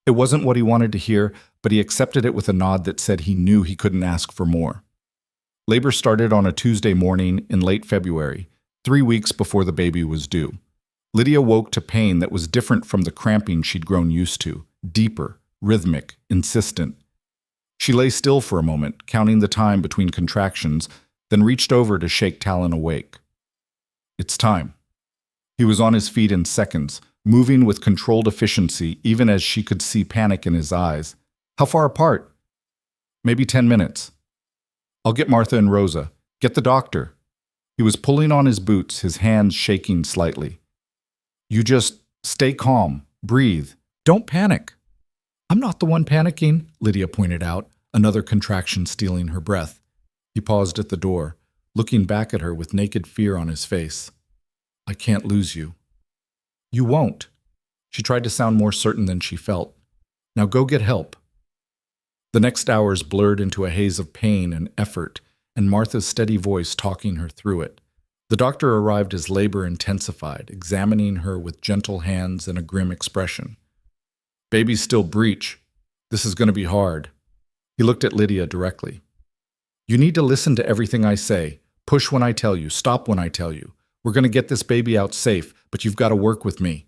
It wasn't what he wanted to hear, but he accepted it with a nod that said he knew he couldn't ask for more. Labor started on a Tuesday morning in late February, 3 weeks before the baby was due. Lydia woke to pain that was different from the cramping she'd grown used to, deeper, rhythmic, insistent. She lay still for a moment, counting the time between contractions, then reached over to shake Talon awake. It's time. He was on his feet in seconds, moving with controlled efficiency even as she could see panic in his eyes. How far apart? Maybe 10 minutes. I'll get Martha and Rosa. Get the doctor. He was pulling on his boots, his hands shaking slightly. You just stay calm, breathe. Don't panic. I'm not the one panicking, Lydia pointed out, another contraction stealing her breath. He paused at the door, looking back at her with naked fear on his face. I can't lose you. You won't. She tried to sound more certain than she felt. Now go get help. The next hours blurred into a haze of pain and effort, and Martha's steady voice talking her through it. The doctor arrived as labor intensified, examining her with gentle hands and a grim expression. Baby's still breech. This is going to be hard. He looked at Lydia directly. You need to listen to everything I say. Push when I tell you. Stop when I tell you. We're going to get this baby out safe, but you've got to work with me.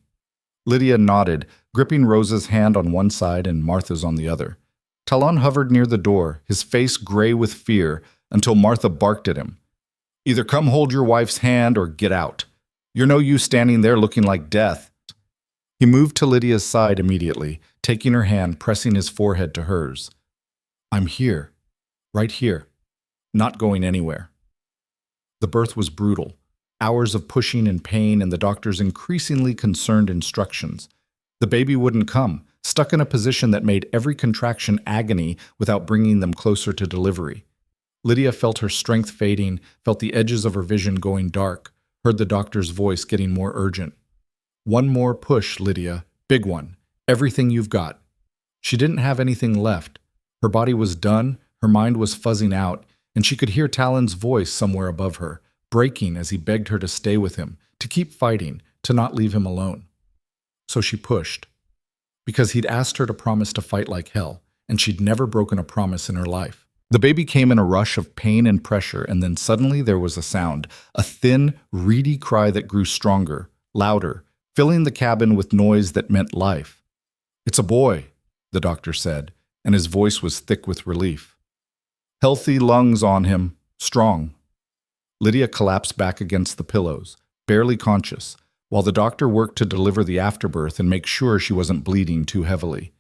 Lydia nodded, gripping Rosa's hand on one side and Martha's on the other. Talon hovered near the door, his face gray with fear, until Martha barked at him. Either come hold your wife's hand or get out. You're no use standing there looking like death. He moved to Lydia's side immediately, taking her hand, pressing his forehead to hers. I'm here, right here, not going anywhere. The birth was brutal. Hours of pushing and pain and the doctor's increasingly concerned instructions. The baby wouldn't come, stuck in a position that made every contraction agony without bringing them closer to delivery. Lydia felt her strength fading, felt the edges of her vision going dark, heard the doctor's voice getting more urgent. One more push, Lydia. Big one. Everything you've got. She didn't have anything left. Her body was done, her mind was fuzzing out, and she could hear Talon's voice somewhere above her, breaking as he begged her to stay with him, to keep fighting, to not leave him alone. So she pushed. Because he'd asked her to promise to fight like hell, and she'd never broken a promise in her life. The baby came in a rush of pain and pressure, and then suddenly there was a sound, a thin, reedy cry that grew stronger, louder, filling the cabin with noise that meant life. It's a boy, the doctor said, and his voice was thick with relief. Healthy lungs on him, strong. Lydia collapsed back against the pillows, barely conscious, while the doctor worked to deliver the afterbirth and make sure she wasn't bleeding too heavily.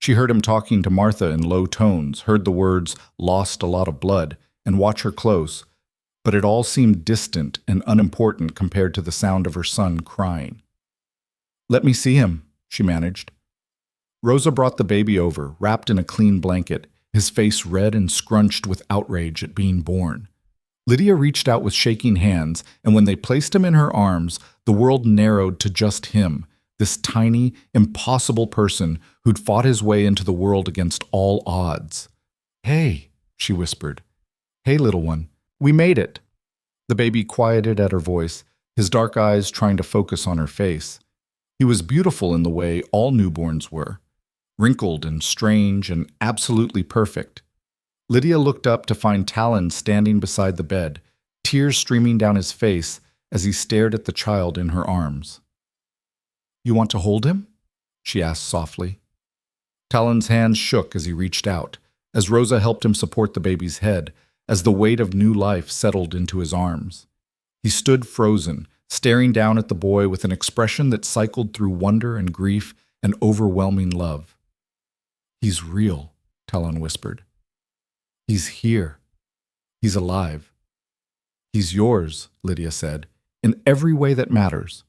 She heard him talking to Martha in low tones, heard the words, lost a lot of blood, and watch her close, but it all seemed distant and unimportant compared to the sound of her son crying. Let me see him, she managed. Rosa brought the baby over, wrapped in a clean blanket, his face red and scrunched with outrage at being born. Lydia reached out with shaking hands, and when they placed him in her arms, the world narrowed to just him, this tiny, impossible person who'd fought his way into the world against all odds. Hey, she whispered. Hey, little one, we made it. The baby quieted at her voice, his dark eyes trying to focus on her face. He was beautiful in the way all newborns were, wrinkled and strange and absolutely perfect. Lydia looked up to find Talon standing beside the bed, tears streaming down his face as he stared at the child in her arms. You want to hold him? She asked softly. Talon's hands shook as he reached out, as Rosa helped him support the baby's head, as the weight of new life settled into his arms. He stood frozen, staring down at the boy with an expression that cycled through wonder and grief and overwhelming love. He's real, Talon whispered. He's here. He's alive. He's yours, Lydia said, in every way that matters.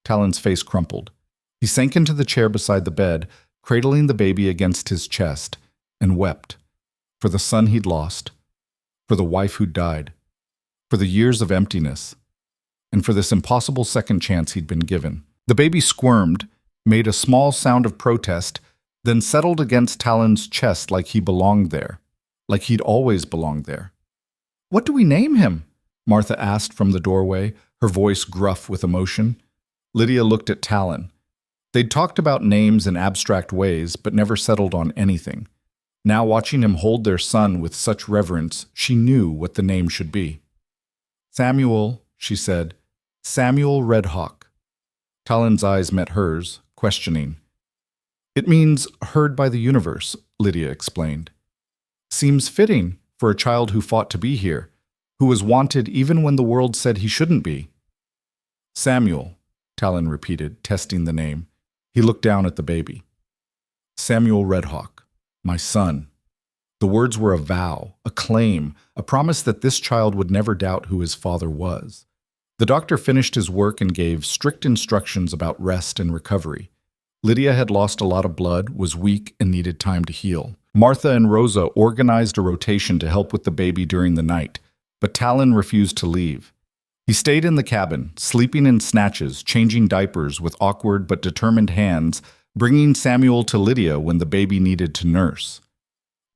Talon's face crumpled. He sank into the chair beside the bed, cradling the baby against his chest, and wept. For the son he'd lost, for the wife who'd died, for the years of emptiness, and for this impossible second chance he'd been given. The baby squirmed, made a small sound of protest, then settled against Talon's chest like he belonged there, like he'd always belonged there. What do we name him? Martha asked from the doorway, her voice gruff with emotion. Lydia looked at Talon. They'd talked about names in abstract ways, but never settled on anything. Now, watching him hold their son with such reverence, she knew what the name should be. Samuel, she said. Samuel Redhawk. Talon's eyes met hers, questioning. It means heard by the universe, Lydia explained. Seems fitting for a child who fought to be here, who was wanted even when the world said he shouldn't be. Samuel, Talon repeated, testing the name. He looked down at the baby. Samuel Redhawk, my son. The words were a vow, a claim, a promise that this child would never doubt who his father was. The doctor finished his work and gave strict instructions about rest and recovery. Lydia had lost a lot of blood, was weak, and needed time to heal. Martha and Rosa organized a rotation to help with the baby during the night, but Talon refused to leave. He stayed in the cabin, sleeping in snatches, changing diapers with awkward but determined hands, bringing Samuel to Lydia when the baby needed to nurse.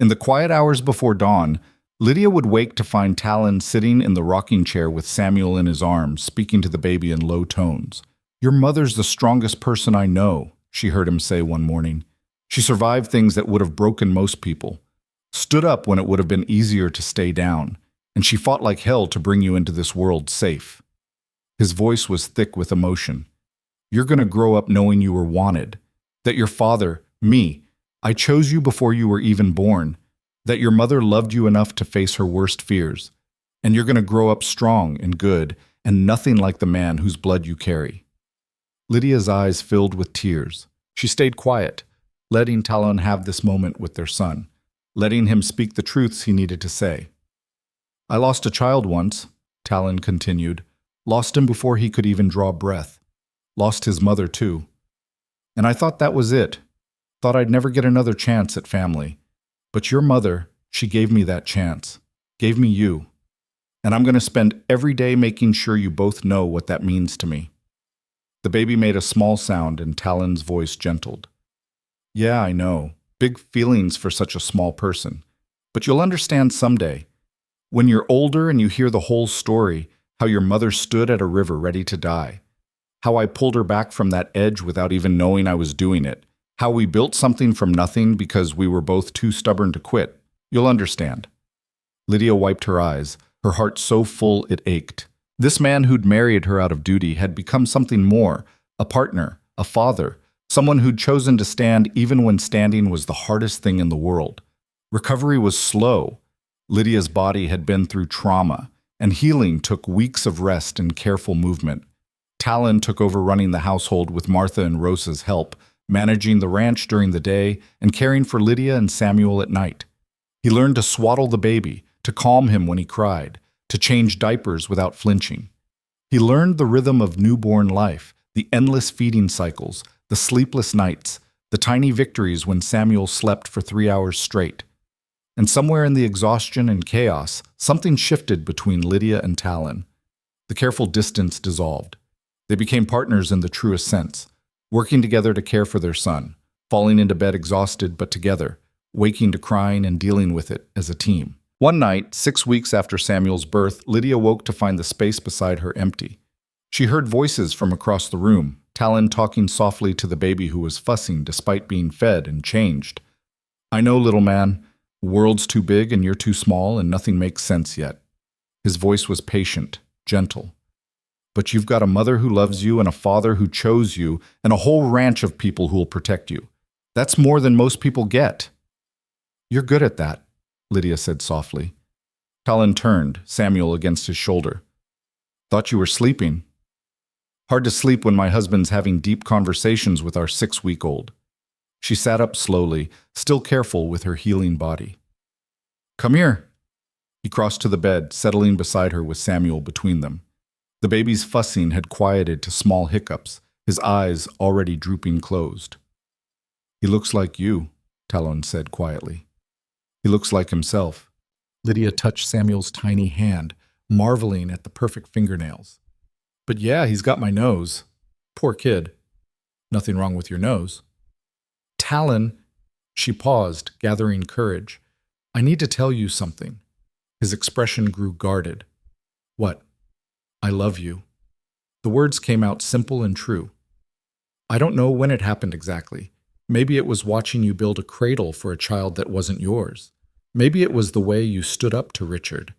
In the quiet hours before dawn, Lydia would wake to find Talon sitting in the rocking chair with Samuel in his arms, speaking to the baby in low tones. Your mother's the strongest person I know, she heard him say one morning. She survived things that would have broken most people, stood up when it would have been easier to stay down, and she fought like hell to bring you into this world safe. His voice was thick with emotion. You're going to grow up knowing you were wanted, that your father, me, I chose you before you were even born, that your mother loved you enough to face her worst fears, and you're going to grow up strong and good and nothing like the man whose blood you carry. Lydia's eyes filled with tears. She stayed quiet, letting Talon have this moment with their son, letting him speak the truths he needed to say. I lost a child once, Talon continued, lost him before he could even draw breath, lost his mother too. And I thought that was it, thought I'd never get another chance at family. But your mother, she gave me that chance, gave me you. And I'm going to spend every day making sure you both know what that means to me. The baby made a small sound and Talon's voice gentled. Yeah, I know. Big feelings for such a small person. But you'll understand someday. When you're older and you hear the whole story, how your mother stood at a river ready to die, how I pulled her back from that edge without even knowing I was doing it, how we built something from nothing because we were both too stubborn to quit, you'll understand. Lydia wiped her eyes, her heart so full it ached. This man who'd married her out of duty had become something more, a partner, a father, someone who'd chosen to stand even when standing was the hardest thing in the world. Recovery was slow. Lydia's body had been through trauma, and healing took weeks of rest and careful movement. Talon took over running the household with Martha and Rosa's help, managing the ranch during the day and caring for Lydia and Samuel at night. He learned to swaddle the baby, to calm him when he cried, to change diapers without flinching. He learned the rhythm of newborn life, the endless feeding cycles, the sleepless nights, the tiny victories when Samuel slept for 3 hours straight. And somewhere in the exhaustion and chaos, something shifted between Lydia and Talon. The careful distance dissolved. They became partners in the truest sense, working together to care for their son, falling into bed exhausted but together, waking to crying and dealing with it as a team. One night, 6 weeks after Samuel's birth, Lydia woke to find the space beside her empty. She heard voices from across the room, Talon talking softly to the baby who was fussing despite being fed and changed. I know, little man. The world's too big and you're too small and nothing makes sense yet. His voice was patient, gentle. But you've got a mother who loves you and a father who chose you and a whole ranch of people who will protect you. That's more than most people get. You're good at that, Lydia said softly. Talon turned, Samuel against his shoulder. Thought you were sleeping. Hard to sleep when my husband's having deep conversations with our 6-week-old. She sat up slowly, still careful with her healing body. Come here. He crossed to the bed, settling beside her with Samuel between them. The baby's fussing had quieted to small hiccups, his eyes already drooping closed. He looks like you, Talon said quietly. He looks like himself. Lydia touched Samuel's tiny hand, marveling at the perfect fingernails. But yeah, he's got my nose. Poor kid. Nothing wrong with your nose. Talon, she paused, gathering courage. I need to tell you something. His expression grew guarded. What? I love you. The words came out simple and true. I don't know when it happened exactly. Maybe it was watching you build a cradle for a child that wasn't yours. Maybe it was the way you stood up to Richard.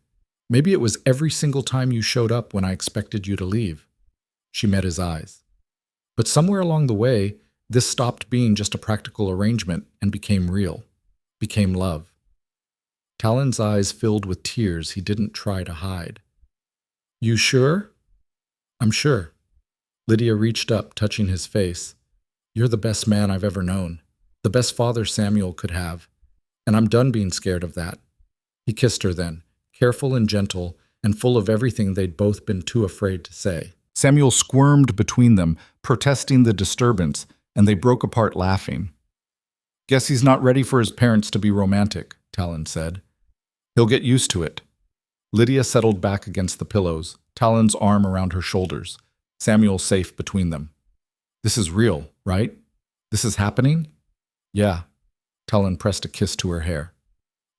Maybe it was every single time you showed up when I expected you to leave. She met his eyes. But somewhere along the way, this stopped being just a practical arrangement and became real, became love. Talon's eyes filled with tears he didn't try to hide. You sure? I'm sure. Lydia reached up, touching his face. You're the best man I've ever known, the best father Samuel could have, and I'm done being scared of that. He kissed her then, careful and gentle, and full of everything they'd both been too afraid to say. Samuel squirmed between them, protesting the disturbance, and they broke apart laughing. Guess he's not ready for his parents to be romantic, Talon said. He'll get used to it. Lydia settled back against the pillows, Talon's arm around her shoulders, Samuel safe between them. This is real, right? This is happening? Yeah. Talon pressed a kiss to her hair.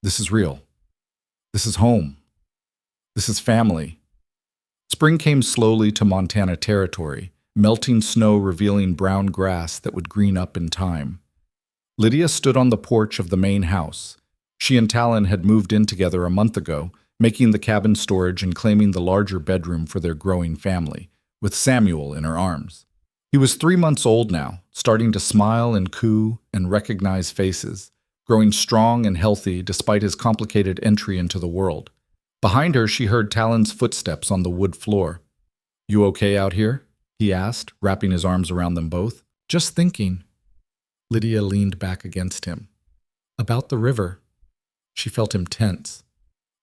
This is real. This is home. This is family. Spring came slowly to Montana territory, melting snow revealing brown grass that would green up in time. Lydia stood on the porch of the main house. She and Talon had moved in together a month ago, making the cabin storage and claiming the larger bedroom for their growing family, with Samuel in her arms. He was 3 months old now, starting to smile and coo and recognize faces, growing strong and healthy despite his complicated entry into the world. Behind her, she heard Talon's footsteps on the wood floor. You okay out here? He asked, wrapping his arms around them both. Just thinking. Lydia leaned back against him. About the river. She felt him tense.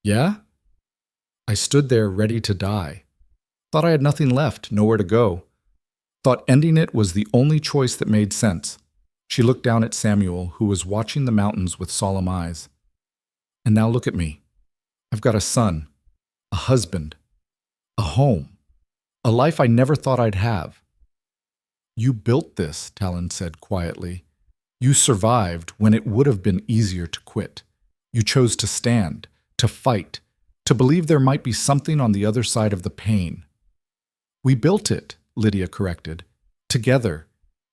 Yeah? I stood there ready to die. Thought I had nothing left, nowhere to go. Thought ending it was the only choice that made sense. She looked down at Samuel, who was watching the mountains with solemn eyes. And now look at me. I've got a son, a husband, a home, a life I never thought I'd have. You built this, Talon said quietly. You survived when it would have been easier to quit. You chose to stand, to fight, to believe there might be something on the other side of the pain. We built it, Lydia corrected. Together.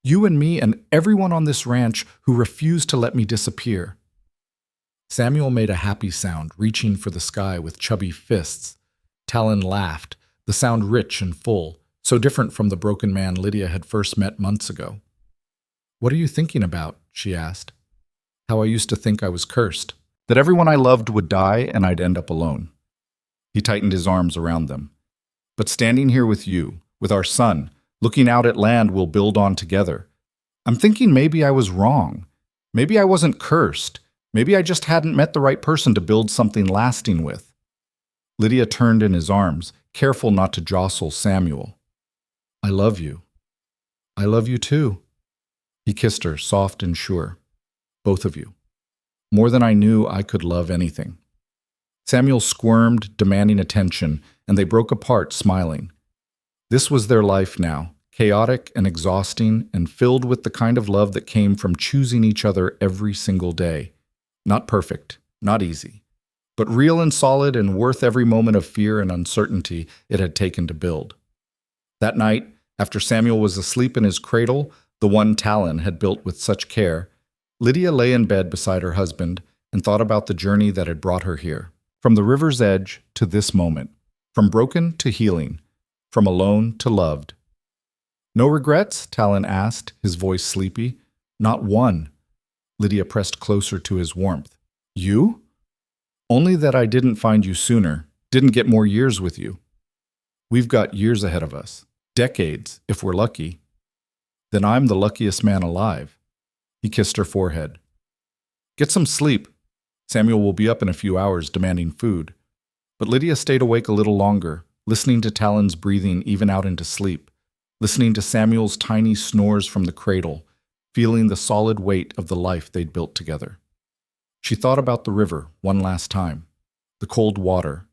You and me and everyone on this ranch who refused to let me disappear. Samuel made a happy sound, reaching for the sky with chubby fists. Talon laughed, the sound rich and full, so different from the broken man Lydia had first met months ago. What are you thinking about? She asked. How I used to think I was cursed. That everyone I loved would die and I'd end up alone. He tightened his arms around them. But standing here with you, with our son, looking out at land we'll build on together, I'm thinking maybe I was wrong. Maybe I wasn't cursed. Maybe I just hadn't met the right person to build something lasting with. Lydia turned in his arms, careful not to jostle Samuel. I love you. I love you too. He kissed her, soft and sure. Both of you. More than I knew I could love anything. Samuel squirmed, demanding attention, and they broke apart, smiling. This was their life now, chaotic and exhausting and filled with the kind of love that came from choosing each other every single day. Not perfect, not easy, but real and solid and worth every moment of fear and uncertainty it had taken to build. That night, after Samuel was asleep in his cradle, the one Talon had built with such care, Lydia lay in bed beside her husband and thought about the journey that had brought her here. From the river's edge to this moment, from broken to healing, from alone to loved. No regrets? Talon asked, his voice sleepy. Not one. Lydia pressed closer to his warmth. You? Only that I didn't find you sooner, didn't get more years with you. We've got years ahead of us, decades, if we're lucky. Then I'm the luckiest man alive. He kissed her forehead. Get some sleep. Samuel will be up in a few hours demanding food. But Lydia stayed awake a little longer, listening to Talon's breathing even out into sleep, listening to Samuel's tiny snores from the cradle, feeling the solid weight of the life they'd built together. She thought about the river one last time, the cold water,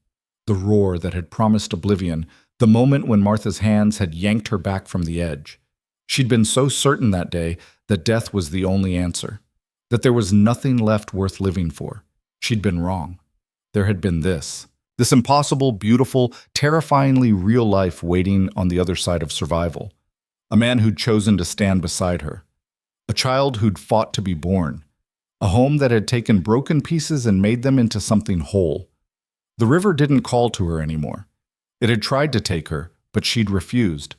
the roar that had promised oblivion, the moment when Martha's hands had yanked her back from the edge. She'd been so certain that day that death was the only answer, that there was nothing left worth living for. She'd been wrong. there had been this impossible, beautiful, terrifyingly real life waiting on the other side of survival. A man who'd chosen to stand beside her. A child who'd fought to be born. A home that had taken broken pieces and made them into something whole. The river didn't call to her anymore. It had tried to take her, but she'd refused.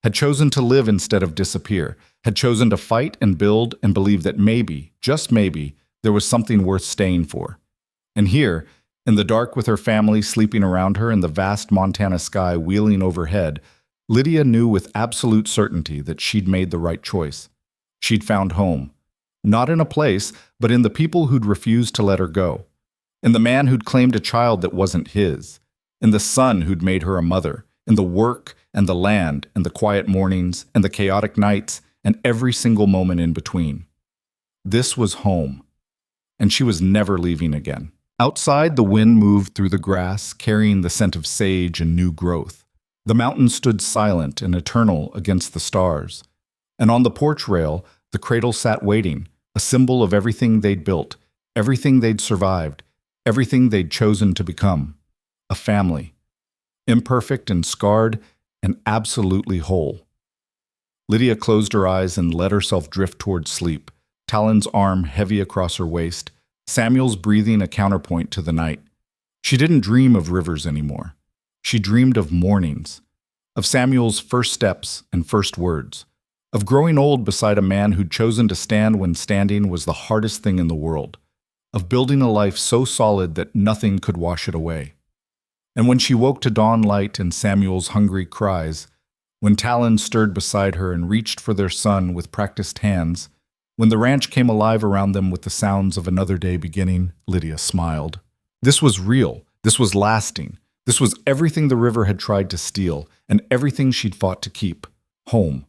Had chosen to live instead of disappear. Had chosen to fight and build and believe that maybe, just maybe, there was something worth staying for. And here, in the dark with her family sleeping around her and the vast Montana sky wheeling overhead, Lydia knew with absolute certainty that she'd made the right choice. She'd found home. Not in a place, but in the people who'd refused to let her go. In the man who'd claimed a child that wasn't his. In the son who'd made her a mother. In the work and the land and the quiet mornings and the chaotic nights and every single moment in between. This was home. And she was never leaving again. Outside, the wind moved through the grass, carrying the scent of sage and new growth. The mountains stood silent and eternal against the stars. And on the porch rail, the cradle sat waiting, a symbol of everything they'd built, everything they'd survived, everything they'd chosen to become. A family. Imperfect and scarred and absolutely whole. Lydia closed her eyes and let herself drift toward sleep, Talon's arm heavy across her waist, Samuel's breathing a counterpoint to the night. She didn't dream of rivers anymore. She dreamed of mornings, of Samuel's first steps and first words, of growing old beside a man who'd chosen to stand when standing was the hardest thing in the world, of building a life so solid that nothing could wash it away. And when she woke to dawn light and Samuel's hungry cries, when Talon stirred beside her and reached for their son with practiced hands, when the ranch came alive around them with the sounds of another day beginning, Lydia smiled. This was real. This was lasting. This was everything the river had tried to steal and everything she'd fought to keep. Home.